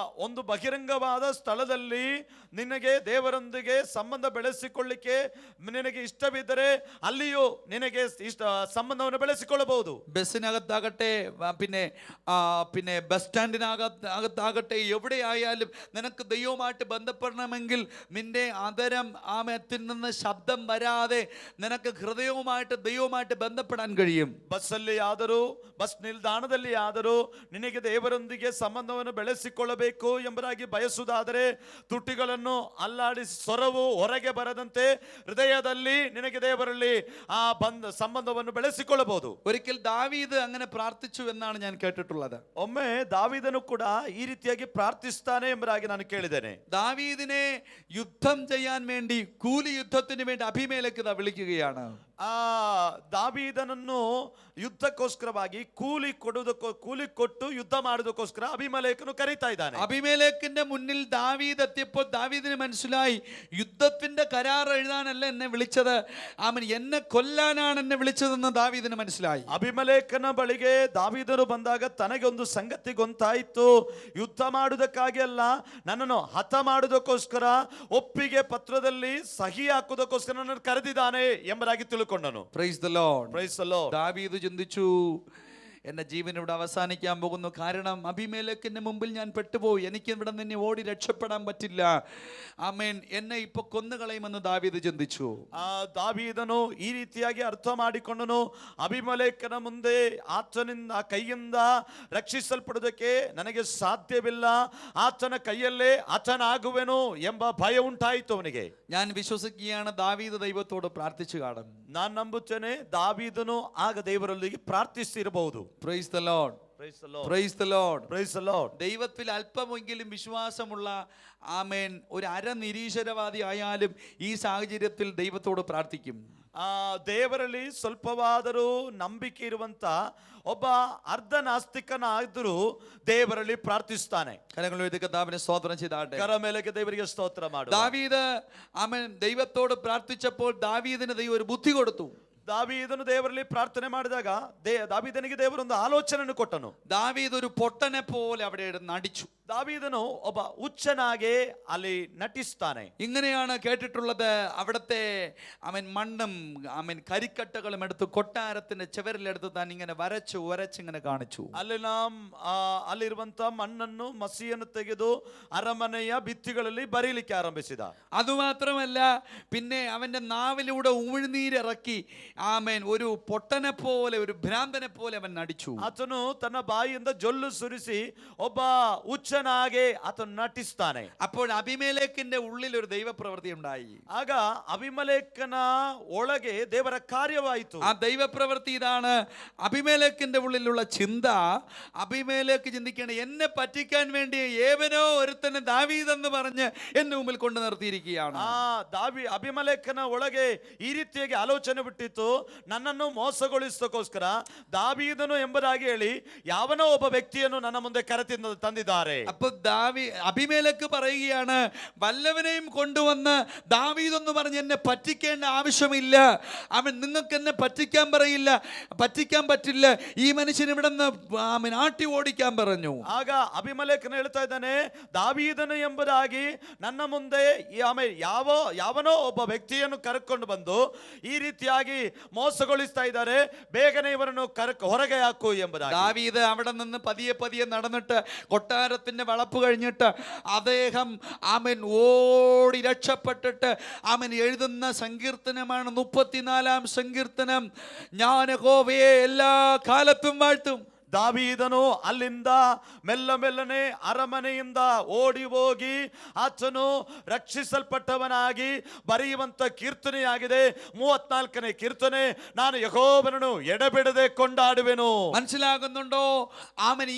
ಒಂದು ಬಹಿರಂಗವಾದ ಸ್ಥಳದಲ್ಲಿ ನಿನಗೆ ದೇವರೊಂದಿಗೆ ಸಂಬಂಧ ಬೆಳೆಸಿಕೊಳ್ಳಿಕ್ಕೆ ನಿನಗೆ ಇಷ್ಟವಿದ್ದರೆ ಅಲ್ಲಿಯೂ ನಿನಗೆ ಸಂಬಂಧವನ್ನು ಬೆಳೆಸಿಕೊಳ್ಳಬಹುದು. ബസ്സിനകത്താകട്ടെ, പിന്നെ ബസ് സ്റ്റാൻഡിനകത്താകട്ടെ, എവിടെയായാലും നിനക്ക് ദൈവവുമായിട്ട് ബന്ധപ്പെടണമെങ്കിൽ നിന്റെ അതരം ആമത്തിൽ നിന്ന് ശബ്ദം വരാതെ നിനക്ക് ഹൃദയവുമായിട്ട് ദൈവവുമായിട്ട് ബന്ധപ്പെടാൻ കഴിയും. ಬಸ್ಸಲ್ಲಿ ಆದರೂ ಬಸ್ ನಿಲ್ದಾಣದಲ್ಲಿ ಆದರೂ ನಿನಗೆ ದೇವರೊಂದಿಗೆ ಸಂಬಂಧವನ್ನು ಬೆಳೆಸಿಕೊಳ್ಳಬೇಕು ಎಂಬುದಾಗಿ ಬಯಸುವುದಾದರೆ ತುಟಿಗಳನ್ನು ಅಲ್ಲಾಡಿಸಿ ಸ್ವರವು ಹೊರಗೆ ಬರದಂತೆ ಹೃದಯದಲ್ಲಿ ನಿನಗೆ ದೇವರಲ್ಲಿ ಆ ಸಂಬಂಧವನ್ನು ಬೆಳೆಸಿಕೊಳ್ಳಬಹುದು. ഒരിക്കൽ ദാവീദ് അങ്ങനെ പ്രാർത്ഥിച്ചു എന്നാണ് ഞാൻ കേട്ടിട്ടുള്ളത്. ಒಮ್ಮೆ ದಾವೀದನು ಕೂಡ ಈ ರೀತಿಯಾಗಿ ಪ್ರಾರ್ಥಿಸ್ತಾನೆ ಎಂಬುದಾಗಿ ನಾನು ಕೇಳಿದ್ದೇನೆ. ദാവീദിനെ യുദ്ധം ചെയ്യാൻ വേണ്ടി, കൂലി യുദ്ധത്തിന് വേണ്ടി അബീമേലെക്ക് വിളിക്കുകയാണ്. ಆ ದಾವೀದನನ್ನು ಯುದ್ಧಕ್ಕೋಸ್ಕರವಾಗಿ ಕೂಲಿ ಕೊಟ್ಟು ಯುದ್ಧ ಮಾಡೋದಕ್ಕೋಸ್ಕರ ಅಬೀಮೆಲೆಕನು ಕರೀತಾ ಇದ್ದಾನೆ. അബീമേലെക്കിന്റെ മുന്നിൽ ദാവീദ് എത്തിയപ്പോൾ ദാവീദിന് മനസ്സിലായി, യുദ്ധത്തിന്റെ കരാർ എഴുതാനല്ല എന്നെ വിളിച്ചത്, അവൻ എന്നെ കൊല്ലാനാണ് എന്നെ വിളിച്ചതെന്ന് ദാവീദിന് മനസ്സിലായി. ಅಬೀಮೆಲೆಕನ ಬಳಿಗೆ ದಾವೀದನು ಬಂದಾಗ ತನಗೆ ಒಂದು ಸಂಗತಿ ಗೊತ್ತಾಯಿತು, ಯುದ್ಧ ಮಾಡುವುದಕ್ಕಾಗಿ ಅಲ್ಲ, ನನ್ನನ್ನು ಹತ ಮಾಡುವುದಕ್ಕೋಸ್ಕರ ಒಪ್ಪಿಗೆ ಪತ್ರದಲ್ಲಿ ಸಹಿ ಹಾಕುವುದಕ್ಕೋಸ್ಕರ ನನ್ನನ್ನು ಕರೆದಿದ್ದಾನೆ ಎಂಬುದಾಗಿ ತಿಳ್ಕೊಂಡನು. Praise the Lord. Praise the Lord. ദാവീദ് ചിന്തിച്ചു, എൻ്റെ ജീവൻ ഇവിടെ അവസാനിക്കാൻ പോകുന്നു, കാരണം അബീമേലെക്കിന്റെ മുമ്പിൽ ഞാൻ പെട്ടുപോയി, എനിക്ക് ഇവിടെ നിന്ന് ഓടി രക്ഷപ്പെടാൻ പറ്റില്ല, ആമേൻ, എന്നെ ഇപ്പൊ കൊന്നുകളയുമെന്ന് ദാവീദ് ചിന്തിച്ചു. ದಾವೀದನು ಈ ರೀತಿಯಾಗಿ ಅರ್ಥ ಮಾಡಿಕೊಂಡನು, ಅಬೀಮೆಲೆಕನ ಮುಂದೆ ಆತನಿಂದ ಕೈಯಿಂದ ರಕ್ಷಿಸಲ್ಪಡುವುದಕ್ಕೆ ನನಗೆ ಸಾಧ್ಯವಿಲ್ಲ, ಆತನ ಕೈಯಲ್ಲೇ ಆತನಾಗುವೆನು ಎಂಬ ಭಯ ಉಂಟಾಯಿತು ಅವನಿಗೆ. ഞാൻ വിശ്വസിക്കുകയാണ് ദാവീദ് ദൈവത്തോട് പ്രാർത്ഥിച്ചു കാണും. ನಾನು ನಂಬುತ್ತೇನೆ ದಾವೀದನು ಆಗ ದೇವರೊಂದಿಗೆ ಪ್ರಾರ್ಥಿಸಿರಬಹುದು. Praise the Lord. Praise the Lord. Praise the Lord. Praise the Lord. ദൈവത്തിൽ അല്പമെങ്കിലും വിശ്വാസമുള്ള, ആമേൻ, ഒരു അരനിരീശ്വരവാദി ആയാലും ഈ സാഹചര്യത്തിൽ ദൈവത്തോട് പ്രാർത്ഥിക്കും. ದೇವರಲ್ಲಿ ಸ್ವಲ್ಪವಾದರೂ ನಂಬಿಕೆ ಇರುವಂತ ಒಬ್ಬ ಅರ್ಧ ನಾಸ್ತಿಕನಾದರೂ ದೇವರಲ್ಲಿ ಪ್ರಾರ್ಥಿಸ್ತಾನೆ. കരങ്ങളുയർത്തി കർത്താവിനെ സ്തോത്രം ചെയ്താട്ടെ. കരമേലേക്ക് ದೇವರಿಗೆ ಸ್ತೋತ್ರ ಮಾಡು. ദാവീദ് ആമേൻ ദൈവത്തോട് പ്രാർത്ഥിച്ചപ്പോൾ ദാവീദിന് ദൈവം ഒരു ബുദ്ധി കൊടുത്തു. ದಾವೀದನು ದೇವರಲ್ಲಿ ಪ್ರಾರ್ಥನೆ ಮಾಡಿದಾಗ ದಾವೀದನಿಗೆ ದೇವರೊಂದು ಆಲೋಚನೆಯನ್ನು ಕೊಟ್ಟನು. ദാവീദ് ഒരു പൊട്ടനെ പോലെ അവിടെ നടിച്ചു. ದಾವೀದನು ಒಬ್ಬ ಹುಚ್ಚನಾಗೆ ಅಲ್ಲಿ ನಟಿಸ್ತಾನೆ. ഇങ്ങനെയാണ് കേട്ടിട്ടുള്ളത്. അവിടുത്തെ അവൻ മണ്ണും അവൻ കരിക്കട്ടകളും എടുത്ത് കൊട്ടാരത്തിന്റെ ചുവരിലെടുത്ത് താൻ ഇങ്ങനെ വരച്ചിങ്ങനെ കാണിച്ചു. ಅಲ್ಲಿರುವಂತ ಮಣ್ಣನ್ನು ಮಸಿಯನ್ನು ತೆಗೆದು ಅರಮನೆಯ ಭಿತ್ತಿಗಳಲ್ಲಿ ಬರೀಲಿಕ್ಕೆ ಆರಂಭಿಸಿದ. അതുമാത്രമല്ല, പിന്നെ അവന്റെ നാവിലൂടെ ഉമിഴ്നീരിറക്കി, ആമേൻ, ഒരു പൊട്ടനെ പോലെ, ഒരു ഭ്രാന്തനെ പോലെ അവൻ നടിച്ചു. ಆತನು ತನ್ನ ಬಾಯಿಯಿಂದ ಜೊಲ್ಲು ಸುರಿಸಿ ಒಬ್ಬ ಹುಚ್ಚನಾಗೆ ಆತನು ನಟಿಸ್ತಾನೆ. അപ്പോൾ അബീമേലെക്കിന്റെ ഉള്ളിൽ ഒരു ദൈവപ്രവൃത്തി ഉണ്ടായി. ಆಗ ಅಬೀಮೆಲೆಕನ ಒಳಗೆ ದೇವರ ಕಾರ್ಯವಾಯಿತು. ആ ദൈവപ്രവൃത്തി ഇതാണ്. അബീമേലെക്കിന്റെ ഉള്ളിലുള്ള ചിന്ത, അബീമേലെക്ക് ചിന്തിക്കണം, എന്നെ പറ്റിക്കാൻ വേണ്ടി ഏവനോ ഒരുത്തനെ ദാവീദ് എന്ന് പറഞ്ഞ് എന്റെ മുമ്പിൽ കൊണ്ട് നിർത്തിയിരിക്കുകയാണ്. ಅಬೀಮೆಲೆಕನ ಒಳಗೆ ಈ ರೀತಿಯಾಗಿ ಆಲೋಚನೆ ಬಿಟ್ಟಿತ್ತು, ನನ್ನನ್ನು ಮೋಸಗೊಳಿಸೋದಕ್ಕೋಸ್ಕರ ದಾವೀದನು ಎಂಬುದಾಗಿ ಹೇಳಿ ಯಾವನೋ ಒಬ್ಬ ವ್ಯಕ್ತಿಯನ್ನು ನನ್ನ ಮುಂದೆ ತಂದಿದ್ದಾರೆ. അപ്പൊ അബിമേലെക്ക് പറയുകയാണ്, വല്ലവനെയും കൊണ്ടുവന്ന് ദാവീദ് എന്ന് പറഞ്ഞ് എന്നെ പറ്റിക്കേണ്ട ആവശ്യമില്ല. അവൻ നിങ്ങൾക്ക് എന്നെ പറ്റിക്കാൻ പറ്റില്ല. ഈ മനുഷ്യൻ ഇവിടെ നിന്ന് ആട്ടി ഓടിക്കാൻ പറഞ്ഞു. ಆಗ ಅಬಿಮೆಲೆಕನು ಹೇಳ್ತಾ ಇದ್ದಾನೆ, ದಾವೀದನು ಎಂಬುದಾಗಿ ನನ್ನ ಮುಂದೆ ಯಾವನೋ ಒಬ್ಬ ವ್ಯಕ್ತಿಯನ್ನು ಕರೆಕೊಂಡು ಬಂದು ಈ ರೀತಿಯಾಗಿ ಮೋಸಗೊಳಿಸ್ತಾ ಇದ್ದಾರೆ, ಬೇಗನೆ ಇವರನ್ನು ಹೊರಗೆ ಹಾಕು ಎಂಬುದಾಗಿ. ദാവീദ് അവിടെ നിന്ന് പതിയെ നടന്നിട്ട് കൊട്ടാരത്തിന്റെ വളപ്പ് കഴിഞ്ഞിട്ട് അദ്ദേഹം ഓടി രക്ഷപ്പെട്ടിട്ട് എഴുതുന്ന സങ്കീർത്തനമാണ് 34 സങ്കീർത്തനം. ഞാൻ യഹോവയെ എല്ലാ കാലത്തും വാഴ്ത്തും. ದಾವೀದನು ಅಲ್ಲಿಂದ ಮೆಲ್ಲನೆ ಅರಮನೆಯಿಂದ ಓಡಿ ಹೋಗಿ ಆತನು ರಕ್ಷಿಸಲ್ಪಟ್ಟವನಾಗಿ ಬರೆಯುವಂತ ಕೀರ್ತನೆಯಾಗಿದೆ 34ನೇ ಕೀರ್ತನೆ. ನಾನು ಯೆಹೋವನನ್ನು ಎಡೆಬಿಡದೆ ಕೊಂಡಾಡುವೆನು. മനസ്സിലാകുന്നുണ്ടോ?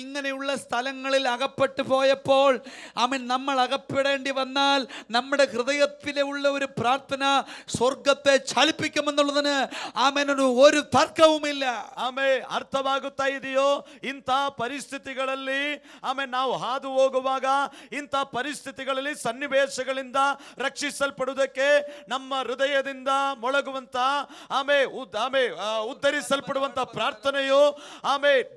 ഇങ്ങനെയുള്ള സ്ഥലങ്ങളിൽ അകപ്പെട്ടു പോയപ്പോൾ നമ്മൾ അകപ്പെടേണ്ടി വന്നാൽ നമ്മുടെ ഹൃദയത്തിലുള്ള ഒരു പ്രാർത്ഥന സ്വർഗത്തെ ചലിപ്പിക്കുമെന്നുള്ളതിന് ഒരു തർക്കവുമില്ല. ಅರ್ಥವಾಗುತ್ತಾ ಇದೆಯೋ? ಇಂಥ ಪರಿಸ್ಥಿತಿಗಳಲ್ಲಿ ನಾವು ಹಾದು ಹೋಗುವಾಗ ಇಂಥ ಪರಿಸ್ಥಿತಿಗಳಲ್ಲಿ ಸನ್ನಿವೇಶಗಳಿಂದ ರಕ್ಷಿಸಲ್ಪಡುವುದಕ್ಕೆ ನಮ್ಮ ಹೃದಯದಿಂದ ಮೊಳಗುವಂತ ಉದ್ಧರಿಸಲ್ಪಡುವಂತ ಪ್ರಾರ್ಥನೆಯು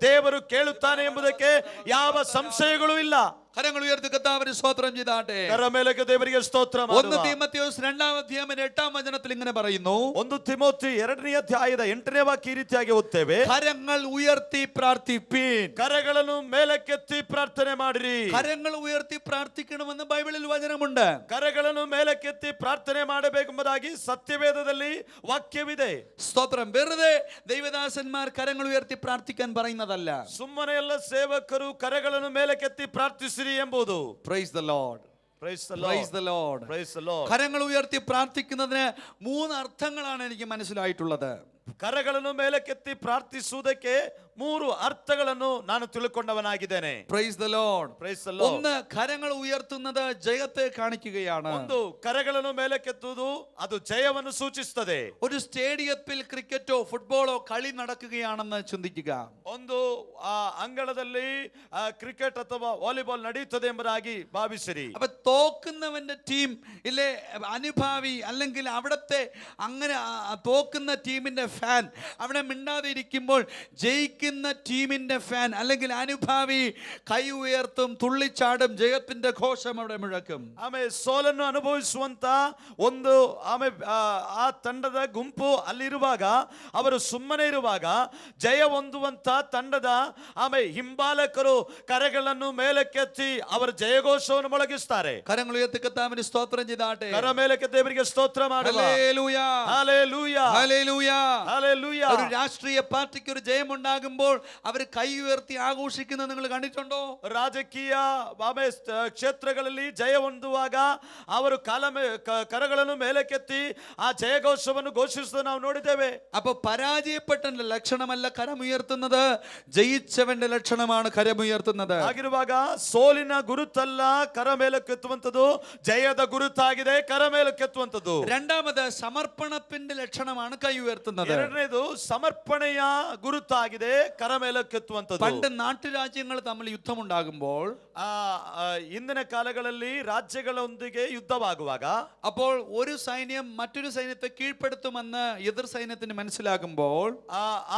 ದೇವರು ಕೇಳುತ್ತಾನೆ ಎಂಬುದಕ್ಕೆ ಯಾವ ಸಂಶಯಗಳು ಇಲ್ಲ. കരങ്ങൾ ഉയർത്തി കർത്താവിനെ സ്തോത്രം ചെയ്താട്ടെ. കരമേലേക്ക് ದೇವರಿಗೆ ಸ್ತೋತ್ರ ಮಾಡುವ. 1 തീമോഥെയോസ് 2-ാം അധ്യായം 8-ാം വചനത്തിൽ ഇങ്ങനെ പറയുന്നു. 1 തിമോത്തി 2ನೇ ಅಧ್ಯಾಯದ 8ನೇ ವಾಕ್ಯ ಈ ರೀತಿಯಾಗಿ ಓದ್ತೇವೆ. കരങ്ങൾ ഉയർത്തി പ്രാർത്ഥിപ്പീൻ. കരಗಳನ್ನು ಮೇಲಕ್ಕೆತ್ತಿ ಪ್ರಾರ್ಥನೆ ಮಾಡಿರಿ. കരങ്ങൾ ഉയർത്തി പ്രാർത്ഥിക്കണമെന്ന് ബൈബിളിൽ വചനമുണ്ട്. ಕರಗಳನ್ನು ಮೇಲಕ್ಕೆತ್ತಿ ಪ್ರಾರ್ಥನೆ ಮಾಡಬೇಕೆಂಬುದಾಗಿ ಸತ್ಯವೇದದಲ್ಲಿ ವಾಕ್ಯವಿದೆ. സ്തോത്രം. വെറുതെ ദൈവദാസന്മാർ കരങ്ങൾ ഉയർത്തി പ്രാർത്ഥിക്കാൻ പറയുന്നതല്ല. ಸುಮ್ಮನೆ ಎಲ್ಲ ಸೇವಕರು ಕರಗಳನ್ನು ಮೇಲಕ್ಕೆತ್ತಿ ಪ್ರಾರ್ಥಿಸಿರಿ ಎಂಬುದು. Praise the Lord. Praise the Lord. Praise the Lord. Praise the Lord. കരങ്ങൾ ഉയർത്തി പ്രാർത്ഥിക്കുന്നതിന് 3 അർത്ഥങ്ങളാണ് എനിക്ക് മനസ്സിലായിട്ടുള്ളത്. ಕರಗಳನ್ನು ಮೇಲಕ್ಕೆತ್ತಿ ಪ್ರಾರ್ಥಿಸುವುದಕ್ಕೆ 3 ಅರ್ಥಗಳನ್ನು ನಾನು ತಿಳ್ಕೊಂಡವನಾಗಿದ್ದೇನೆ. Praise the Lord. Praise the Lord. ഒന്ന്, കരങ്ങൾ ഉയർത്തുന്നത് ജയത്തെ കാണിക്കുകയാണ്. ಒಂದು, ಕರಗಳನ್ನು ಮೇಲಕ್ಕೆತ್ತುವುದು ಅದು ಜಯವನ್ನು ಸೂಚಿಸುತ್ತದೆ. ഒരു സ്റ്റേഡിയത്തിൽ ക്രിക്കറ്റോ ഫുട്ബോളോ കളി നടക്കുകയാണെന്ന് ചിന്തിക്കുക. ಒಂದು ಅಂಗಳದಲ್ಲಿ ಕ್ರಿಕೆಟ್ ಅಥವಾ ವಾಲಿಬಾಲ್ ನಡೆಯುತ್ತದೆ ಎಂಬುದಾಗಿ ಭಾವಿಸಿರಿ. അപ്പൊ തോക്കുന്നവന്റെ ടീം ഇല്ലേ അനുഭാവി അല്ലെങ്കിൽ അവിടത്തെ അങ്ങനെ തോക്കുന്ന ടീമിന്റെ ഫാൻ അവിടെ മിണ്ടാതെ ഇരിക്കുമ്പോൾ ജയിക്കുന്ന ടീമിന്റെ ഫാൻ അല്ലെങ്കിൽ അനുഭാവി കൈ ഉയർത്തും, തുള്ളിച്ചാടും, ജയത്തിന്റെ ഘോഷം അവിടെ മുഴക്കും. ಸೋಲನ್ನು ಅನುಭವಿಸುವಂತ ಒಂದು ಆ ತಂಡದ ಗುಂಪು ಅಲ್ಲಿರುವಾಗ, ಅವರು ಸುಮ್ಮನೆ ಇರುವಾಗ ಜಯ ಹೊಂದುವಂತ ತಂಡದ ಹಿಂಬಾಲಕರು ಕರೆಗಳನ್ನು ಮೇಲಕ್ಕೆತ್ತಿ ಅವರ ಜಯಘೋಷವನ್ನು ಮೊಳಗಿಸ್ತಾರೆ. കരങ്ങൾ ഉയർത്തി കർത്താവിനെ സ്തോത്രം ചെയ്താട്ടെ. ಕರ ಮೇಲಕ್ಕೆ ದೇವರಿಗೆ ಸ್ತೋತ್ರ ಮಾಡುವ. ഹല്ലേലൂയ, ഹല്ലേലൂയ, ഹല്ലേലൂയ, ഹല്ലേലൂയ. ഒരു രാഷ്ട്രീയ പാർട്ടിക്ക് ഒരു ജയം ഉണ്ടാകുമ്പോൾ അവർ കൈ ഉയർത്തി ആഘോഷിക്കുന്നത് നിങ്ങൾ കണ്ടിട്ടുണ്ടോ? ರಾಜಕೀಯ ಕ್ಷೇತ್ರಗಳಲ್ಲಿ ಜಯ ಹೊಂದುವಾಗ ಅವರು ಕರಗಳನ್ನು ಮೇಲಕ್ಕೆತ್ತಿ ಆ ಜಯಘೋಷವನ್ನು ಘೋಷಿಸುವುದು ನಾವು ನೋಡಿದ್ದೇವೆ. അപ്പൊ പരാജയപ്പെട്ടവന്റെ ലക്ഷണമല്ല കരമുയർത്തുന്നത്, ജയിച്ചവന്റെ ലക്ഷണമാണ് കരമുയർത്തുന്നത്. ಆಗಿರುವಾಗ ಸೋಲಿನ ಗುರುತಲ್ಲ ಕರ ಮೇಲಕ್ಕೆತ್ತುವಂಥದ್ದು, ಜಯದ ಗುರುತಾಗಿದೆ ಕರ ಮೇಲಕ್ಕೆತ್ತುವಂಥದ್ದು. രണ്ടാമത് സമർപ്പണത്തിന്റെ ലക്ഷണമാണ് കൈ ഉയർത്തുന്നത്. ಎರಡನೇದು ಸಮರ್ಪಣೆಯ ಗುರುತಾಗಿದೆ ಕರ ಮೇಲಕ್ಕೆತ್ತುವಂಥದ್ದು. പണ്ട് നാട്ടുരാജ്യങ്ങൾ തമ്മിൽ യുദ്ധമുണ്ടാകുമ്പോൾ ಇಂದಿನ ಕಾಲಗಳಲ್ಲಿ ರಾಜ್ಯಗಳೊಂದಿಗೆ ಯುದ್ಧವಾಗುವಾಗ അപ്പോൾ ഒരു സൈന്യം മറ്റൊരു സൈന്യത്തെ കീഴ്പ്പെടുത്തുമെന്ന് എതിർ സൈന്യത്തിന് മനസ്സിലാകുമ്പോൾ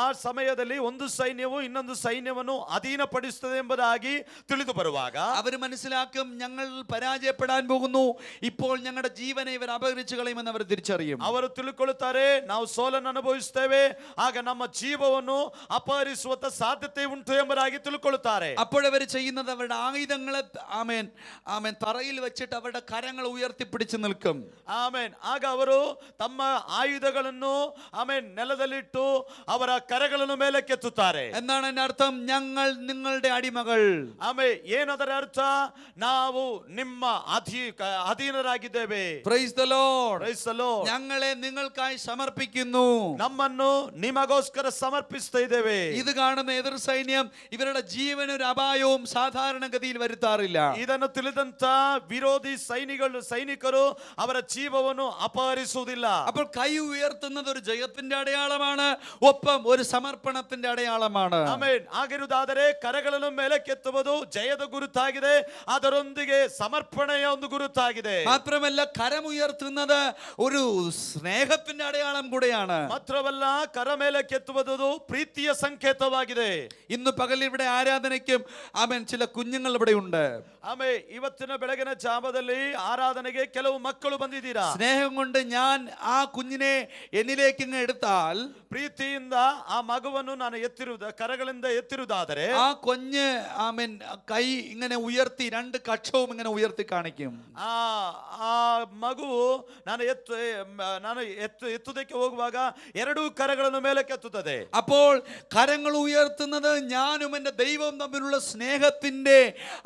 ಆ ಸಮಯದಲ್ಲಿ ಒಂದು ಸೈನ್ಯವು ಇನ್ನೊಂದು ಸೈನ್ಯವನ್ನು ಅಧೀನಪಡಿಸುತ್ತದೆ ಎಂಬುದಾಗಿ ತಿಳಿದು ಬರುವಾಗ അവർ മനസ്സിലാക്കും, ഞങ്ങൾ പരാജയപ്പെടാൻ പോകുന്നു, ഇപ്പോൾ ഞങ്ങളുടെ ജീവനെ ഇവർ അപഹരിച്ചു കളയുമെന്ന് അവർ തിരിച്ചറിയും. ಅವರು ತಿಳ್ಕೊಳ್ಳುತ್ತಾರೆ, ನಾವು ಸೋಲನ್ನು ಅನುಭವಿಸುತ್ತೇವೆ, ಆಗ ನಮ್ಮ ಜೀವವನ್ನು ಅಪಹರಿಸುವಂತ ಸಾಧ್ಯತೆ ಉಂಟು ಎಂಬುದಾಗಿ ತಿಳ್ಕೊಳ್ಳುತ್ತಾರೆ. അപ്പോഴവർ ചെയ്യുന്നത് അവരുടെ ആയുധങ്ങളെ തറയിൽ വെച്ചിട്ട് അവരുടെ കരങ്ങൾ ഉയർത്തിപ്പിടിച്ചു നിൽക്കും. ಆಗ ಅವರು ತಮ್ಮ ಆಯುಧಗಳನ್ನು ನೆಲದಲ್ಲಿಟ್ಟು ಅವರ ಕರಗಳನ್ನು ಮೇಲಕ್ಕೆತ್ತುತ್ತಾರೆ. എന്താണ് അതിന്റെ അർത്ഥം? ഞങ്ങൾ നിങ്ങളുടെ അടിമകൾ. ಏನದರ ಅರ್ಥ? ನಾವು ನಿಮ್ಮ ಅಧೀನರಾಗಿದ್ದೇವೆ. Praise the Lord. Praise the Lord. ഞങ്ങളെ നിങ്ങൾക്കായി സമർപ്പിക്കുന്നു. ನಮ್ಮನ್ನು ನಿಮಗೋಸ್ಕರ ಸಮರ್ಪಿಸ್ತಾ ಇದ್ದೇವೆ. ഇത് കാണുന്ന എതിർ സൈന്യം ഇവരുടെ ജീവനൊരു അപായവും സാധാരണഗതിയിൽ വരുത്താറില്ല. ಇದನ್ನು ತಿಳಿದಂತ ವಿರೋಧಿ ಸೈನಿಕರು ಅವರ ಜೀವವನ್ನು ಅಪಹರಿಸುವುದಿಲ್ಲ. അപ്പോൾ കൈ ഉയർത്തുന്നത് ഒരു ജയത്തിന്റെ അടയാളമാണ്, ഒപ്പം ഒരു സമർപ്പണത്തിന്റെ അടയാളമാണ്. ಆಮೆನ್. ಆಗಿರುವುದಾದರೆ ಕರಗಳನ್ನು ಮೇಲಕ್ಕೆತ್ತುವುದು ಜಯದ ಗುರುತಾಗಿದೆ, ಅದರೊಂದಿಗೆ ಸಮರ್ಪಣೆಯ ಒಂದು ಗುರುತಾಗಿದೆ. മാത്രമല്ല കരമുയർത്തുന്നത് ഒരു സ്നേഹത്തിന്റെ അടയാളം കൂടെയാണ്. ಮಾತ್ರವಲ್ಲ, ಕರ ಮೇಲಕ್ಕೆತ್ತುವುದು ಪ್ರೀತಿಯ ಸಂಕೇತವಾಗಿದೆ. ഇന്ന് പകൽ ഇവിടെ ആരാധനയ്ക്കും ആമേൻ ചില കുഞ്ഞുങ്ങൾ ഇവിടെ ഉണ്ട്. ಆಮೆ ಇವತ್ತಿನ ಬೆಳಗಿನ ಜಾಮದಲ್ಲಿ ಆರಾಧನೆಗೆ ಕೆಲವು ಮಕ್ಕಳು ಬಂದಿದ್ದೀರಾ. സ്നേഹം കൊണ്ട് ഞാൻ ആ കുഞ്ഞിനെ എന്നിലേക്ക് ഇങ്ങ് എടുത്താൽ, ಪ್ರೀತಿಯಿಂದ ಆ ಮಗುವನ್ನು ನಾನು ಕರಗಳಿಂದ ಎತ್ತಿರುವುದಾದರೆ ആ കുഞ്ഞ് ആമേൻ കൈ ഇങ്ങനെ ഉയർത്തി രണ്ട് കക്ഷവും ഇങ്ങനെ ഉയർത്തി കാണിക്കും. ಆ ಮಗುವು ನಾನು ಎತ್ತುವುದಕ್ಕೆ ಹೋಗುವಾಗ ಎರಡೂ ಕರಗಳನ್ನು ಮೇಲಕ್ಕೆತ್ತುತ್ತದೆ. അപ്പോൾ കരങ്ങൾ ഉയർത്തുന്നത് ഞാനും എൻ്റെ ദൈവവും തമ്മിലുള്ള സ്നേഹത്തിന്റെ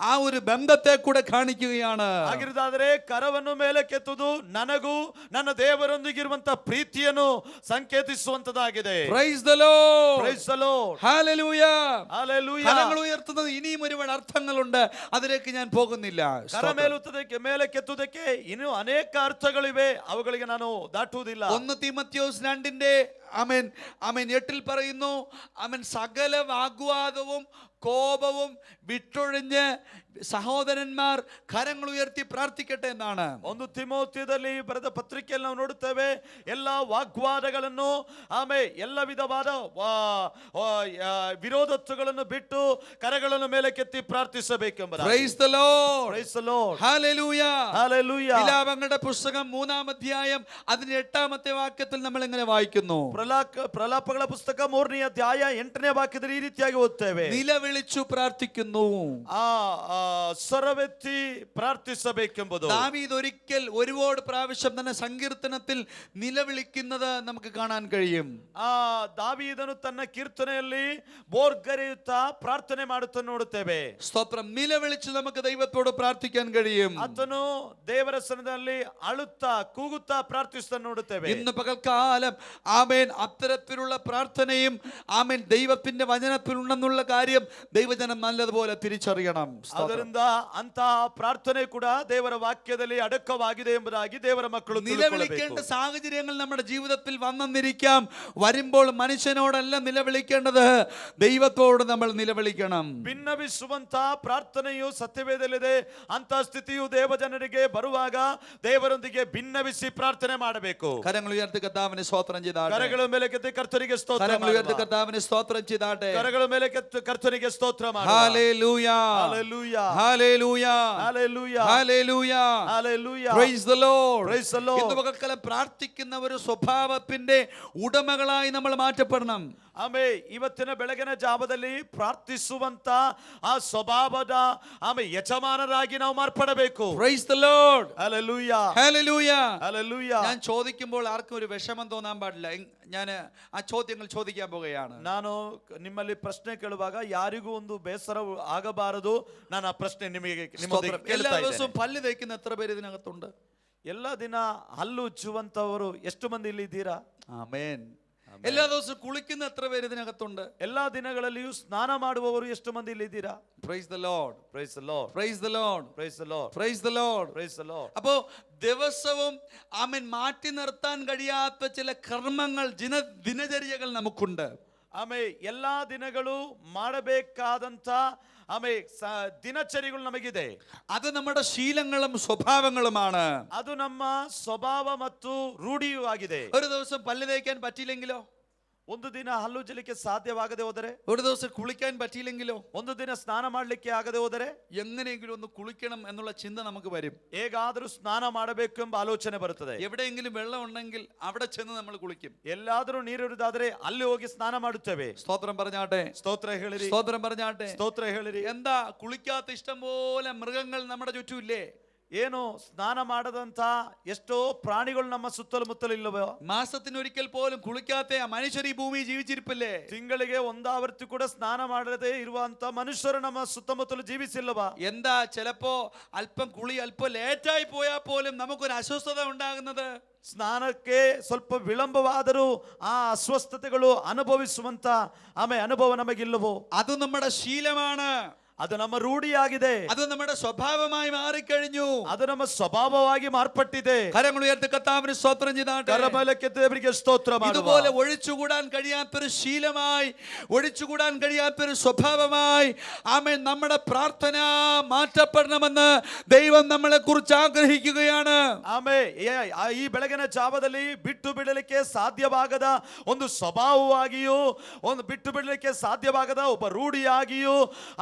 ആ ഒരു ബന്ധത്തെ കൂടെ കാണിക്കുകയാണ്. ಆಗಿರುವುದಾದರೆ ಕರವನ್ನು ಮೇಲಕ್ಕೆತ್ತುವುದು ನನಗೂ ನನ್ನ ದೇವರೊಂದಿಗಿರುವಂತ ಪ್ರೀತಿಯನ್ನು ಸಂಕೇತಿಸುವಂತದಾಗಿದೆ. Praise the Lord. Praise the Lord. Hallelujah. Hallelujah. കരങ്ങൾ ഉയർത്തുന്നത് ഇനിയും ഒരുപാട് അർത്ഥങ്ങളുണ്ട്, അതിലേക്ക് ഞാൻ പോകുന്നില്ല. ಕರ ಮೇಲಕ್ಕೆತ್ತುವುದಕ್ಕೆ ಇನ್ನೂ ಅನೇಕ ಅರ್ಥಗಳಿವೆ, ಅವುಗಳಿಗೆ ನಾನು ದಾಟುವುದಿಲ್ಲ. 1 തീമോഥെയോസ് 2 ആമേൻ 8 പറയുന്നു, ആമേൻ സകല വാഗ്വാദവും കോപവും വിട്ടൊഴിഞ്ഞ് സഹോദരന്മാർ കരങ്ങൾ ഉയർത്തി പ്രാർത്ഥിക്കട്ടെ എന്നാണ്. 1 ತಿಮೋಥೆಯಲ್ಲಿ ಬರೆದ ಪತ್ರಿಕೆಯಲ್ಲಿ ನಾವು ನೋಡುತ್ತೇವೆ, ಎಲ್ಲ ವಾಗ್ವಾದಗಳನ್ನು ಎಲ್ಲ ವಿಧವಾದ ವಿರೋಧತ್ವಗಳನ್ನು ಬಿಟ್ಟು ಕರಗಳನ್ನು ಮೇಲಕ್ಕೆತ್ತಿ ಪ್ರಾರ್ಥಿಸಬೇಕೆಂಬುದಾಗಿ. Praise the Lord. Praise the Lord. Hallelujah. Hallelujah. വിലാപങ്ങളുടെ പുസ്തകം 3-ാം അധ്യായം അതിന്റെ 8-ാമത്തെ വാക്യത്തിൽ നമ്മൾ എങ്ങനെ വായിക്കുന്നു? ಪ್ರಲಾಪಗಳ ಪುಸ್ತಕ 3ನೇ ಅಧ್ಯಾಯ 8ನೇ ವಾಕ್ಯದಲ್ಲಿ ಈ ರೀತಿಯಾಗಿ ಓದ್ತೇವೆ, നിലവിളിച്ചു പ്രാർത്ഥിക്കുന്നു. സ്വരമെത്തി പ്രാർത്ഥിಸಬೇಕೆಂಬುದು. ദാവീദ് ഒരിക്കൽ ഒരുപാട് പ്രാവശ്യം തന്നെ സങ്കീർത്തനത്തിൽ നിലവിളിക്കുന്നത് നമുക്ക് കാണാൻ കഴിയും. ದಾವೀದನು ತನ್ನ ಕೀರ್ತನೆಯಲ್ಲಿ ಬೋರ್ಗರೆಯುತ್ತಾ ಪ್ರಾರ್ಥನೆ ಮಾಡುತ್ತಾ ನೋಡುತ್ತೇವೆ. സ്തോത്രം. നിലവിളിച്ച് നമുക്ക് ദൈവത്തോട് പ്രാർത്ഥിക്കാൻ കഴിയും. ಆತನು ದೇವರ ಸನ್ನಿಧಿಯಲ್ಲಿ ಅಳುತ್ತಾ ಕೂಗುತ್ತಾ ಪ್ರಾರ್ಥಿಸುತ್ತಾ ನೋಡುತ್ತೇವೆ. ഇന്ന് പകൽക്കാലം ആമേൻ അത്തരത്തിലുള്ള പ്രാർത്ഥനയും ആമേൻ ദൈവത്തിന്റെ വചനത്തിലുണ്ടെന്നുള്ള കാര്യം ദൈവജനം നല്ലതുപോലെ തിരിച്ചറിയണം. ಅದರಿಂದ ಅಂತಹ ಪ್ರಾರ್ಥನೆ ಕೂಡ ದೇವರ ವಾಕ್ಯದಲ್ಲಿ ಅಡಕವಾಗಿದೆ ಎಂಬುದಾಗಿ ದೇವರ ಮಕ್ಕಳು നിലവിളിക്കേണ്ട സാഹചര്യങ്ങൾ നമ്മുടെ ജീവിതത്തിൽ വന്നെന്നിരിക്കാം. വരുമ്പോൾ മനുഷ്യനോടല്ല നിലവിളിക്കേണ്ടത്, ദൈവത്തോട് നമ്മൾ നിലവിളിക്കണം. ಭಿನ್ನವಿಸುವಂತ ಪ್ರಾರ್ಥನೆಯು ಸತ್ಯವೇದದಲ್ಲಿದೆ. ಅಂತ ಸ್ಥಿತಿಯು ದೇವಜನರಿಗೆ ಬರುವಾಗ ದೇವರೊಂದಿಗೆ ಭಿನ್ನವಿಸಿ ಪ್ರಾರ್ಥನೆ ಮಾಡಬೇಕು. കരങ്ങൾ ഉയർത്തി കർത്താവിനെ സ്തോത്രം ചെയ്താട്ടെ. ಕರಗಳ ಮೇಲೆ ಕೆತ್ತಿ ಕರ್ತನಿಗೆ ಸ್ತೋತ್ರ. കരങ്ങൾ ഉയർത്തി കർത്താവിനെ സ്തോത്രം ചെയ്താട്ടെ. ಕರಗಳ ಮೇಲೆ ಕೆತ್ತಿ ಕರ್ತನಿಗೆ ಸ್ತೋತ್ರ ಮಾಡಿ. ഹല്ലേലൂയ. ഹല്ലേലൂയ. ഹല്ലേലൂയ. ഹല്ലേലൂയ. ഹല്ലേലൂയ. Hallelujah. Praise the Lord. Praise the Lord. ഇന്ന് പകൽക്കാലം പ്രാർത്ഥിക്കുന്ന ഒരു സ്വഭാവത്തിന്റെ ഉടമകളായി നമ്മൾ മാറ്റപ്പെടണം. ಇವತ್ತಿನ ಬೆಳಗಿನ ಜಾವದಲ್ಲಿ ಪ್ರಾರ್ಥಿಸುವಂತ ಆ ಸ್ವಭಾವದ ಯಜಮಾನರಾಗಿ ನಾವು ಮಾರ್ಪಡಬೇಕು. Praise the Lord. Hallelujah. Hallelujah. Hallelujah. ഞാൻ ചോദിക്കുമ്പോൾ ആർക്കും ഒരു വിഷമം തോന്നാൻ പാടില്ല. ഞാൻ ആ ചോദ്യങ്ങൾ ചോദിക്കാൻ പോകുകയാണ്. ನಾನು ನಿಮ್ಮಲ್ಲಿ ಪ್ರಶ್ನೆ ಕೇಳುವಾಗ ಯಾರಿಗೂ ಒಂದು ಬೇಸರ ಆಗಬಾರದು. ನಾನು ಆ ಪ್ರಶ್ನೆ ನಿಮಗೆ എല്ലാ ദിവസവും പല്ല് തേക്കുന്ന എത്ര പേര് ഇതിനകത്തുണ്ട്? ಎಲ್ಲ ದಿನ ಹಲ್ಲು ಉಜ್ಜುವಂತವರು ಎಷ್ಟು ಮಂದಿ ಇಲ್ಲಿ ಇದ್ದೀರಾ? ആമേൻ. എല്ലാ ദിവസവും കുളിക്കുന്ന എത്ര പേര് ഇതിനകത്തുണ്ട്? ಎಲ್ಲಾ ದಿನಗಳಲ್ಲಿಯೂ ಸ್ನಾನ ಮಾಡುವವರು ಎಷ್ಟು ಮಂದಿ ಇಲ್ಲಿ ಇದ್ದೀರಾ? Praise the Lord. Praise the Lord. Praise the Lord. Praise the Lord. Praise the Lord. Praise the Lord. അപ്പോൾ ദിവസവും ആമേൻ മാറ്റി നിർത്താൻ കഴിയാത്ത ചില കർമ്മങ്ങൾ ദിനചര്യകൾ നമുക്കുണ്ട്. ಎಲ್ಲಾ ದಿನಗಳು ಮಾಡಬೇಕಾದಂತ ದಿನಚರಿಗಳು ನಮಗಿದೆ. അത് നമ്മുടെ ശീലങ്ങളും സ്വഭാവങ്ങളുമാണ്. ಅದು ನಮ್ಮ ಸ್ವಭಾವ ಮತ್ತು ರೂಢಿಯೂ ಆಗಿದೆ. ഒരു ദിവസം പല്ല് തേക്കാൻ പറ്റിയില്ലെങ്കിലോ? ಒಂದು ದಿನ ಹಲ್ಲು ಉಜ್ಜಲಿಕ್ಕೆ ಸಾಧ್ಯವಾಗದೆ ಹೋದರೆ? ഒരു ദിവസം കുളിക്കാൻ പറ്റിയില്ലെങ്കിലോ? ಒಂದು ದಿನ ಸ್ನಾನ ಮಾಡಲಿಕ್ಕೆ ಆಗದೆ ಹೋದರೆ? എങ്ങനെയെങ്കിലും ഒന്ന് കുളിക്കണം എന്നുള്ള ചിന്ത നമുക്ക് വരും. ಹೇಗಾದರೂ ಸ್ನಾನ ಮಾಡಬೇಕು ಎಂಬ ಆಲೋಚನೆ ಬರುತ್ತದೆ. എവിടെയെങ്കിലും വെള്ളം ഉണ്ടെങ്കിൽ അവിടെ ചെന്ന് നമ്മൾ കുളിക്കും. ಎಲ್ಲಾದರೂ ನೀರಿರುವುದಾದರೆ ಅಲ್ಲಿ ಹೋಗಿ ಸ್ನಾನ ಮಾಡುತ್ತೇವೆ. സ്തോത്രം പറഞ്ഞാട്ടെ. സ്തോತ್ರ ಹೇಳಿರಿ. സ്തോത്രം പറഞ്ഞാട്ടെ. സ്തോತ್ರ ಹೇಳಿರಿ. എന്താ കുളിക്കാത്ത ഇഷ്ടം പോലെ മൃഗങ്ങൾ നമ്മുടെ ചുറ്റുമില്ലേ? ಏನು ಸ್ನಾನ ಮಾಡದಂತ ಎಷ್ಟೋ ಪ್ರಾಣಿಗಳು ನಮ್ಮ ಸುತ್ತಮುತ್ತಲು ಇಲ್ಲವೋ? മാസത്തിനൊരിക്കൽ പോലും കുളിക്കാത്ത ആ മനുഷ്യർ ഈ ഭൂമി ജീവിച്ചിരിപ്പില്ലേ? ತಿಂಗಳಿಗೆ ಒಂದಾವರ್ತಿ ಕೂಡ ಸ್ನಾನ ಮಾಡದೇ ಇರುವಂತ ಮನುಷ್ಯರು ನಮ್ಮ ಸುತ್ತಮುತ್ತಲು ಜೀವಿಸಿಲ್ಲವಾ? എന്താ ചിലപ്പോ അല്പം കുളി അല്പം ലേറ്റായി പോയാൽ പോലും നമുക്കൊരു അസ്വസ്ഥത ഉണ്ടാകുന്നത്? ಸ್ನಾನಕ್ಕೆ ಸ್ವಲ್ಪ ವಿಳಂಬವಾದರೂ ಆ ಅಸ್ವಸ್ಥತೆಗಳು ಅನುಭವಿಸುವಂತ ಅನುಭವ ನಮಗಿಲ್ಲವೋ? അത് നമ്മുടെ ശീലമാണ്, ಅದು ನಮ್ಮ ರೂಢಿಯಾಗಿದೆ, അത് നമ്മുടെ സ്വഭാവമായി മാറിക്കഴിഞ്ഞു. ಅದು ನಮ್ಮ ಸ್ವಭಾವವಾಗಿ ಮಾರ್ಪಟ್ಟಿದೆ. കരങ്ങൾ ഉയർത്തി കർത്താവിന് സ്തോത്രം ചെയ്താട്ടെ. ಕರಬಲಕ್ಕೆ ದೇವರಿಗೆ ಸ್ತೋತ್ರ ಮಾಡುವ. ഇതുപോലെ ഒഴിച്ചുകൂടാൻ കഴിയാത്തൊരു ശീലമായി, ഒഴിച്ചുകൂടാൻ കഴിയാത്തൊരു സ്വഭാവമായി ആമേൻ നമ്മുടെ പ്രാർത്ഥന മാറ്റപ്പെടണമെന്ന് ദൈവം നമ്മളെ കുറിച്ച് ആഗ്രഹിക്കുകയാണ്. ಈ ಬೆಳಗಿನ ಜಾವದಲ್ಲಿ ಬಿಟ್ಟು ಬಿಡಲಿಕ್ಕೆ ಸಾಧ್ಯವಾಗದ ಒಂದು ಸ್ವಭಾವವಾಗಿಯೂ, ಒಂದು ಬಿಟ್ಟು ಬಿಡಲಿಕ್ಕೆ ಸಾಧ್ಯವಾಗದ ಒಬ್ಬ ರೂಢಿಯಾಗಿಯೂ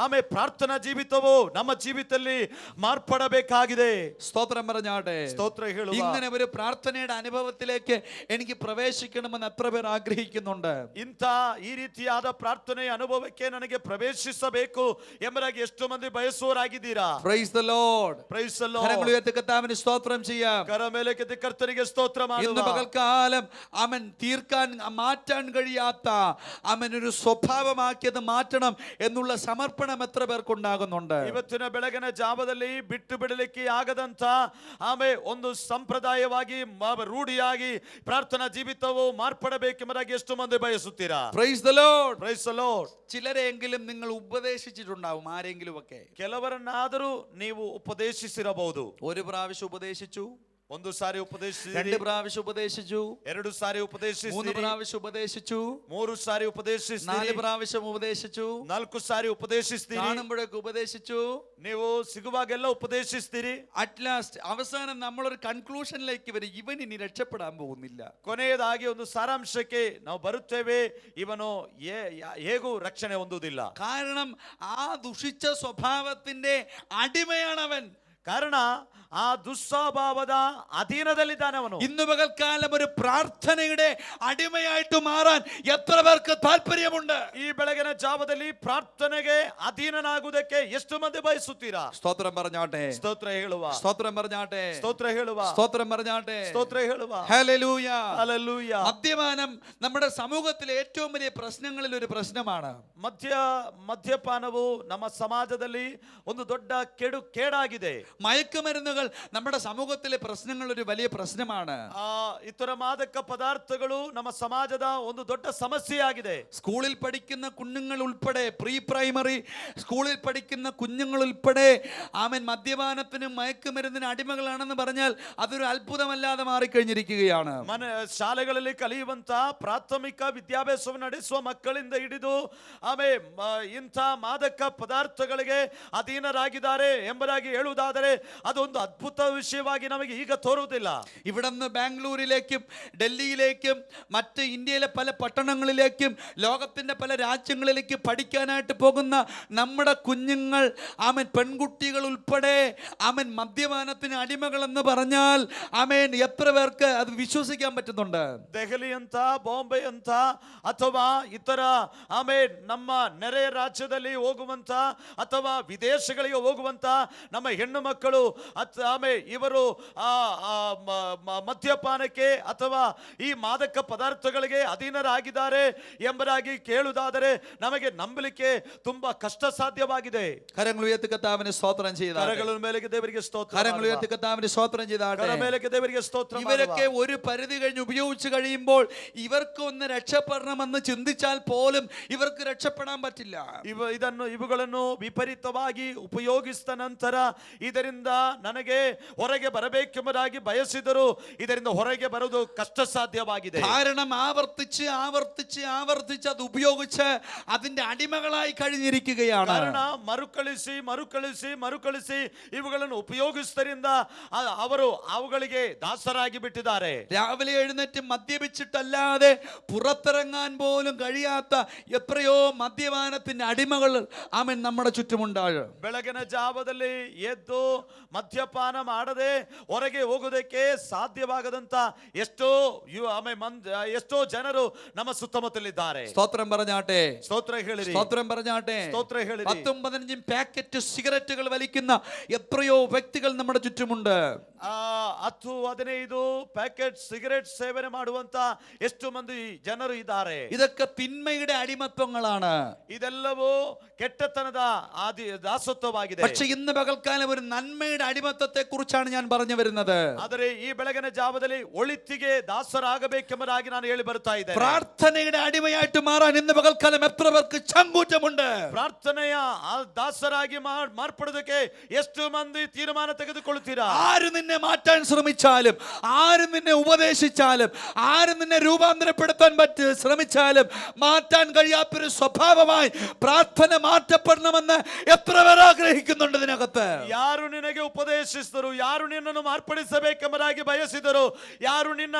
ಪ್ರಾರ್ಥನಾ ಜೀವಿತವು ನಮ್ಮ ಜೀವಿತದಲ್ಲಿ ಮಾರ್ಪಡಬೇಕಾಗಿದೆ. സ്തോത്രം പറഞ്ഞാട്ടെ. ಸ್ತೋತ್ರ ಹೇಳುವ. ഇങ്ങനെ ഒരു പ്രാർത്ഥനയുടെ അനുഭവത്തിലേക്ക് എനിക്ക് പ്രവേശിക്കണമെന്ന് എത്ര പേർ ആഗ്രഹിക്കുന്നുണ്ട്? ಇಂಥ ಈ ರೀತಿಯಾದ ಪ್ರಾರ್ಥನೆಯ ಅನುಭವಕ್ಕೆ ನನಗೆ ಪ್ರವೇಶಿಸಬೇಕು ಎಂಬುದಾಗಿ ಎಷ್ಟು ಮಂದಿ ಬಯಸುವರಾಗಿದ್ದೀರಾ? Praise the Lord. Praise the Lord. കരങ്ങൾ ഉയർത്തി കർത്താവിന് സ്തോത്രം ചെയ്യാം. കരമേലെത്തി കർത്തനിಗೆ ಸ್ತೋತ್ರ ಮಾಡುವ. ഇന്ന് പകൽക്കാലം അവൻ തീർക്കാൻ മാറ്റാൻ കഴിയാത്ത അവൻ ഒരു സ്വഭാവമാക്കിയത് മാറ്റണം എന്നുള്ള സമർപ്പണം എത്ര പേർക്കുണ്ടാകുന്നുണ്ട്? ಇವತ್ತಿನ ಬೆಳಗಿನ ಜಾವದಲ್ಲಿ ಬಿಟ್ಟು ಬಿಡಲಿಕ್ಕೆ ಆಗದಂತ ಒಂದು ಸಂಪ್ರದಾಯವಾಗಿ ರೂಢಿಯಾಗಿ ಪ್ರಾರ್ಥನಾ ಜೀವಿತವು ಮಾರ್ಪಡಬೇಕೆಂಬುದಾಗಿ ಎಷ್ಟು ಮಂದಿ ಬಯಸುತ್ತೀರಾ? Praise the Lord. Praise the Lord. ചിലരെങ്കിലും നിങ്ങൾ ഉപദേശിച്ചിട്ടുണ്ടാവും, ആരെങ്കിലും ഒക്കെ. ಕೆಲವರನ್ನಾದರೂ ನೀವು ಉಪದೇಶಿಸಿರಬಹುದು. ഒരു പ്രാവശ്യം ഉപദേശിച്ചു, ಒಂದು ಸಾರಿ ಉಪದೇಶಿಸಿರಿ, രണ്ട് പ്രാവശ്യം ഉപദേശിച്ചു, ಎರಡು ಸಾರಿ ಉಪದೇಶಿಸಿರಿ, മൂന്ന് പ്രാവശ്യം ഉപദേശിച്ചു, ಮೂರು ಸಾರಿ ಉಪದೇಶಿಸಿರಿ, നാല് പ്രാവശ്യം ഉപദേശിച്ചു, ನಾಲ್ಕು ಸಾರಿ ಉಪದೇಶಿಸ್ತೀರಿ, കാണുമ്പോഴൊക്കെ ഉപദേശിച്ചു, ನೀವು ಸಿಗುವಾಗೆಲ್ಲ ಉಪದೇಶಿಸ್ತೀರಿ. അറ്റ് ലാസ്റ്റ് അവസാനം നമ്മളൊരു കൺക്ലൂഷനിലേക്ക് വരും, ഇവൻ ഇനി രക്ഷപ്പെടാൻ പോകുന്നില്ല. ಕೊನೆಯದಾಗಿ ಒಂದು ಸಾರಾಂಶಕ್ಕೆ ನಾವು ಬರುತ್ತೇವೆ, ಇವನು ಹೇಗೂ ರಕ್ಷಣೆ ಹೊಂದುವುದಿಲ್ಲ. കാരണം ആ ദുഷിച്ച സ്വഭാവത്തിന്റെ അടിമയാണവൻ. ಕಾರಣ ಆ ದುಸ್ವಭಾವದ ಅಧೀನದಲ್ಲಿದ್ದಾನೆ ಅವನು. ഇന്ന് പകൽക്കാലം ഒരു പ്രാർത്ഥനയുടെ അടിമയായിട്ട് മാറാൻ എത്ര പേർക്ക് താല്പര്യമുണ്ട്? ಈ ಬೆಳಗಿನ ಜಾವದಲ್ಲಿ ಪ್ರಾರ್ಥನೆಗೆ ಅಧೀನನಾಗುವುದಕ್ಕೆ ಎಷ್ಟು ಮಂದಿ ಬಯಸುತ್ತೀರಾ? സ്തോത്രം പറഞ്ഞാട്ടെ. ಸ್ತೋತ್ರ ಹೇಳುವ. സ്തോത്രം പറഞ്ഞാട്ടെ. ಸ್ತೋತ್ರ ಹೇಳುವ. സ്തോത്രം പറഞ്ഞാട്ടെ. ಸ್ತೋತ್ರ ಹೇಳುವ. ഹല്ലേലൂയ. ഹല്ലേലൂയ. മദ്യപാനം നമ്മുടെ സമൂഹത്തിലെ ഏറ്റവും വലിയ പ്രശ്നങ്ങളിൽ ഒരു പ്രശ്നമാണ്. ಮದ್ಯಪಾನವು ನಮ್ಮ ಸಮಾಜದಲ್ಲಿ ಒಂದು ದೊಡ್ಡ ಕೇಡಾಗಿದೆ. മയക്കുമരുന്നുകൾ നമ്മുടെ സമൂഹത്തിലെ പ്രശ്നങ്ങൾ ഒരു വലിയ പ്രശ്നമാണ്. ഇത്തര മാദക പദാർത്ഥಗಳು ನಮ್ಮ ಸಮಾಜದ ಒಂದು ದೊಡ್ಡ ಸಮಸ್ಯೆಯಾಗಿದೆ. സ്കൂളിൽ പഠിക്കുന്ന കുഞ്ഞുങ്ങൾ ഉൾപ്പെടെ, പ്രീ പ്രൈമറി സ്കൂളിൽ പഠിക്കുന്ന കുഞ്ഞുങ്ങൾ ഉൾപ്പെടെ ആമൻ മദ്യപാനത്തിനും മയക്കുമരുന്നിനും അടിമകളാണെന്ന് പറഞ്ഞാൽ അതൊരു അത്ഭുതമല്ലാതെ മാറിക്കഴിഞ്ഞിരിക്കുകയാണ്. ಶಾಲೆಗಳಲ್ಲಿ ಕಲಿಯುವಂತ ಪ್ರಾಥಮಿಕ ವಿದ್ಯಾಭ್ಯಾಸವನ್ನು ನಡೆಸುವ ಮಕ್ಕಳಿಂದ ಹಿಡಿದು ಇಂಥ ಮಾದಕ ಪದಾರ್ಥಗಳಿಗೆ ಅಧೀನರಾಗಿದ್ದಾರೆ ಎಂಬುದಾಗಿ ಹೇಳುವುದಾದರೆ ಅದೊಂದು ಅದ್ಭುತ ವಿಷಯವಾಗಿ ನಮಗೆ ಈಗ ತೋರುವುದಿಲ್ಲ. ഇവിടുന്ന് ബാംഗ്ലൂരിലേക്കും ഡൽഹിയിലേക്കും മറ്റ് ഇന്ത്യയിലെ പല പട്ടണങ്ങളിലേക്കും ലോകത്തിന്റെ പല രാജ്യങ്ങളിലേക്കും പഠിക്കാനായിട്ട് പോകുന്ന നമ്മുടെ കുഞ്ഞുങ്ങൾ, ആമൻ പെൺകുട്ടികൾ ഉൾപ്പെടെ ആമൻ മദ്യപാനത്തിന് അടിമകളെന്ന് പറഞ്ഞാൽ ആമേൻ എത്ര പേർക്ക് അത് വിശ്വസിക്കാൻ പറ്റുന്നുണ്ട്? ದೆಹಲಿ ಅಂತ, ಬಾಂಬೆ ಅಂತ ಅಥವಾ ಇತರ ನಮ್ಮ ನೆರೆಯ ರಾಜ್ಯದಲ್ಲಿ ಹೋಗುವಂತ ಅಥವಾ ವಿದೇಶಗಳಿಗೆ ಹೋಗುವಂತ ನಮ್ಮ ಹೆಣ್ಣು ಮಕ್ಕಳು ಇವರು ಮದ್ಯಪಾನಕ್ಕೆ ಅಥವಾ ಈ ಮಾದಕ ಪದಾರ್ಥಗಳಿಗೆ ಅಧೀನರಾಗಿದ್ದಾರೆ ಎಂಬುದಾಗಿ ಕೇಳುವುದಾದರೆ ನಮಗೆ ನಂಬಲಿಕ್ಕೆ ತುಂಬಾ ಕಷ್ಟ ಸಾಧ್ಯವಾಗಿದೆ. കരങ്ങൾ ഉയർത്തി കർത്താവിനെ സ്തോത്രം ചെയ്താട്ടെ. കരಗಳ മേലേക്ക് ದೇವರಿಗೆ ಸ್ತೋತ್ರ. കരങ്ങൾ ഉയർത്തി കർത്താവിനെ സ്തോത്രം ചെയ്താട്ടെ. കരಗಳ മേലേക്ക് ದೇವರಿಗೆ ಸ್ತೋತ್ರ. ഇവരൊക്കെ ഒരു പരിധി കഴിഞ്ഞ് ഉപയോഗിച്ച് കഴിയുമ്പോൾ ഇവർക്ക് ഒന്ന് രക്ഷപ്പെടണമെന്ന് ചിന്തിച്ചാൽ പോലും ഇവർക്ക് രക്ഷപ്പെടാൻ പറ്റില്ല. ಇವುಗಳನ್ನು ವಿಪರೀತವಾಗಿ ಉಪಯೋಗಿಸಿದ ನಂತರ ಇದರಿಂದ ನನಗೆ ಹೊರಗೆ ಬರಬೇಕೆಂಬುದಾಗಿ ಬಯಸಿದರು ಇದರಿಂದ ಹೊರಗೆ ಬರುವುದು ಕಷ್ಟ ಸಾಧ್ಯವಾಗಿದೆ. കാരണം ആവർത്തിച്ച് ആവർത്തിച്ച് ആവർത്തിച്ച് അത് ഉപയോഗിച്ച് അതിന്റെ അടിമകളായി കഴിഞ്ഞിരിക്കുകയാണ്. ಕಾರಣ ಮರುಕಳಿಸಿ ಮರುಕಳಿಸಿ ಮರುಕಳಿಸಿ ಇವುಗಳನ್ನು ಉಪಯೋಗಿಸುವುದರಿಂದ ಅವರು ಅವುಗಳಿಗೆ ದಾಸರಾಗಿ ಬಿಟ್ಟಿದ್ದಾರೆ. രാവിലെ എഴുന്നേറ്റ് മദ്യപിച്ചിട്ടല്ലാതെ പുറത്തിറങ്ങാൻ പോലും കഴിയാത്ത എത്രയോ മദ്യപാനത്തിന്റെ അടിമകൾ ആമൻ നമ്മുടെ ചുറ്റുമുണ്ടാകും. ಬೆಳಗಿನ ಜಾವದಲ್ಲಿ ಎದ್ದು ಮದ್ಯಪಾನ ಮಾಡದೆ ಹೊರಗೆ ಹೋಗೋದಕ್ಕೆ ಸಾಧ್ಯವಾಗದಂತ എಷ್ಟോ എಷ್ಟോ ಜನರು ನಮ್ಮ ಸುತ್ತಮುತ್ತಲಿದ್ದಾರೆ. സ്തോത്രം പറഞ്ഞാട്ടെ, സ്തോത്രം ಹೇಳಿರಿ, സ്തോത്രം പറഞ്ഞാട്ടെ. സ്തോത്രം ಹೇಳಿರಿ. 10-15 പാക്കറ്റ് സിഗരറ്റുകൾ വലിക്കുന്ന എത്രയോ വ്യക്തികൾ നമ്മുടെ ചുറ്റുമുണ്ട്. 10-15 ಪ್ಯಾಕೆಟ್ ಸಿಗರೆಟ್ ಸೇವನೆ ಮಾಡುವಂತ ಎಷ್ಟು ಮಂದಿ ಜನರು ಇದ್ದಾರೆ. ഇതൊക്കെ തിന്മയുടെ അടിമത്വങ്ങളാണ്. ಇದೆಲ್ಲವೂ ಕೆಟ್ಟತನದ ದಾಸತ್ವವಾಗಿದೆ. പക്ഷെ ഇന്ന് പകൽക്കാലം ഒരു നന്മയുടെ അടിമത്വത്തെ കുറിച്ചാണ് ഞാൻ പറഞ്ഞു വരുന്നത്. ಆದರೆ ಈ ಬೆಳಗಿನ ಜಾವದಲ್ಲಿ ಒಳಿತಿಗೆ ದಾಸರಾಗಬೇಕೆಂಬುದಾಗಿ ನಾನು ಹೇಳಿ ಬರ್ತಾ ಇದ್ದೇನೆ. പ്രാർത്ഥനയുടെ അടിമയായിട്ട് മാറാൻ ഇന്ന് പകൽക്കാലം എത്ര പേർക്ക് ചങ്കൂറ്റമുണ്ട്? ಪ್ರಾರ್ಥನೆಯ ದಾಸರಾಗಿ ಮಾರ್ಪಡೋದಕ್ಕೆ ಎಷ್ಟು ಮಂದಿ ತೀರ್ಮಾನ ತೆಗೆದುಕೊಳ್ಳುತ್ತೀರಾ? ആര് നിന്നെ മാറ്റാൻ ശ്രമിച്ചാലും, ആര് നിന്നെ ഉപദേശിച്ചാലും, ആര് നിന്നെ രൂപാന്തരപ്പെടുത്താൻ ശ്രമിച്ചാലും മാറ്റാൻ കഴിയാത്തൊരു സ്വഭാവമായി പ്രാർത്ഥന മാറ്റപ്പെടണമെന്ന് എത്ര പേർ ആഗ്രഹിക്കുന്നുണ്ട് ഇതിനകത്ത്? ಯಾರು ನಿನಗೆ ಉಪದೇಶಿಸಿದರು, ಯಾರು ನಿನ್ನನ್ನು ಮಾರ್ಪಡಿಸಬೇಕೆಂಬುದಾಗಿ ಬಯಸಿದರು, ಯಾರು ನಿನ್ನ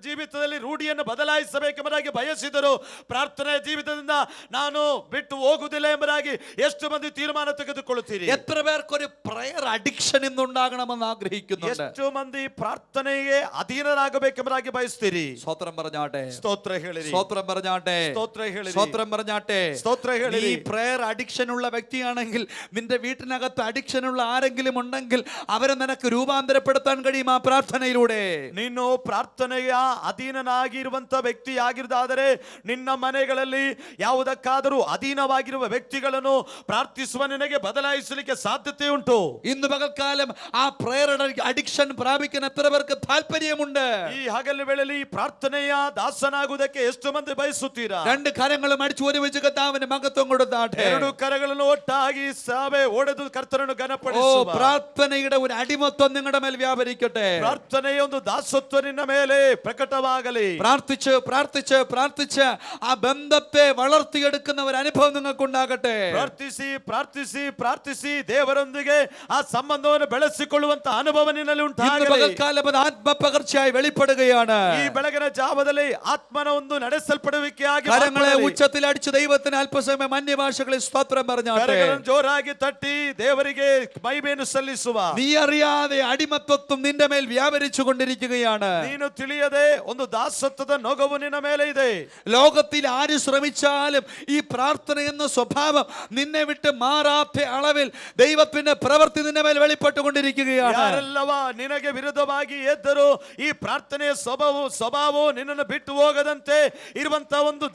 ಜೀವಿತದಲ್ಲಿ ರೂಢಿಯನ್ನು ಬದಲಾಯಿಸಬೇಕೆಂಬುದಾಗಿ ಬಯಸಿದರು, ಪ್ರಾರ್ಥನೆಯ ಜೀವಿತದಿಂದ ನಾನು ಬಿಟ್ಟು ಹೋಗುವುದಿಲ್ಲ ಎಂಬುದಾಗಿ ಎಷ್ಟು ಮಂದಿ ತೀರ್ಮಾನ ತೆಗೆದುಕೊಳ್ಳುತ್ತೀರಿ? എത്ര പേർക്ക് ഒരു പ്രയർ അഡിക്ഷൻ ഇന്നുണ്ടാകണമെന്ന് ആഗ്രഹിക്കുന്നുണ്ട്? ಎಷ್ಟು ಮಂದಿ ಪ್ರಾರ್ಥನೆಗೆ ಅಧೀನರಾಗಬೇಕೆಂಬುದಾಗಿ ಬಯಸ್ತೀರಿ? സ്തോത്രം പറഞ്ഞാട്ടെ, സ്തോತ್ರ ಹೇಳಿರಿ, സ്തോത്രം പറഞ്ഞാട്ടെ, സ്തോತ್ರ ಹೇಳಿರಿ, സ്തോത്രം പറഞ്ഞാട്ടെ. സ്തോತ್ರ ಹೇಳಿರಿ. ഈ പ്രയർ അഡിക്ഷൻ ഉള്ള വ്യക്തിയാണെങ്കിൽ, നിന്റെ വീട്ടിനകത്ത് അഡിക്ഷൻ ഉള്ള ആരെങ്കിലും ഉണ്ടെങ്കിൽ അവരെ നിനക്ക് രൂപാന്തരപ്പെടുത്താൻ കഴിയും ആ പ്രാർത്ഥനയിലൂടെ. ನೀನು ಪ್ರಾರ್ಥನೆಯ ಅಧೀನನಾಗಿರುವಂತ ವ್ಯಕ್ತಿ ಆಗಿರುವುದಾದರೆ ನಿನ್ನ ಮನೆಗಳಲ್ಲಿ ಯಾವುದಕ್ಕಾದರೂ ಅಧೀನವಾಗಿರುವ ವ್ಯಕ್ತಿಗಳನ್ನು ಪ್ರಾರ್ಥಿಸುವ ನಿನಗೆ ಬದಲಾಯಿಸಲಿಕ್ಕೆ ಸಾಧ್ಯತೆ ಉಂಟು. ഇന്ന് പകൽക്കാലം ആ പ്രയർ അഡിക്ഷൻ പ്രാപിക്കാൻ എത്ര പേർക്ക് താല്പര്യമുണ്ട്? ಈ ಹಗಲು ವೇಳೆಯಲ್ಲಿ ಪ್ರಾರ್ಥನೆಯ ದಾಸನಾಗುವುದಕ್ಕೆ ಎಷ್ಟು ಮಂದಿ ಬಯಸುತ್ತೀರಾ? രണ്ട് കരങ്ങളും അടിച്ചു ഒരുമിച്ച് കർത്താവിന് മഹത്വം കൊടുത്താട്ടെ. ಎರಡು ಕರಗಳನ್ನು ಒಟ್ಟಾಗಿ ಸಾವೆ ಒಡೆದು ಕರ್ತನನ್ನು ഓ, ಘನಪಡಿಸುವ പ്രാർത്ഥനയുടെ ഒരു അടിമത്വം നിങ്ങളുടെ മേൽ വ്യാപരിക്കട്ടെ. ಪ್ರಾರ್ಥನೆಯ ಒಂದು ದಾಸತ್ವ ನಿನ್ನ ಮೇಲೆ ಪ್ರಕಟವಾಗಲಿ. പ്രാർത്ഥിച്ച് പ്രാർത്ഥിച്ച് പ്രാർത്ഥിച്ച് ആ ബന്ധത്തെ വളർത്തിയെടുക്കുന്ന ഒരു അനുഭവം നിങ്ങൾക്കുണ്ടാകട്ടെ. ಪ್ರಾರ್ಥಿಸಿ ಪ್ರಾರ್ಥಿಸಿ ಪ್ರಾರ್ಥಿಸಿ ದೇವರೊಂದಿಗೆ ಆ ಸಂಬಂಧವನ್ನು ಬೆಳೆಸಿಕೊಳ್ಳುವಂತ ಅನುಭವ ನಿನ್ನಲ್ಲಿ ഇന്ന് ಉಂಟಾಗಲಿ. പകൽക്കാലം അത് ആത്മപകർച്ചയായി വെളിപ്പെടുകയാണ്. ಈ ಬೆಳಗಿನ ಜಾವದಲ್ಲಿ ಆತ್ಮನ ಒಂದು ನಡೆಸಲ್ಪಡುವಿಕೆಯಾಗಿ കരങ്ങളെ ಮಾರ್ಪಡಲಿ. ഉച്ചത്തിൽ അടിച്ച് ദൈവത്തിന് അല്പസമയം അന്യഭാഷകളിൽ സ്തോത്രം പറഞ്ഞാട്ടെ. ಕರಗಳನ್ನು ಜೋರಾಗಿ ತಟ್ಟಿ ದೇವರಿಗೆ ಮಹಿಮೆಯನ್ನು ಸಲ್ಲಿಸುವ. നീ അറിയാതെ അടിമത്വം നിന്റെ മേൽ വ്യാപരിച്ചു കൊണ്ടിരിക്കുകയാണ്. ನೀನು ತಿಳಿಯದೆ ಒಂದು ದಾಸತ್ವದ ನೊಗವು ನಿನ್ನ ಮೇಲೆ ಇದೆ. ലോകത്തിൽ ആര് ശ്രമിച്ചാലും ഈ പ്രാർത്ഥന എന്ന സ്വഭാവം നിന്നെ വിട്ട് മാറാത്ത അളവിൽ ദൈവത്തിന്റെ പ്രവൃത്തി നിന്നെ മേൽ വെളിപ്പെട്ടുകൊണ്ടിരിക്കുകയാണ്. ಯಾರೆಲ್ಲವ ನಿನಗೆ ವಿರುದ್ಧವಾಗಿ ಎದ್ದರು ಈ ಪ್ರಾರ್ಥನೆಯ ಸ್ವಭಾವವು ನಿನ್ನನ್ನು ಬಿಟ್ಟು ಹೋಗದಂತೆ ಇರುವಂತ ಒಂದು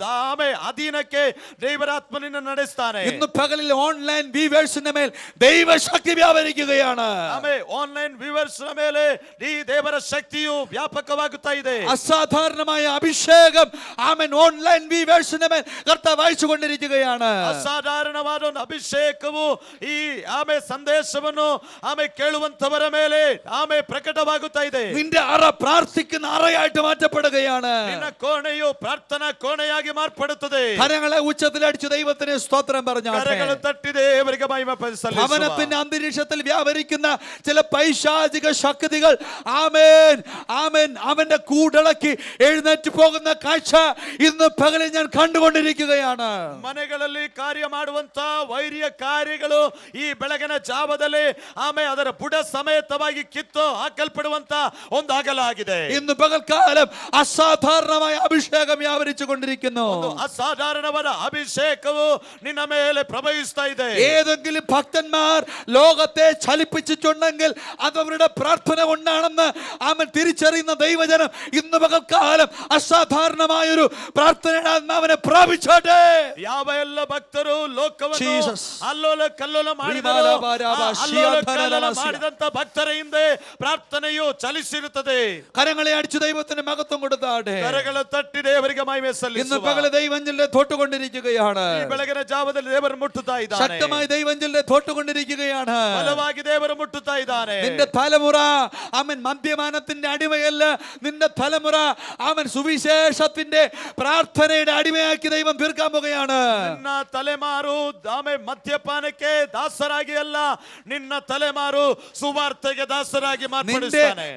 ಅಧೀನಕ್ಕೆ ದೇವರಾತ್ಮ ನಿನ್ನ ನಡೆಸ್ತಾನೆ. ഇന്ന് പകലിൽ ഓൺലൈൻ വ്യൂവേഴ്സിന്റെ മേൽ ദൈവശക്തി വ്യാപരിക്കുകയാണ്. ಆನ್ಲೈನ್ ವ್ಯೂವರ್ಸ್ ಮೇಲೆ ಈ ದೇವರ ಶಕ್ತಿಯು ವ್ಯಾಪಕವಾಗುತ್ತಾ ಇದೆ. അസാധാരണമായ അഭിഷേകം ആമേൻ ഓൺലൈൻ വ്യൂവേഴ്സിന്റെ മേൽ കർത്താവ് അയച്ചുകൊണ്ടിരിക്കുകയാണ്. ಅಸಾಧಾರಣವಾದ ಒಂದು ಅಭಿಷೇಕವು ಈ ಸಂದೇಶವನ್ನು ಕೇಳುವಂತವರ ಮೇಲೆ ಪ್ರಕಟವಾಗುತ್ತಾ ಇದೆ. നിന്റെ അറ പ്രാർത്ഥിക്കുന്ന അറയായിട്ട് മാറ്റപ്പെടുകയാണ്. ನಿನ್ನ ಕೋಣೆಯು ಪ್ರಾರ್ಥನಾ ಕೋಣೆಯಾಗಿ ಮಾರ್ಪಡುತ್ತದೆ. കരങ്ങളെ ഉച്ചത്തിൽ അടിച്ച് ദൈവത്തിന് സ്തോത്രം പറഞ്ഞാട്ടെ. ಕರಗಳು തട്ടിದೆ ದೇವರಿಗೆ ಮಹಿಮೆ ಸಲ್ಲಿಸುವ. ഭവനത്തിന്റെ അന്തരീക്ഷത്തിൽ വ്യാപരിക്കുന്ന ചില പൈശാചിക ശക്തികൾ ആമേൻ ആമേൻ അവന്റെ കൂടളക്കി എഴുന്നേറ്റ് പോകുന്ന കാഴ്ച ഇന്ന് പകലിൽ ഞാൻ കണ്ടുകൊണ്ടിരിക്കുകയാണ്. ಮನೆಗಳಲ್ಲಿ ಕಾರ್ಯ ಮಾಡುವಂತ ವೈರ್ಯ ಕಾರ್ಯಗಳು ಈ ಬೆಳಗಿನ ಜಾವದಲ್ಲಿ ಅದರ ಬುಡ ಸಮೇತವಾಗಿ ಕಿತ್ತು ಹಾಕಲ್ಪಡುವಂತ ಒಂದು ಅಗಲಾಗಿದೆ. ഇന്ന് പകൽക്കാലം അസാധാരണമായ അഭിഷേകം വ്യാപരിച്ചു കൊണ്ടിരിക്കുന്നു. അസാധാരണವಾದ അഭിഷേകವು നിന്ന ಮೇಲೆ പ്രവഹിಸ್ತಾ ಇದೆ. ഏതെങ്കിലും ഭക്തന്മാർ ലോകത്തെ ചലിപ്പിച്ചിട്ടുണ്ടെങ്കിൽ അത് അവരുടെ പ്രാർത്ഥന കൊണ്ടാണെന്ന് അവൻ തിരിച്ചറിയുന്ന ദൈവജനം ഇന്ന് പകൽക്കാലം അസാധാരണമായൊരു പ്രാർത്ഥനയുടെ ആത്മാവിനെ പ്രാപിച്ചോട്ടെ. ಯಾವ ಎಲ್ಲ ಭಕ್ತರು ಲೋಕವನ್ನು Jesus. ಅಲ್ಲೋಲ ಕಲ್ಲೋಲ ಮಾಡಿದಂತ ಭಕ್ತರ ಹಿಂದೆ ಪ್ರಾರ್ಥನೆಯು ಚಲಿಸಿರುತ್ತದೆ. കരങ്ങളെ അടിച്ചു ദൈവത്തിന് മഹത്വം കൊടുത്താട്ടെ. ಕರಗಳು ತಟ್ಟಿ ದೇವರಿಗೆ ಮಹಿಮೆ ഇന്ന് ಸಲ್ಲಿಸುವ. പകല് ദൈവഞ്ചലിനെ തൊട്ടുകൊണ്ടിരിക്കുകയാണ്. ಈ ಬೆಳಗಿನ ಜಾವದಲ್ಲಿ ದೇವರು ಮುಟ್ಟುತ್ತಾ ಇದ್ದಾನೆ. ശക്തമായി ദൈവഞ്ചലിനെ തൊട്ടുകൊണ്ടിരിക്കുകയാണ്. ಬಲವಾಗಿ ದೇವರು ಮುಟ್ಟುತ್ತಾ ಇದ್ದಾನೆ. നിന്റെ തലമുറ അവൻ മദ്യപാനത്തിന്റെ അടിമയല്ല. നിന്റെ തലമുറ അവൻ സുവിശേഷത്തിന്റെ പ്രാർത്ഥനയുടെ അടിമയാക്കി ദൈവം തീർക്കാൻ പോകുകയാണ്. ನಿನ್ನ ತಲೆಮಾರು ಮದ್ಯಪಾನಕ್ಕೆ ದಾಸರಾಗಿ ಅಲ್ಲ, ನಿನ್ನ ತಲೆಮಾರು ಸುವಾರ್ತೆಗೆ ದಾಸರಾಗಿ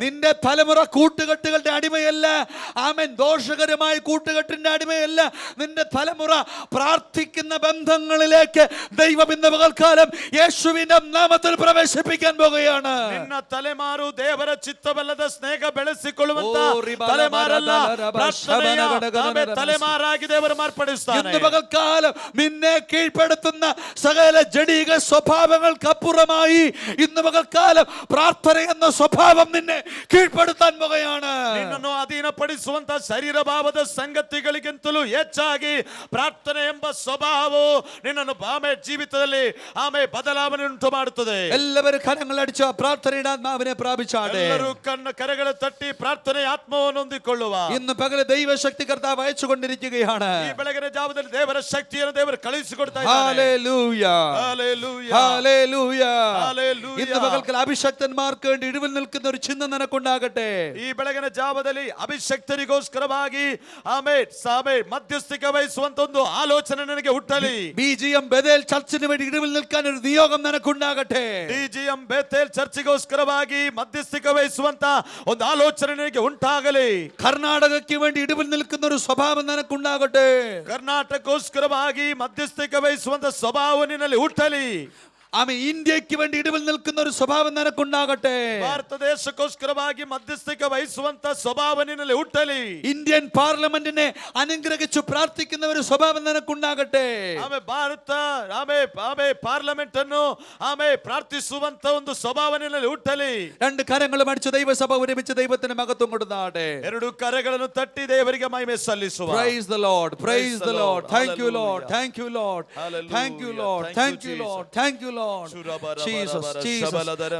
നിന്റെ തലമുറ കൂട്ടുകെട്ടുകളുടെ അടിമയല്ല. ആമേൻ. ദോഷകരമായ കൂട്ടുകെട്ടിന്റെ അടിമയല്ല. നിന്റെ തലമുറ പ്രാർത്ഥിക്കുന്ന ബന്ധങ്ങളിലേക്ക് ദൈവം ഇന്ന് പകൽക്കാലം യേശുവിന്റെ നാമത്തിൽ പ്രവേശിപ്പിക്കാൻ പോകുകയാണ്. ನಿನ್ನ ತಲೆಮಾರು ದೇವರ ಚಿತ್ತವಲ್ಲದ ಸ್ನೇಹ ಬೆಳೆಸಿಕೊಳ್ಳುವಂತ ತಲೆಮಾರಲ್ಲ, ತಲೆಮಾರಾಗಿ ದೇವರು ಮಾರ್ಪಡಿಸ್ತಾನೆ. ഇന്ന് പകൽക്കാലം നിന്നെ കീഴ്പ്പെടുത്തുന്ന സകല ജഡീക സ്വഭാവങ്ങൾക്കപ്പുറമായി ഇന്ന് പകൽക്കാലം പ്രാർത്ഥന എന്ന സ്വഭാവം നിന്നെ കീഴ്പ്പെടുത്താൻ പോകുകയാണ്. ನಿನ್ನನ್ನು ಅಧೀನಪಡಿಸುವಂತ ಶರೀರ ಭಾವದ ಸಂಗತಿಗಳಿಗಿಂತಲೂ ಹೆಚ್ಚಾಗಿ ಪ್ರಾರ್ಥನೆ ಎಂಬ ಸ್ವಭಾವವು ನಿನ್ನನ್ನು ಜೀವಿತದಲ್ಲಿ ಬದಲಾವಣೆ ಉಂಟು ಮಾಡುತ್ತದೆ. എല്ലാവരും കരങ്ങൾ അടിച്ച് പ്രാർത്ഥനയുടെ ആത്മാവിനെ പ്രാപിച്ചാട്ടെ. ಎಲ್ಲರೂ കരಗಳ തട്ടി പ്രാർത്ഥನೆ ಆತ್ಮವನ್ನು ಹೊಂದಿಕೊಳ್ಳುವ. ഇന്ന് പകല് ദൈവശക്തി കർത്താവ് അയച്ചുകൊണ്ടിരിക്കുകയാണ്. ಈ ಬೆಳಗಿನ ಜಾವದಲ್ಲಿ ದೇವರ ಶಕ್ತಿಯನ್ನು ದೇವರು ಕಳುಹಿಸಿಕೊಡ್ತಾ ಇದ್ದಾನೆ. ഹല്ലേലൂയ, ഹല്ലേലൂയ, ഹല്ലേലൂയ. ഹല്ലേലൂയ. ഇന്ന് പകൽക്കാലം അഭിഷക്തന്മാർക്ക് വേണ്ടി ഇടിവിൽ നിൽക്കുന്ന ഒരു ചിന്ത നിനക്കുണ്ടാകട്ടെ. ಈ ಬೆಳಗಿನ ಜಾವದಲ್ಲಿ ಅಭಿಷಕ್ತರಿಗೋಸ್ಕರವಾಗಿ ಮಧ್ಯಸ್ಥಿಕೆ ವಹಿಸುವಂತ ಒಂದು ಆಲೋಚನೆ ನನಗೆ ಹುಟ್ಟಲಿ. BGM ബേഥേൽ ചർച്ചിന് വേണ്ടി ഇടിവിൽ നിൽക്കാൻ ഒരു നിയോഗം നിനക്കുണ്ടാകട്ടെ. BGM ബേഥേൽ ചർച്ചിಗೋಸ್ಕರವಾಗಿ ಮಧ್ಯಸ್ಥಿಕೆ ವಹಿಸುವಂತ ಒಂದು ಆಲೋಚನೆ ನನಗೆ ಉಂಟಾಗಲಿ. കർണാടകയ്ക്ക് വേണ്ടി ഇടിവിൽ നിൽക്കുന്ന ഒരു സ്വഭാവം നിനക്കുണ്ടാകട്ടെ. ಕರ್ನಾಟಕಗೋಸ್ಕರವಾಗಿ ಮಧ್ಯಸ್ಥಿಕೆ ವಹಿಸುವಂತ ಸ್ವಭಾವ ನಿನ್ನಲ್ಲಿ ಹುಟ್ಟಲಿ. ആമേൻ. ഇന്ത്യക്ക് വേണ്ടി ഇടിവിൽ നിൽക്കുന്ന ഒരു സ്വഭാവം നിനക്കുണ്ടാകട്ടെ. ಭಾರತ ದೇಶಕ್ಕೋಸ್ಕರವಾಗಿ ಮಧ್ಯಸ್ಥಿಕೆ ವಹಿಸುವಂತ ಸ್ವಭಾವ ನಿನ್ನಲ್ಲಿ ಹುಟ್ಟಲಿ. ഇന്ത്യൻ പാർലമെന്റിനെ അനുഗ്രഹിച്ചു പ്രാർത്ഥിക്കുന്ന ഒരു സ്വഭാവം നിനക്കുണ്ടാകട്ടെ. ಭಾರತ ಪಾರ್ಲಿಮೆಂಟ್ ಅನ್ನು ಪ್ರಾರ್ಥಿಸುವಂತ ಒಂದು ಸ್ವಭಾವ ನಿನ್ನಲ್ಲಿ ಹುಟ್ಟಲಿ. രണ്ട് കരങ്ങളും അടിച്ച് ദൈവസഭ ഒരുമിച്ച് ദൈവത്തിന് മഹത്വം കൊടുത്താട്ടെ. ಎರಡು ಕರಗಳನ್ನು ತಟ್ಟಿ ದೇವರಿಗೆ ಮಹಿಮೆ ಸಲ್ಲಿಸುವ. Praise the Lord, praise the Lord. Thank you Lord, thank you Lord, thank you Lord, thank you Lord, thank you Lord. Jesus, Jesus.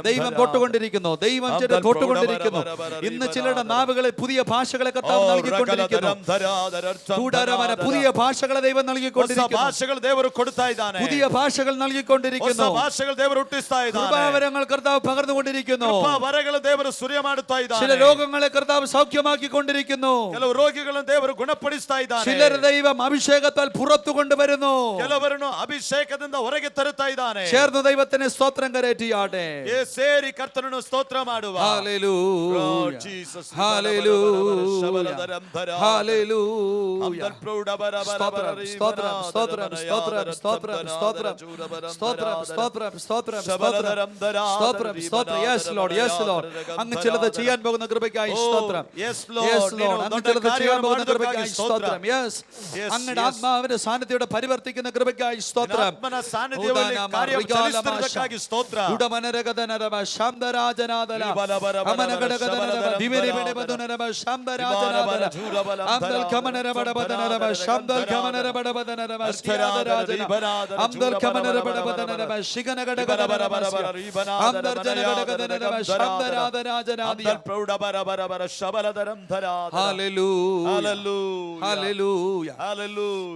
ദൈവം തൊട്ടുകൊണ്ടിരിക്കുന്നു. ദൈവം ചിലരെ തൊട്ടുകൊണ്ടിരിക്കുന്നു. ഇന്ന് ചിലരുടെ നാവുകളിൽ പുതിയ ഭാഷകളെ കർത്താവ് നൽകിക്കൊണ്ടിരിക്കുന്നു. പുതിയ ഭാഷകളെ ദൈവം നൽകിക്കൊണ്ടിരിക്കുന്നു. പുതിയ ഭാഷകൾ നൽകിക്കൊണ്ടിരിക്കുന്നു. കൃപാവരങ്ങൾ കർത്താവ് പകർന്നുകൊണ്ടിരിക്കുന്നു. ചില രോഗങ്ങളെ കർത്താവ് സൗഖ്യമാക്കിക്കൊണ്ടിരിക്കുന്നു. ചിലർ ദൈവം അഭിഷേകത്താൽ പുറത്തു കൊണ്ടുവരുന്നു. ಅಭಿಷೇಕದಿಂದ ಹೊರಗೆ ತರುತ್ತಾ ಇದ್ದಾನೆ. ചേർന്ന് ദൈവത്തിന് സ്തോത്രം കരേറ്റിയാട്ടെ. ಸೇರಿ ಕರ್ತನನ್ನು ಸ್ತೋತ್ರ ಮಾಡುವ. Hallelujah, Jesus, hallelujah, hallelujah. സ്തോത്രം, സ്തോത്രം, സ്തോത്രം, സ്തോത്രം, സ്തോത്രം, സ്തോത്രം, സ്തോത്രം, സ്തോത്രം, സ്തോത്രം, സ്തോത്രം, സ്തോത്രം. Yes Lord, yes Lord. അങ്ങ് ചിലത് ചെയ്യാൻ പോകുന്ന കൃപയ്ക്കായി സ്തോത്രം. യെസ് ലോർഡ്, അങ്ങ് ചിലത് ചെയ്യാൻ പോകുന്ന കൃപയ്ക്കായി സ്തോത്രം. യെസ്, അങ്ങയുടെ ആത്മാവിന്റെ സാന്നിധ്യത്തോടെ പരിവർത്തിക്കുന്ന കൃപയ്ക്കായി സ്തോത്രം.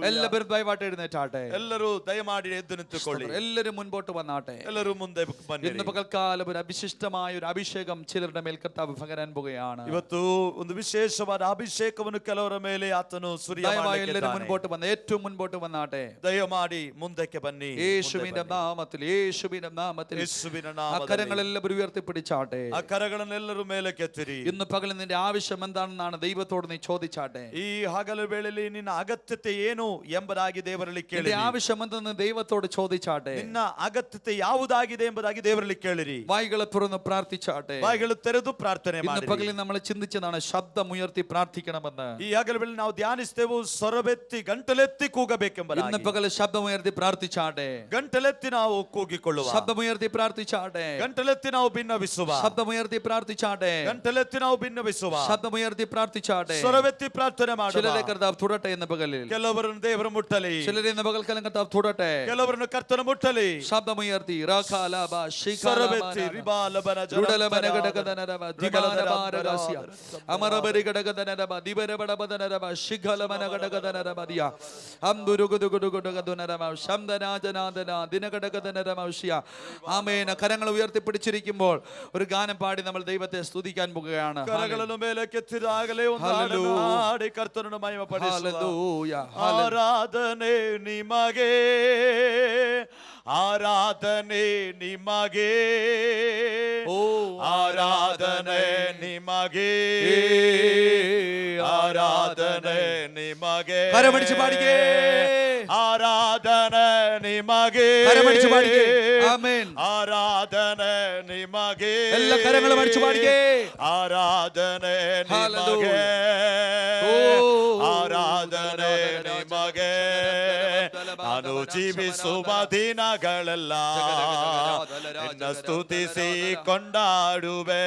എല്ലാവരും ദയവായിട്ട് എഴുന്നേറ്റാട്ടെ. ಎಲ್ಲರೂ ದಯಮಾಡಿ ಎದ್ದು ನಿಂತುಕೊಳ್ಳಿ. എല്ലാവരും മുൻപോട്ട് വന്നാട്ടെ. ಎಲ್ಲರೂ ಮುಂದೆ ಬನ್ನಿರಿ. ഇന്ന് പകൽക്കാലം ഒരു അഭിഷിഷ്ടമായ ഒരു അഭിഷേകം ചിലരുടെ മേൽ കർത്താവ് പകരാൻ പോകുകയാണ്. ಇವತ್ತು ಒಂದು ವಿಶೇಷವಾದ ಅಭಿಷೇಕವನ್ನು ಕೆಲವರ ಮೇಲೆ ಆತನು ಸುರಿಯಮಾಡಲಿದ್ದಾನೆ. എല്ലാവരും മുൻപോട്ട് വന്ന് ഏറ്റവും മുൻപോട്ട് വന്നാട്ടെ. ദയಮಾಡಿ ಮುಂದಕ್ಕೆ ಬನ್ನಿ. യേശുവിന്റെ നാമത്തിൽ, യേശുവിന്റെ നാമത്തിൽ യേശുവിನ ನಾಮದಲ್ಲಿ കരങ്ങളെല്ലാം ഉയർത്തിപ്പിടിച്ചാട്ടെ. ಆ ಕರಗಳನ್ನೆಲ್ಲರೂ ಮೇಲಕ್ಕೆ ಎತ್ತಿರಿ. ഇന്ന് പകൽ നിന്റെ ആവശ്യം എന്താണെന്നാണ് ദൈവത്തോട് നീ ചോദിച്ചാട്ടെ. ಈ ಹಗಲು ವೇಳೆಯಲ್ಲಿ ನಿನ್ನ ಅಗತ್ಯತೆ ಏನು ಎಂಬುದಾಗಿ ದೇವರಲ್ಲಿ ಕೇಳಿರಿ. ആവശ്യം എന്തെന്ന് ദൈവത്തോട് ചോദിച്ചാട്ടെ. ನಿನ್ನ ಅಗತ್ಯತೆ ಯಾವುದಾಗಿದೆ ಎಂಬುದಾಗಿ ದೇವರಲ್ಲಿ ಕೇಳಿರಿ. വായ്കളെ തുറന്ന് പ്രാർത്ഥിച്ചാട്ടെ. ಬಾಯಿಗಳು ತೆರೆದು ಪ್ರಾರ್ಥನೆ ಮಾಡಿ. ഇന്ന് പകലിൽ നമ്മൾ ചിന്തിച്ചതാണ് ശബ്ദമുയർത്തി പ്രാർത്ഥിക്കണമെന്ന്. ಈ ಹಗಲುಗಳಲ್ಲಿ ನಾವು ಧ್ಯಾನಿಸುತ್ತೇವೆ ಸ್ವರವೆತ್ತಿ ಗಂಟಲೆತ್ತಿ ಕೂಗಬೇಕೆಂಬುದಾಗಿ. ഇന്ന് പകൽ ശബ്ദമുയർത്തി പ്രാർത്ഥിച്ചാട്ടെ. ಗಂಟಲೆತ್ತಿ ನಾವು ಕೂಗಿಕೊಳ್ಳುವ. ശബ്ദമുയർത്തി പ്രാർത്ഥിച്ചാട്ടെ. ಗಂಟಲೆತ್ತಿ ನಾವು ಭಿನ್ನವಿಸುವ. ശബ്ദമുയർത്തി പ്രാർത്ഥിച്ചാട്ടെ. ಗಂಟಲೆತ್ತಿ ನಾವು ಭಿನ್ನವಿಸುವ. ശബ്ദമുയർത്തി പ്രാർത്ഥിച്ചാട്ടെ. ಸ್ವರವೆತ್ತಿ ಪ್ರಾರ್ಥನೆ ಮಾಡುವ. ചിലരെ കർത്താവ് തുടട്ടെ ഇന്ന് പകലിൽ. ಕೆಲವರನ್ನು ದೇವರು ಮುಟ್ಟಲಿ. ചിലരെ ഇന്ന് പകൽക്കാലം കർത്താവ് തുടട്ടെ. ಕೆಲವರನ್ನು ಕರ್ತನು ಮುಟ್ಟಲಿ. ശബ്ദമുയർത്തി രാഖാലാബ ಸ್ವರವೆತ್ತಿ ರಿಬಾಲಬನ ജുഡലമനഗടഗദനരബ ദിബാനബാരഗസ്യ അമരബരിഗടഗദനരബ ദിബരബടബദനരബ ശിഖലമനഗടഗദനരബദിയ അംദുരുഗുദുഗുദുഗുദുഗദുനരബ ശംദനാജനാദന ദിനഗടഗദനരബശ്യ. ആമേൻ. കരങ്ങൾ ഉയർത്തിപ്പിടിച്ചിരിക്കുമ്പോൾ ഒരു ഗാനം പാടി നമ്മൾ ദൈവത്തെ സ്തുതിക്കാൻ പോകുകയാണ്. ಕರಗಳನ್ನು ಮೇಲಕ್ಕೆತ್ತಿದಾಗಲೇ ಒಂದು ಹಾಡನ್ನು ಹಾಡಿ ಕರ್ತನನ್ನು ಮಹಿಮೆಪಡಿಸುವ. ഹല്ലേലൂയ. ಆರಾಧನೆ ನಿಮಗೆ, ಆರಾಧನೆ ಆರಾಧನೆ ನಿಮಗೆ, ಓ ಆರಾಧನೆ ನಿಮಗೆ, ಆರಾಧನೆ ನಿಮಗೆ. ಕರಮಡಿಸಿ ಪಾಡಿಗೆ ಆರಾಧನೆ ನಿಮಗೆ, ಕರಮಡಿಸಿ ಪಾಡಿಗೆ. ಆಮೆನ್. ಆರಾಧನೆ ನಿಮಗೆ, ಎಲ್ಲ ಕರಗಳು ಮಡಿಸಿ ಪಾಡಿಗೆ. ಆರಾಧನೆ ನಿಮಗೆ, ಆರಾಧನೆ ನಿಮಗೆ. ನಾನು ಜೀವಿಸುವ ದಿನಗಳೆಲ್ಲ ನಿನ್ನ ಸ್ತುತಿಸಿ ಕೊಂಡಾಡುವೆ.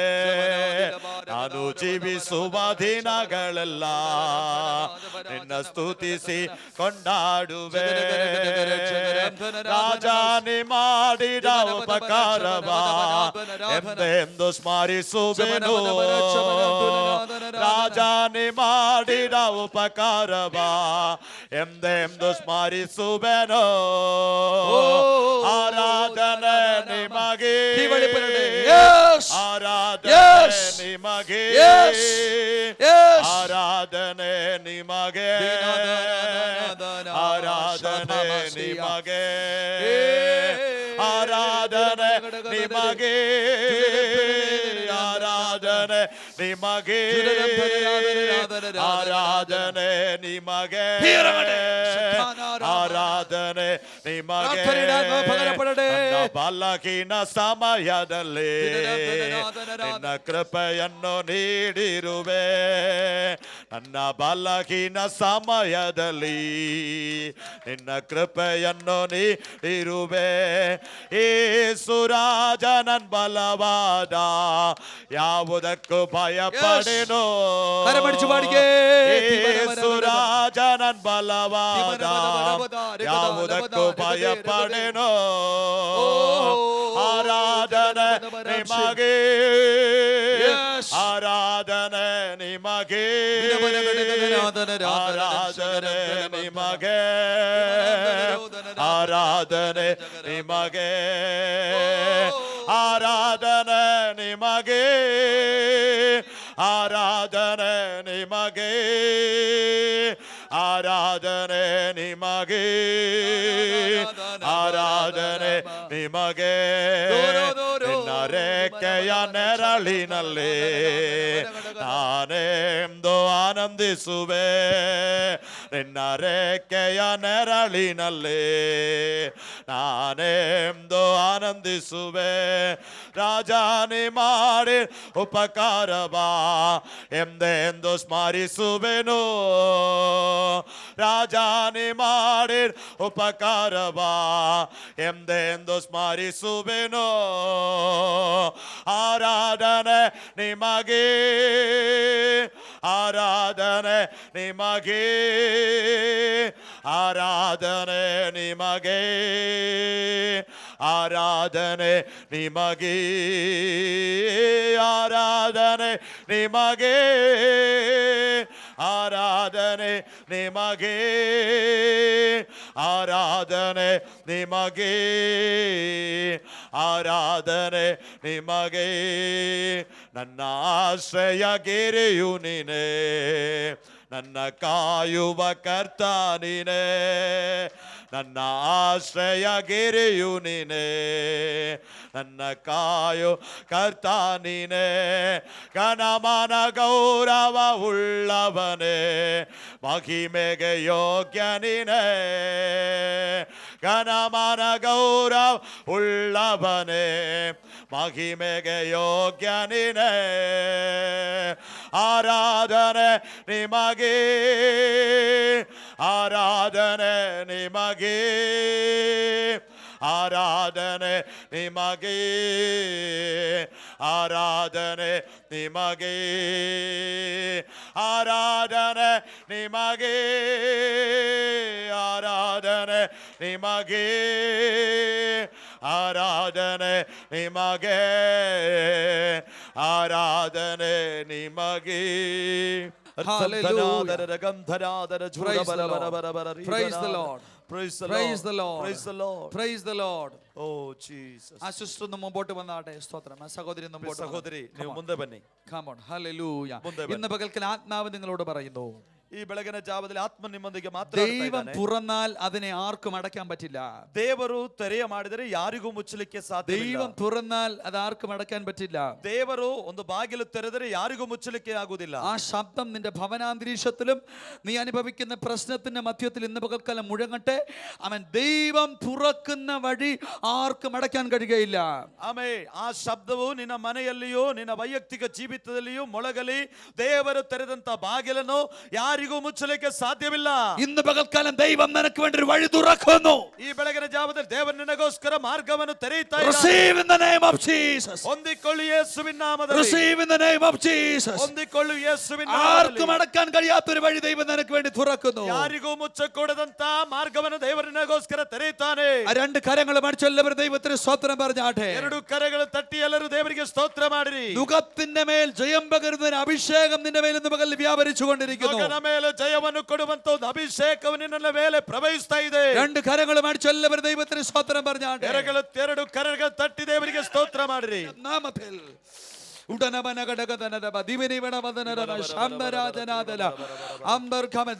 ನಾನು ಜೀವಿಸುವ ದಿನಗಳೆಲ್ಲ ನಿನ್ನ ಸ್ತುತಿಸಿ ಕೊಂಡಾಡುವೆ. ರಾಜಾನಿ ಮಾಡಿದ ಉಪಕಾರವ ಎಂದೆಂದು ಸ್ಮರಿಸುವೆನು. ರಾಜಾನಿ ಮಾಡಿದ ಉಪಕಾರವ ಎಂದೆಂದು ಸ್ಮರಿಸುವೆನು. ಆರಾಧನೆ ನಿಮಗೆ, ಆರಾಧನೆ ನಿಮಗೆ, ಆರಾಧನೆ ನಿಮಗೆ, ಆರಾಧನೆ ನಿಮಗೆ, ಆರಾಧನೆ ನಿಮಗೆ, ಆರಾಧನೆ ನಿಮಗೆ, ಆರಾಧನೆ ನಿಮಗೆ, ಆರಾಧನೆ ನಿಮಗೆ. ಬಲಹೀನ ಸಮಯದಲ್ಲಿ ನಿನ್ನ ಕೃಪೆಯನ್ನು ನೀಡಿರುವೆ. ನನ್ನ ಬಲಹೀನ ಸಮಯದಲ್ಲಿ ನಿನ್ನ ಕೃಪೆಯನ್ನು ನೀಡಿರುವೆ. ಯೇಸುರಾಜ ನನ್ ಬಲವಾದ, ಯಾವುದಕ್ಕೂ ಭಯಪಡೆನು. ಯೇಸುರಾಜ ನನ್ ಬಲವಾದ, ಯಾವುದಕ್ಕೂ ಭಯಪಡೆನು. ಆರಾಧನೆ ನಿಮಗೆ, ಆರಾಧನೆ ನಿಮಗೆ, ಆರಾಧನೆ ನಿಮಗೆ, ಆರಾಧನೆ ನಿಮಗೆ, ಆರಾಧನೆ ನಿಮಗೆ, ಆರಾಧನೆ ನಿಮಗೆ, ಆರಾಧನೆ ನಿಮಗೆ, ಆರಾಧನೆ ನಿಮಗೆ. ನಿನ್ನ ರೆಕ್ಕೆಯ ನೆರಳಿನಲ್ಲಿ ನಾನೆಂದು ಆನಂದಿಸುವೆ. ನಿನ್ನ ರೆಕ್ಕೆಯ ನೆರಳಿನಲ್ಲಿ ನಾನೆಂದು ಆನಂದಿಸುವೆ. ರಾಜಾನಿ ಮಾಡಿ ಉಪಕಾರವ ಎಂದೆಂದು ಸ್ಮರಿಸುವೆನು. ರಾಜಾನಿ ಮಾಡಿ ಉಪಕಾರವ ಎಂದೆಂದು ಸ್ಮರಿಸುವೆನು. ಆರಾಧನೆ ನಿಮಗೆ, ಆರಾಧನೆ ನಿಮಗೆ, ಆರಾಧನೆ ನಿಮಗೆ, ಆರಾಧನೆ ನಿಮಗೆ, ಆರಾಧನೆ ನಿಮಗೆ, ಆರಾಧನೆ ನಿಮಗೆ, ಆರಾಧನೆ ನಿಮಗೆ, ಆರಾಧನೆ ನಿಮಗೆ. ನನ್ನ ಆಶ್ರಯ ಗಿರಿಯು ನೀನೇ, ನನ್ನ ಕಾಯುವ ಕರ್ತ ನೀನೇ. ನನ್ನ ಆಶ್ರಯ ಗಿರಿಯು ನೀನೇ, ನನ್ನ ಕಾಯು ಕರ್ತ ನೀನೇ. ಘನಮಾನ ಗೌರವ ಉಳ್ಳವನೇ, ಮಹಿಮೆಗೆ ಯೋಗ್ಯ ನೀನೇ. ಘನಮಾನ ಗೌರವ ಉಳ್ಳವನೇ, ಮಹಿಮೆಗೆ ಯೋಗ್ಯ ನೀನೇ. ಆರಾಧನೆ ನಿಮಗೆ, ಆರಾಧನೆ ನಿಮಗೆ, ಆರಾಧನೆ ನಿಮಗೆ, ಆರಾಧನೆ ನಿಮಗೆ, ಆರಾಧನೆ ನಿಮಗೆ, ಆರಾಧನೆ ನಿಮಗೆ, ಆರಾಧನೆ ನಿಮಗೆ, ಆರಾಧನೆ ನಿಮಗೆ. Hallelujah. Praise the Lord. Praise the Praise the Lord. Lord. Praise the Lord. Praise the Lord. Oh Jesus. ಆ ಸಿಸ್ಟರ್ ഒന്ന് മുമ്പോട്ട് വന്നാട്ടെ. സ്തോത്രം. ആ സഹോദരി ഒന്ന് മുമ്പോട്ട്. സഹോദരി, ನೀವು ಮುಂದೆ ಬನ್ನಿ. Come on. Hallelujah. ಮುಂದೆ ಬನ್ನಿ. ഇന്ന് പകൽക്കൽ ആത്മാവ് നിങ്ങളോട് പറയുന്നു, ಈ ಬೆಳಗಿನ ಜಾವದಲ್ಲಿ ಆತ್ಮ ನಿಮ್ಮೊಂದಿಗೆ ദൈവം ಮಾತನಾಡುತ್ತಿದ್ದಾನೆ. തുറന്നാൽ അതിനെ ആർക്കും അടയ്ക്കാൻ പറ്റില്ല. ದೇವರು ತೆರೆಯ ಮಾಡಿದರೆ ಯಾರಿಗೂ ಮುಚ್ಚಲಿಕ್ಕೆ ಸಾಧ್ಯವಿಲ್ಲ. ദൈവം തുറന്നാൽ അത് ആർക്കും അടയ്ക്കാൻ പറ്റില്ല. ದೇವರು ಒಂದು ಬಾಗಿಲು ತೆರೆದರೆ ಯಾರಿಗೂ ಮುಚ್ಚಲಿಕ್ಕೆ ಆಗುವುದಿಲ್ಲ. ആ ശബ്ദം നിന്റെ ഭവനാന്തരീക്ഷത്തിലും നീ അനുഭവിക്കുന്ന പ്രശ്നത്തിന്റെ മധ്യത്തിൽ ഇന്ന് പകൽക്കാലം മുഴങ്ങട്ടെ. അവൻ ദൈവം തുറക്കുന്ന വഴി ആർക്കും അടയ്ക്കാൻ കഴിയുകയില്ല. ಆಮೇ ಆ ಶಬ್ದವು ನಿನ್ನ ಮನೆಯಲ್ಲಿಯೂ ನಿನ್ನ ವೈಯಕ್ತಿಕ ಜೀವಿತದಲ್ಲಿಯೂ ಮೊಳಗಲಿ. ದೇವರು ತೆರೆದಂತ ಬಾಗಿಲನ್ನು ಯಾರಿಗೂ ಮುಚ್ಚಲಿಕ್ಕೆ ಸಾಧ್ಯವಿಲ್ಲ. ഇന്ന് പകൽക്കാലം ദൈവം നിനക്ക് വേണ്ടി ഒരു വഴി തുറക്കുന്നു. ಈ ಬೆಳಗಿನ ಜಾವದಲ್ಲಿ ದೇವರು ನಿನಗೋಸ್ಕರ ಮಾರ್ಗವನ್ನು ತೆರೆಯುತ್ತಾ ಇದ್ದಾನೆ. Receive in the name of Jesus. ಹೊಂದಿಕೊಳ್ಳು ಯೇಸುವಿನ ನಾಮದಲ್ಲಿ. Receive in the name of Jesus. ಹೊಂದಿಕೊಳ್ಳು ಯೇಸುವಿನ ആർക്കും ನಾಮದಲ್ಲಿ. അടക്കാൻ കഴിയാത്തൊരു വഴി ദൈവം നിനക്ക് വേണ്ടി തുറക്കുന്നു. ಯಾರಿಗೂ ಮುಚ್ಚಕೂಡದಂತ ಮಾರ್ಗವನ್ನು ದೇವರು ನಿನಗೋಸ್ಕರ ತೆರೆಯುತ್ತಾನೆ. ആ രണ്ട് കരങ്ങൾ മടിച്ച് എല്ലാവരും ദൈവത്തിന് സ്തോത്രം പറഞ്ഞാട്ടെ. ಎರಡು ಕರೆಗಳು ತಟ್ಟಿ ಎಲ್ಲರೂ ದೇವರಿಗೆ ಸ್ತೋತ್ರ ಮಾಡಿರಿ. നുകത്തിന്റെ മേൽ ജയം പകരുന്നതിന് അഭിഷേകം നിന്റെ മേൽ ഇന്ന് പകൽ വ്യാപരിച്ചു കൊണ്ടിരിക്കുന്നു. ಮಗನ ಮೇಲೆ ಜಯವನ್ನು ಕೊಡುವಂತ ಒಂದು ಅಭಿಷೇಕವು ನಿನ್ನ ಮೇಲೆ ಪ್ರವಹಿಸ್ತಾ ಇದೆ. രണ്ട് കരങ്ങൾ മടിച്ച് എല്ലാവരും ദൈവത്തിന് സ്തോത്രം പറഞ്ഞാട്ടെ. ಎರಡು ಕರೆಗಳು ತಟ್ಟಿ ದೇವರಿಗೆ ಸ್ತೋತ್ರ ಮಾಡಿರಿ. നാമത്തിൽ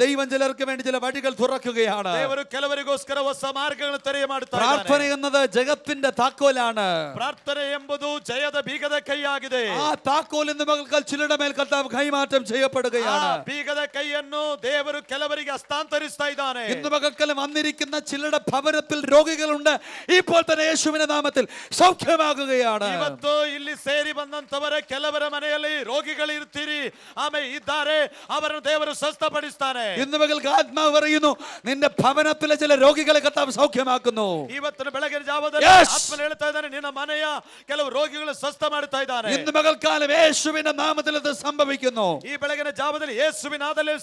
ദൈവം ചിലർക്ക് വേണ്ടി ചില വഴികൾ തുറക്കുകയാണ്. ದೇವರು ಕೆಲವರಿಗೋಸ್ಕರ ಹೊಸ ಮಾರ್ಗಗಳನ್ನು ತೆರೆಯ ಮಾಡುತ್ತಾರೆ. പ്രാർത്ഥന എന്നത് ജഗത്തിന്റെ താക്കോലാണ്. ಪ್ರಾರ್ಥನೆ ಎಂಬುದು ಜಯದ ಬೀಗದ ಕೈಯಾಗಿದೆ. ആ താക്കോൽ ഇന്ന് മകൾക്കാൽ ചിലരുടെ മേൽ കർത്താവ് കൈമാറ്റം ചെയ്യപ്പെടുകയാണ്. ಆ ಬೀಗದ ಕೈಯನ್ನು ದೇವರು ಕೆಲವರಿಗೆ ಹಸ್ತಾಂತರಿಸ್ತಾ ಇದ್ದಾನೆ. ഇന്ന് മകൾക്കാലം വന്നിരിക്കുന്ന ചിലരുടെ ഭവനത്തിൽ രോഗികളുണ്ട്. ഇപ്പോൾ തന്നെ യേശുവിന്റെ നാമത്തിൽ സൗഖ്യമാകുകയാണ്. ಇವತ್ತು ಇಲ್ಲಿ ಸೇರಿ ಬಂದಂತವರ ಕೆಲವರ ಮನೆಯಲ್ಲಿ ರೋಗಿಗಳು ಇರ್ತೀರಿ. ಆಮೇಲೆ ಇದ್ದಾರೆ, ಅವರನ್ನು ದೇವರು ಸ್ವಸ್ಥಪಡಿಸ್ತಾನೆ. ഇന്ന് മകൾക്ക് ആത്മാവ് പറയുന്നു, നിന്റെ ഭവനത്തിലെ ചില രോഗികളെ കർത്താവ് സൗഖ്യമാക്കുന്നു. ಇವತ್ತಿನ ಬೆಳಗಿನ ಜಾವದಲ್ಲಿ ಆತ್ಮನು ಹೇಳ್ತಾ ಇದ್ದಾನೆ, ನಿನ್ನ ಮನೆಯ ಕೆಲವು ರೋಗಿಗಳು ಸ್ವಸ್ಥ ಮಾಡುತ್ತಾ ಇದ್ದಾನೆ. ഇന്ന് മകൾക്കാലം യേശുവിന്റെ നാമത്തിൽ അത് സംഭവിക്കുന്നു. ಈ ಬೆಳಗಿನ ಜಾವದಲ್ಲಿ ಯೇಸುವಿನ ನಾಮದಲ್ಲಿ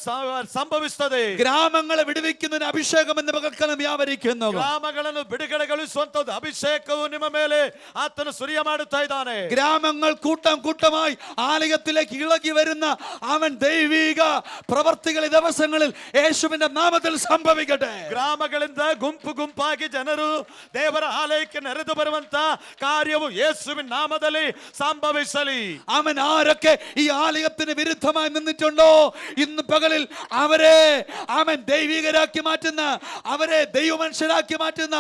ಸಂಭವಿಸುತ್ತದೆ. ഗ്രാമങ്ങളെ വിടുവിക്കുന്നതിന് അഭിഷേകം എന്ന് മകൾക്കാലം വ്യാപരിക്കുന്നു. ಗ್ರಾಮಗಳನ್ನು ಬಿಡುಗಡೆಗೊಳಿಸುವಂತ ಅಭಿಷೇಕವು ನಿಮ್ಮ ಮೇಲೆ ಆತನು ಸುರಿಯ ಮಾಡುತ್ತಾ ಇದ್ದಾನೆ. ഗ്രാമങ്ങൾ കൂട്ടം കൂട്ടമായി ആലയത്തിലേക്ക് ഇളകി വരുന്ന അവൻ ദൈവിക പ്രവർത്തികൾ ഈ ദിവസങ്ങളിൽ യേശുവിന്റെ നാമത്തിൽ സംഭവിക്കട്ടെ. ಗ್ರಾಮಗಳಿಂದ ಗುಂಪು ಗುಂಪಾಗಿ ಜನರು ದೇವರ ಆಲಯಕ್ಕೆ ನೆರೆದು ಬರುವಂತ ಕಾರ್ಯವು ಯೇಸುವಿನ ನಾಮದಲ್ಲಿ സംഭവിಸಲಿ. അവൻ ആരൊക്കെ ഈ ആലയത്തിന് വിരുദ്ധമായി നിന്നിട്ടുണ്ടോ ഇന്ന് പകലിൽ അവരെ അവൻ ദൈവികരാക്കി മാറ്റുന്ന, അവരെ ദൈവമനുഷ്യരാക്കി മാറ്റുന്ന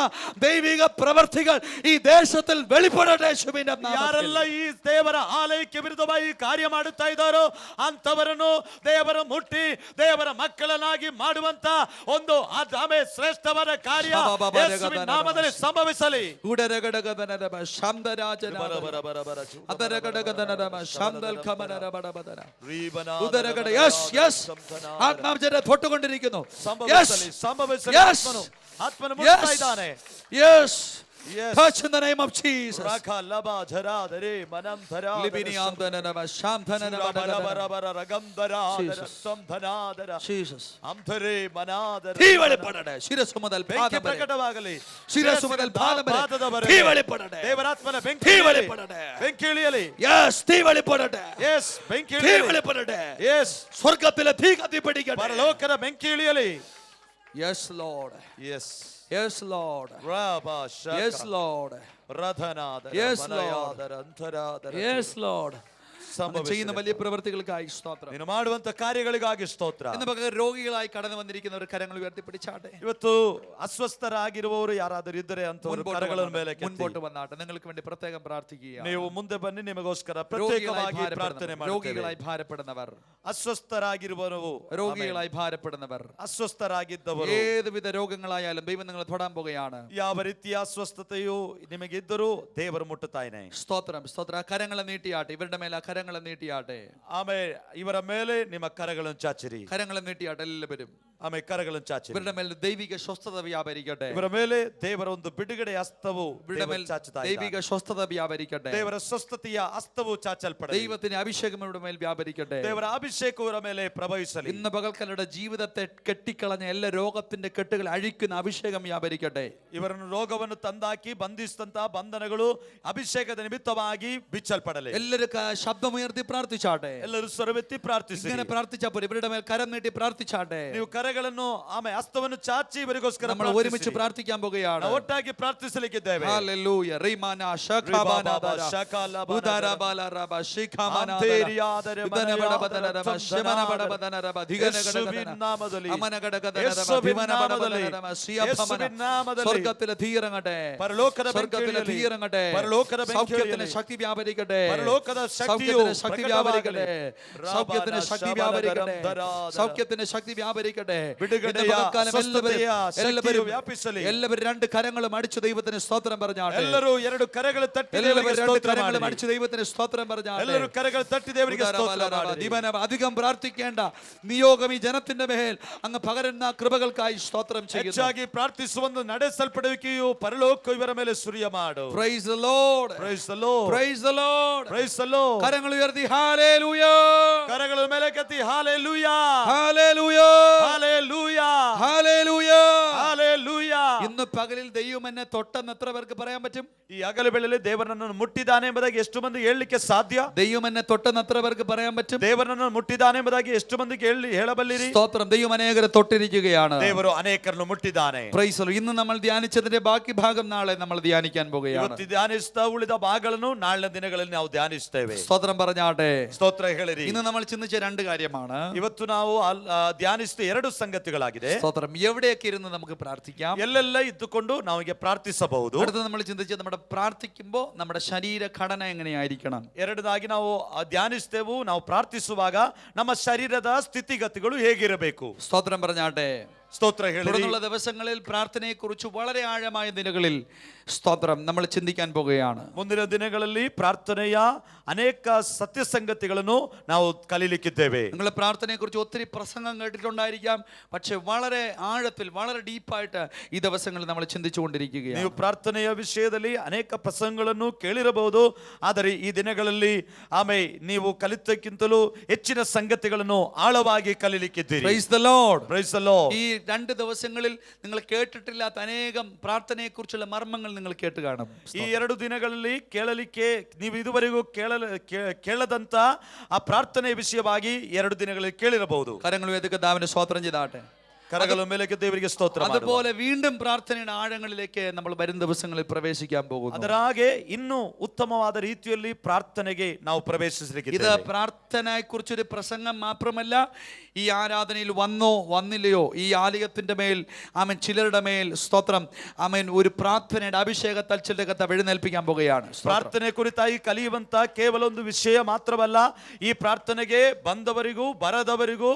ദൈവിക പ്രവർത്തികൾ ഈ ദേശത്തിൽ വെളിപ്പെടട്ടെ യേശുവിന്റെ നാമത്തിൽ. ಯಾರೆಲ್ಲ ಈ ದೇವರ ಆಲಯಕ್ಕೆ ವಿರುದ್ಧವಾಗಿ ಕಾರ್ಯ ಮಾಡುತ್ತಾ ಇದ್ದಾರೋ ಅಂತವರನ್ನು ದೇವರ ಮುಟ್ಟಿ ದೇವರ ಮಕ್ಕಳನ್ನಾಗಿ ಮಾಡುವಂತ ಒಂದು ಆಮೆ ಶ್ರೇಷ್ಠವಾದ ಕಾರ್ಯ ಯೇಸುವಿನ ನಾಮದಲ್ಲಿ ಸಂಭವಿಸಲಿ. തൊട്ടുകൊണ്ടിരിക്കുന്നു. ಆತ್ಮನು ಮುಟ್ತಾ ಇದ್ದಾನೆ. Yes. Yes. Touch in the name of Jesus. Raka laba jara dare manam dhara Libiniyandanava shamdhanava ragandara samdhanadara Jesus. amthare manadara തീ വെളിപ്പെടട്ടെ. ശിരസ്സു മുതൽ ಬೆಂಕಿ പാദം വരെ. ಪ್ರಕಟವಾಗಲಿ. ശിരസ്സു മുതൽ പാദം വരെ. തീ വെളിപ്പെടട്ടെ. ದೇವರಾತ್ಮನ തീ ಬೆಂಕಿ വെളിപ്പെടട്ടെ. ಬೆಂಕಿ ಇಳಿಯಲಿ. Yes, തീ വെളിപ്പെടട്ടെ. Yes, ಬೆಂಕಿ തീ ಇಳಿಯಲಿ. വെളിപ്പെടട്ടെ. Yes, സ്വർഗ്ഗത്തിലെ തീ കത്തിപ്പിടിക്കട്ടെ. ಪರಲೋಕದ ಬೆಂಕಿ ಇಳಿಯಲಿ. Yes Lord. Yes, Yes Lord. Rabba Shaka Yes Lord. Radhanadara Yes, Manayadara Antaradara. Yes Lord. സംഭവിച്ചത്. ചെയ്യുന്ന വലിയ പ്രവൃത്തികൾക്കായി സ്തോത്രം. ನೀನು ಮಾಡುವಂತ ಕಾರ್ಯಗಳಿಗಾಗಿ ಸ್ತೋತ್ರ. ഇന്ന് പകരം രോഗികളായി കടന്നു വന്നിരിക്കുന്നവർ കരങ്ങൾ ഉയർത്തിപ്പിടിച്ചാട്ടെ. ಇವತ್ತು ಅಸ್ವಸ್ಥರಾಗಿರುವವರು ಯಾರಾದರೂ ಇದ್ದರೆ ಅಂತವರು ಕರಗಳ ಮೇಲೆ മുൻപോട്ട് വന്നാട്ടെ. നിങ്ങൾക്ക് വേണ്ടി പ്രത്യേകം പ്രാർത്ഥിക്കുക. ನೀವು ಮುಂದೆ ಬನ್ನಿ, ನಿಮಗೋಸ್ಕರ ಪ್ರತ್ಯೇಕವಾಗಿ ಪ್ರಾರ್ಥನೆ ಮಾಡುತ್ತೇವೆ. രോഗികളായി ഭാരപ്പെടുന്നവർ, ಅಸ್ವಸ್ಥರಾಗಿರುವವರು, രോഗികളായി ഭാരപ്പെടുന്നവർ, ಅಸ್ವಸ್ಥರಾಗಿದ್ದವರು, ഏതുവിധ രോഗങ്ങളായാലും ദൈവം നിങ്ങളെ തൊടാൻ പോകുകയാണ്. ಯಾವ ರೀತಿಯ ಅಸ್ವಸ್ಥತೆಯು ನಿಮಗಿದ್ದರೂ ದೇವರು ಮುಟ್ಟುತ್ತಾನೆ. സ്തോത്രം സ്തോത്ര. കരങ്ങളെ നീട്ടിയാട്ടെ. ഇവരുടെ മേലെ കരങ്ങളെ നീട്ടിയാട്ടെ. ಆಮೇಲೆ ಇವರ ಮೇಲೆ ನಿಮ್ಮ ಕರಗಳನ್ನು ಚಾಚಿರಿ. കരങ്ങളെ നീട്ടിയാട്ടെ എല്ലാവരും. ಆಮೇಲೆ ಕರಗಳನ್ನು ಚಾಚಿರಿ. ഇവരുടെ മേൽ ദൈവിക സ്വസ്ഥത വ്യാപരിക്കട്ടെ. ಇವರ ಮೇಲೆ ದೇವರ ಒಂದು ಬಿಡುಗಡೆ ಹಸ್ತವು ഇവരുടെ മേൽ ಚಾಚುತ್ತಾ ദൈവിക സ്വസ്ഥത വ്യാപരിക്കട്ടെ. ದೇವರ ಸ್ವಸ್ಥತೆಯ ಹಸ್ತವು ಚಾಚಲ್ಪಡಲಿ. ദൈവത്തിന്റെ അഭിഷേകം ഇവരുടെ മേൽ വ്യാപരിക്കട്ടെ. ದೇವರ ಅಭಿಷೇಕವು ಇವರ ಮೇಲೆ ಪ್ರಭವಿಸಲಿ. ഇന്ന് പകൽക്കാരുടെ ജീവിതത്തെ കെട്ടിക്കളഞ്ഞ എല്ലാ രോഗത്തിന്റെ കെട്ടുകൾ അഴിക്കുന്ന അഭിഷേകം വ്യാപരിക്കട്ടെ. ಇವರನ್ನು ರೋಗವನ್ನು ತಂದಾಕಿ ಬಂಧಿಸಿದಂತ ಬಂಧನಗಳು ಅಭಿಷೇಕದ ನಿಮಿತ್ತವಾಗಿ ಬಿಚ್ಚಲ್ಪಡಲಿ. എല്ലാവരും ശബ്ദമുയർത്തി പ്രാർത്ഥിച്ചാട്ടെ. ಎಲ್ಲರೂ ಸ್ವರವೆತ್ತಿ ಪ್ರಾರ್ಥಿಸಿ. ഇങ്ങനെ പ്രാർത്ഥിച്ചാൽ പോലും ഇവരുടെ മേൽ കരം നീട്ടി പ്രാർത്ഥിച്ചാട്ടെ. ನೀವು ಕರೆ ಕರಗಳನ್ನು ಹಸ್ತವನ್ನು ಚಾಚಿ ಇವರಿಗೋಸ್ಕರ നമ്മൾ ഒരുമിച്ച് പ്രാർത്ഥിക്കാൻ പോകുകയാണ്. ನಾವು ಒಟ್ಟಾಗಿ ಪ್ರಾರ್ಥಿಸಲಿಕ್ಕಿದ್ದೇವೆ. ഹല്ലേലൂയ. റീമാന ശഖബാനാദര ഉദാരബാലറബ ശിഖാമനാദര ഉദനബടബദനരബ ശമനബടബദനരബ ധിഗനഗടഗദന അമനഗടഗദനരബ ഭിമനബടബദനരബ സിയഫമന സ്വർഗ്ഗത്തിലെ തീയിറങ്ങട്ടെ. സ്വർഗ്ഗത്തിലെ തീയിറങ്ങട്ടെ. സൗഖ്യത്തിന് ശക്തി വ്യാപരിക്കട്ടെ. സൗഖ്യത്തിന് ശക്തി വ്യാപരിക്കട്ടെ. സൗഖ്യത്തിന് ശക്തി വ്യാപരിക്കട്ടെ. സൗഖ്യത്തിന് ശക്തി വ്യാപരിക്കട്ടെ. എല്ലാവരും രണ്ട് കരങ്ങളും അടിച്ചു ദൈവത്തിന് സ്തോത്രം പറഞ്ഞാട്ടെ. ಎಲ್ಲರೂ ಎರಡು ಕರಗಳು ತಟ್ಟಿ എല്ലാവരും രണ്ട് കരങ്ങളും അടിച്ചു ദൈവത്തിന് സ്തോത്രം പറഞ്ഞാട്ടെ. ಎಲ್ಲರೂ ಕರಗಳು ತಟ್ಟಿ ದೇವರಿಗೆ ಸ್ತೋತ್ರ ಮಾಡಿ. അധികം പ്രാർത്ഥിക്കേണ്ട നിയോഗം ഈ ജനത്തിന്റെ മേൽ അങ്ങ് പകരുന്ന കൃപകൾക്കായി സ്തോത്രം ചെയ്യുന്നു. ಹೆಚ್ಚಾಗಿ ಪ್ರಾರ್ಥಿಸುವ ಒಂದು ನಡೆಸಲ್ಪಡುವಿಕೆಯು ಪರಲೋಕ ಇವರ ಮೇಲೆ ಸುರಿಯ ಮಾಡು. Praise the Lord. Praise the Lord. Praise the Lord. Praise the Lord. കരങ്ങൾ ഉയർത്തി ഹല്ലേലൂയ. കരങ്ങൾ മേലെക്കെത്തി ഹല്ലേലൂയ. ഹല്ലേലൂയ. ഹല്ലേലൂയ. ഹല്ലേലൂയ. ഹല്ലേലൂയ. ഇന്ന് പകലിൽ ദൈവം എന്നെ തൊട്ടെന്ന് എത്ര പേർക്ക് പറയാൻ പറ്റും? ಈ ಹಗಲು ವೇಳೆಯಲ್ಲಿ ದೇವರನ್ನು ಮುಟ್ಟಿದ್ದಾನೆ ಎಂಬುದಾಗಿ ಎಷ್ಟು ಮಂದಿ ಹೇಳಲಿಕ್ಕೆ ಸಾಧ್ಯ? ദൈവം എന്നെ തൊട്ടെന്ന് എത്ര പേർക്ക് പറയാൻ പറ്റും? ದೇವರನ್ನು ಮುಟ್ಟಿದ್ದಾನೆ ಎಂಬುದಾಗಿ ಎಷ್ಟು ಮಂದಿಗೆ ಹೇಳಬಲ್ಲಿರಿ? സ്തോത്രം. ദൈവം അനേകരെ തൊട്ടിരിക്കുകയാണ്. ದೇವರು ಅನೇಕರನ್ನು ಮುಟ್ಟಿದ್ದಾನೆ. Price the Lord. ഇന്ന് നമ്മൾ ധ്യാനിച്ചതിന്റെ ബാക്കി ഭാഗം നാളെ നമ്മൾ ധ്യാനിക്കാൻ പോകുകയാണ്. ಇವತ್ತು ಧ್ಯಾನಿಸ್ತಾ ಉಳಿದ ಭಾಗಗಳನ್ನು ನಾಳಿನ ದಿನಗಳಲ್ಲಿ ನಾವು ಧ್ಯಾನಿಸುತ್ತೇವೆ. സ്തോത്രം പറഞ്ഞാട്ടെ. ಸ್ತೋತ್ರ ಹೇಳಿರಿ. ഇന്ന് നമ്മൾ ചിന്തിച്ച രണ്ട് കാര്യമാണ്. ಇವತ್ತು ನಾವು ಧ್ಯಾನಿಸಿದ ಎರಡು ಸಂಗತಿಗಳಾಗಿದೆ. സ്തോത്രം. എവിടെയൊക്കെ ഇരുന്ന് നമുക്ക് പ്രാർത്ഥിക്കാം? ಎಲ್ಲೆಲ್ಲ ಇದ್ದುಕೊಂಡು ನಾವಿಗೆ ಪ್ರಾರ್ಥಿಸಬಹುದು. അടുത്ത നമ്മൾ ചിന്തിച്ച നമ്മുടെ പ്രാർത്ഥിക്കുമ്പോൾ നമ്മുടെ ശരീര ഘടന എങ്ങനെയായിരിക്കണം? ಎರಡದಾಗಿ ನಾವು ಧ್ಯಾನಿಸ್ತೇವೆ. ನಾವು ಪ್ರಾರ್ಥಿಸುವಾಗ ನಮ್ಮ ಶರೀರದ ಸ್ಥಿತಿಗತಿಗಳು ಹೇಗಿರಬೇಕು? സ്തോത്രം പറഞ്ഞാട്ടെ. ಸ್ತೋತ್ರ ಹೇಳಿರಿ. തുടർന്നുള്ള ദിവസങ്ങളിൽ പ്രാർത്ഥനയെക്കുറിച്ച് വളരെ ആഴമായ നിലകളിൽ സ്തോത്രം നമ്മൾ ചിന്തിക്കാൻ പോകുകയാണ്. ಮುಂದಿನ ದಿನಗಳಲ್ಲಿ ಪ್ರಾರ್ಥನೆಯ ಅನೇಕ ಸತ್ಯ ಸಂಗತಿಗಳನ್ನು ನಾವು ಕಲಿಯಲಿಕ್ಕಿದ್ದೇವೆ. നിങ്ങൾ പ്രാർത്ഥനയെക്കുറിച്ച് ഒത്തിരി പ്രസംഗം കേട്ടിട്ടുണ്ടായിരിക്കാം. പക്ഷെ വളരെ ആഴത്തിൽ വളരെ ഡീപ്പായിട്ട് ഈ ദിവസങ്ങളിൽ നമ്മൾ ചിന്തിച്ചുകൊണ്ടിരിക്കുകയാണ്. ನೀವು ಪ್ರಾರ್ಥನೆಯ ವಿಷಯದಲ್ಲಿ ಅನೇಕ ಪ್ರಸಂಗಗಳನ್ನು ಕೇಳಿರಬಹುದು. ಆದರೆ ಈ ದಿನಗಳಲ್ಲಿ ನೀವು ಕಲಿತಕ್ಕಿಂತಲೂ ಹೆಚ್ಚಿನ ಸಂಗತಿಗಳನ್ನು ಆಳವಾಗಿ ಕಲಿಯಲಿಕ್ಕಿದ್ದೀರಿ. Praise the Lord. Praise the Lord. ഈ രണ്ട് ദിവസങ്ങളിൽ നിങ്ങൾ കേട്ടിട്ടില്ലാത്ത അനേകം പ്രാർത്ഥനയെക്കുറിച്ചുള്ള മർമ്മങ്ങൾ നിങ്ങൾ കേട്ട് കാണും. ಈ ಎರಡು ದಿನಗಳಲ್ಲಿ ಕೇಳಲಿಕ್ಕೆ ನೀವು ಇದುವರೆಗೂ ಕೇಳದಂತ ಆ ಪ್ರಾರ್ಥನೆ ವಿಷಯವಾಗಿ ಎರಡು ದಿನಗಳಲ್ಲಿ ಕೇಳಿರಬಹುದು. കരങ്ങൾ ഉയർത്തി കർത്താവിനെ സ്തോത്രം ചെയ്താട്ടെ. ಕರಗಳ ಮೇಲಕ್ಕೆ ದೇವರಿಗೆ ಸ್ತೋತ್ರ. അതുപോലെ വീണ്ടും പ്രാർത്ഥനയുടെ ആഴങ്ങളിലേക്ക് നമ്മൾ വരും ദിവസങ്ങളിൽ പ്രവേശിക്കാൻ പോകുന്നു. ಅದರ ಹಾಗೆ ಇನ್ನೂ ಉತ್ತಮವಾದ ರೀತಿಯಲ್ಲಿ ಪ್ರಾರ್ಥನೆಗೆ ನಾವು ಪ್ರವೇಶಿಸಲಿಕ್ಕೆ. ഇത് പ്രാർത്ഥനയെക്കുറിച്ചൊരു പ്രസംഗം മാത്രമല്ല. ഈ ആരാധനയിൽ വന്നോ വന്നില്ലയോ, ഈ ആലയത്തിന്റെ മേൽ ആമേൻ ചിലരുടെ മേൽ സ്തോത്രം ആമേൻ ഒരു പ്രാർത്ഥനയുടെ അഭിഷേകത്താൽ ചിലരുടെ കർത്താവ് എഴുന്നേൽപ്പിക്കാൻ പോകുകയാണ്. ಪ್ರಾರ್ಥನೆ ಕುರಿತಾಗಿ ಕಲಿಯುವಂತ ಕೇವಲ ಒಂದು ವಿಷಯ ಮಾತ್ರವಲ್ಲ, ಈ ಪ್ರಾರ್ಥನೆಗೆ ಬಂದವರಿಗೂ ಬರದವರಿಗೂ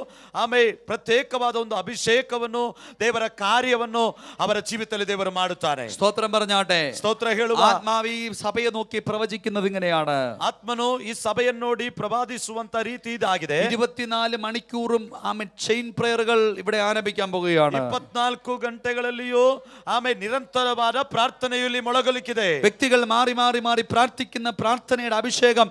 ಪ್ರತ್ಯೇಕವಾದ ಒಂದು ಅಭಿಷೇಕವನ್ನು ದೇವರ ಕಾರ್ಯವನ್ನು ಅವರ ಜೀವಿತದಲ್ಲಿ ದೇವರು ಮಾಡುತ್ತಾನೆ. സ്തോത്രം പറഞ്ഞാട്ടെ. ಸ್ತೋತ್ರ ಹೇಳುವ. ആത്മാവ് ഈ സഭയെ നോക്കി പ്രവചിക്കുന്നത് ഇങ്ങനെയാണ്. ಆತ್ಮನು ಈ ಸಭೆಯನ್ನು ನೋಡಿ ಪ್ರವಾದಿಸುವಂತ ರೀತಿ ಇದಾಗಿದೆ. 24 മണിക്കൂറും ആമേൻ ചെയിൻ പ്രേയറുകൾ ഇവിടെ ആരംഭിക്കാൻ പോകുകയാണ്. 24 ಗಂಟೆಗಳಲ್ಲಿಯೂ നിരന്തരವಾದ ಪ್ರಾರ್ಥನೆಯಲ್ಲಿ ಮೊಳಗಲಿಕ್ಕಿದೆ. വ്യക്തികൾ മാറി മാറി മാറി പ്രാർത്ഥിക്കുന്ന പ്രാർത്ഥനയുടെ അഭിഷേകം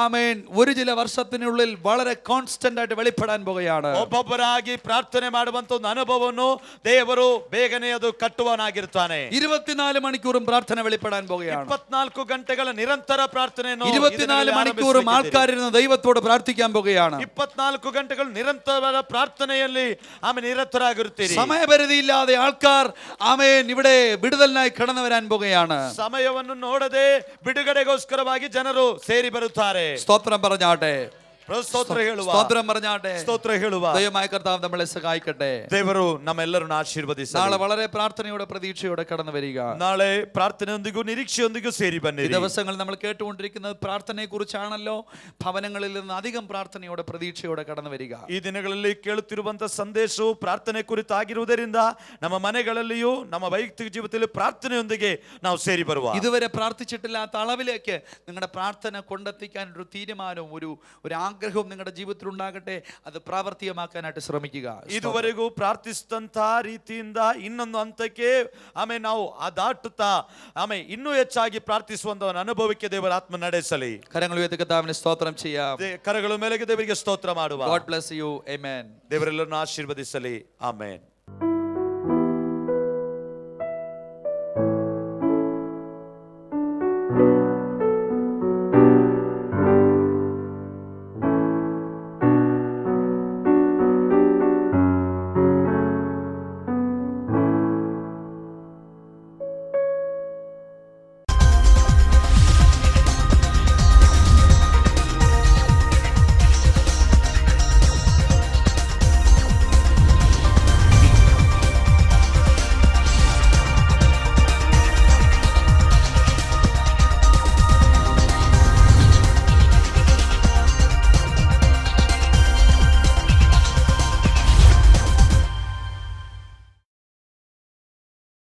ആമേൻ ഒരു ചില വർഷത്തിനുള്ളിൽ വളരെ കോൺസ്റ്റന്റ് ആയിട്ട് വെളിപ്പെടാൻ പോകുകയാണ്. ಒಬ್ಬೊಬ್ಬರಾಗಿ ಪ್ರಾರ್ಥನೆ ಮಾಡುವಂತ ಒಂದು ಅನುಭವವನ್ನು ದೇವರು ಬೇಗನೆ ಅದು ಕಟ್ಟುವನಾಗಿರ್ತಾನೆ. 24 മണിക്കൂറും പ്രാർത്ഥന വെളിപ്പെടാൻ പോകുകയാണ്. 24 ಗಂಟೆಗಳ ನಿರಂತರ ಪ್ರಾರ್ಥನೆಯನ್ನು 24 മണിക്കൂറും ആൾക്കാരിരുന്ന് ദൈവത്തോട് പ്രാർത്ഥിക്കാൻ പോകുകയാണ്. 24 ಗಂಟೆಗಳು ನಿರಂತರವಾದ ಪ್ರಾರ್ಥನೆಯಲ್ಲಿ ನಿರತರಾಗಿರುತ್ತೀರಿ. സമയപരിധി ഇല്ലാതെ ആൾക്കാർ ആമേൻ ഇവിടെ വിടുതലിനായി കടന്നു വരാൻ പോകുകയാണ്. ಸಮಯವನ್ನು ನೋಡದೆ ಬಿಡುಗಡೆಗೋಸ್ಕರವಾಗಿ ಜನರು ಸೇರಿ ಬರುತ್ತಾರೆ. സ്തോത്രം പറഞ്ഞാട്ടെ. ಸ್ತೋತ್ರ ಹೇಳುವ. സ്തോത്രം പറഞ്ഞാട്ടെ. ಸ್ತೋತ್ರ ಹೇಳುವ. ദൈവമായ കർത്താവ് നമ്മളെ സഹായിക്കട്ടെ. ದೇವರು ನಮ್ಮೆಲ್ಲರನ್ನು ಆಶೀರ್ವದಿಸಲಿ. നാളെ വളരെ പ്രാർത്ഥനയോടെ പ്രതീക്ഷയോടെ കടന്നു വരിക. നാളെ പ്രാർത്ഥനയൊന്തിಗೂ നിരീക്ഷയൊന്തിಗೂ ಸೇರಿ ಬನ್ನಿರಿ. ഈ ദിവസങ്ങൾ നമ്മൾ കേട്ടുകൊണ്ടിരിക്കുന്നത് പ്രാർത്ഥനയെ കുറിച്ചാണല്ലോ. ഭവനങ്ങളിൽ നിന്ന് അധികം പ്രാർത്ഥനയോടെ പ്രതീക്ഷയോടെ കടന്നു വരിക. ಈ ದಿನಗಳಲ್ಲಿ ಕೇಳುತ್ತಿರುವಂತ ಸಂದೇಶವು ಪ್ರಾರ್ಥನೆ ಕುರಿತಾಗಿರುವುದರಿಂದ ನಮ್ಮ ಮನೆಗಳಲ್ಲಿಯೂ ನಮ್ಮ ವೈಯಕ್ತಿಕ ಜೀವಿತದಲ್ಲಿ ಪ್ರಾರ್ಥನೆಯೊಂದಿಗೆ ನಾವು ಸೇರಿ ಬರುವ. ഇതുവരെ പ്രാർത്ഥിച്ചിട്ടില്ലാത്ത അളവിലേക്ക് നിങ്ങളുടെ പ്രാർത്ഥന കൊണ്ടെത്തിക്കാൻ ഒരു തീരുമാനവും ഒരു ആഗ്രഹവും നിങ്ങളുടെ ജീവിതത്തിൽ ഉണ്ടാകട്ടെ. അത് പ്രാവർത്തികമാക്കാനായിട്ട് ശ്രമിക്കുക. ಇದುವರೆಗೂ ಪ್ರಾರ್ಥಿಸಿದಂತ ರೀತಿಯಿಂದ ಇನ್ನೊಂದು ಹಂತಕ್ಕೆ ನಾವು ದಾಟುತ್ತಾ ಇನ್ನೂ ಹೆಚ್ಚಾಗಿ ಪ್ರಾರ್ಥಿಸುವಂತ ಅನುಭವಕ್ಕೆ ದೇವರ ಆತ್ಮ ನಡೆಸಲಿ. കരങ്ങൾ ഉയർത്തി കർത്താവിനെ സ്തോത്രം ചെയ്യാം. ಕರಗಳ ಮೇಲೆಗೆ ದೇವರಿಗೆ ಸ್ತೋತ್ರ ಮಾಡುವ. God bless you. Amen. ದೇವರೆಲ್ಲರನ್ನು ಆಶೀರ್ವದಿಸಲಿ. ಆಮೆನ್.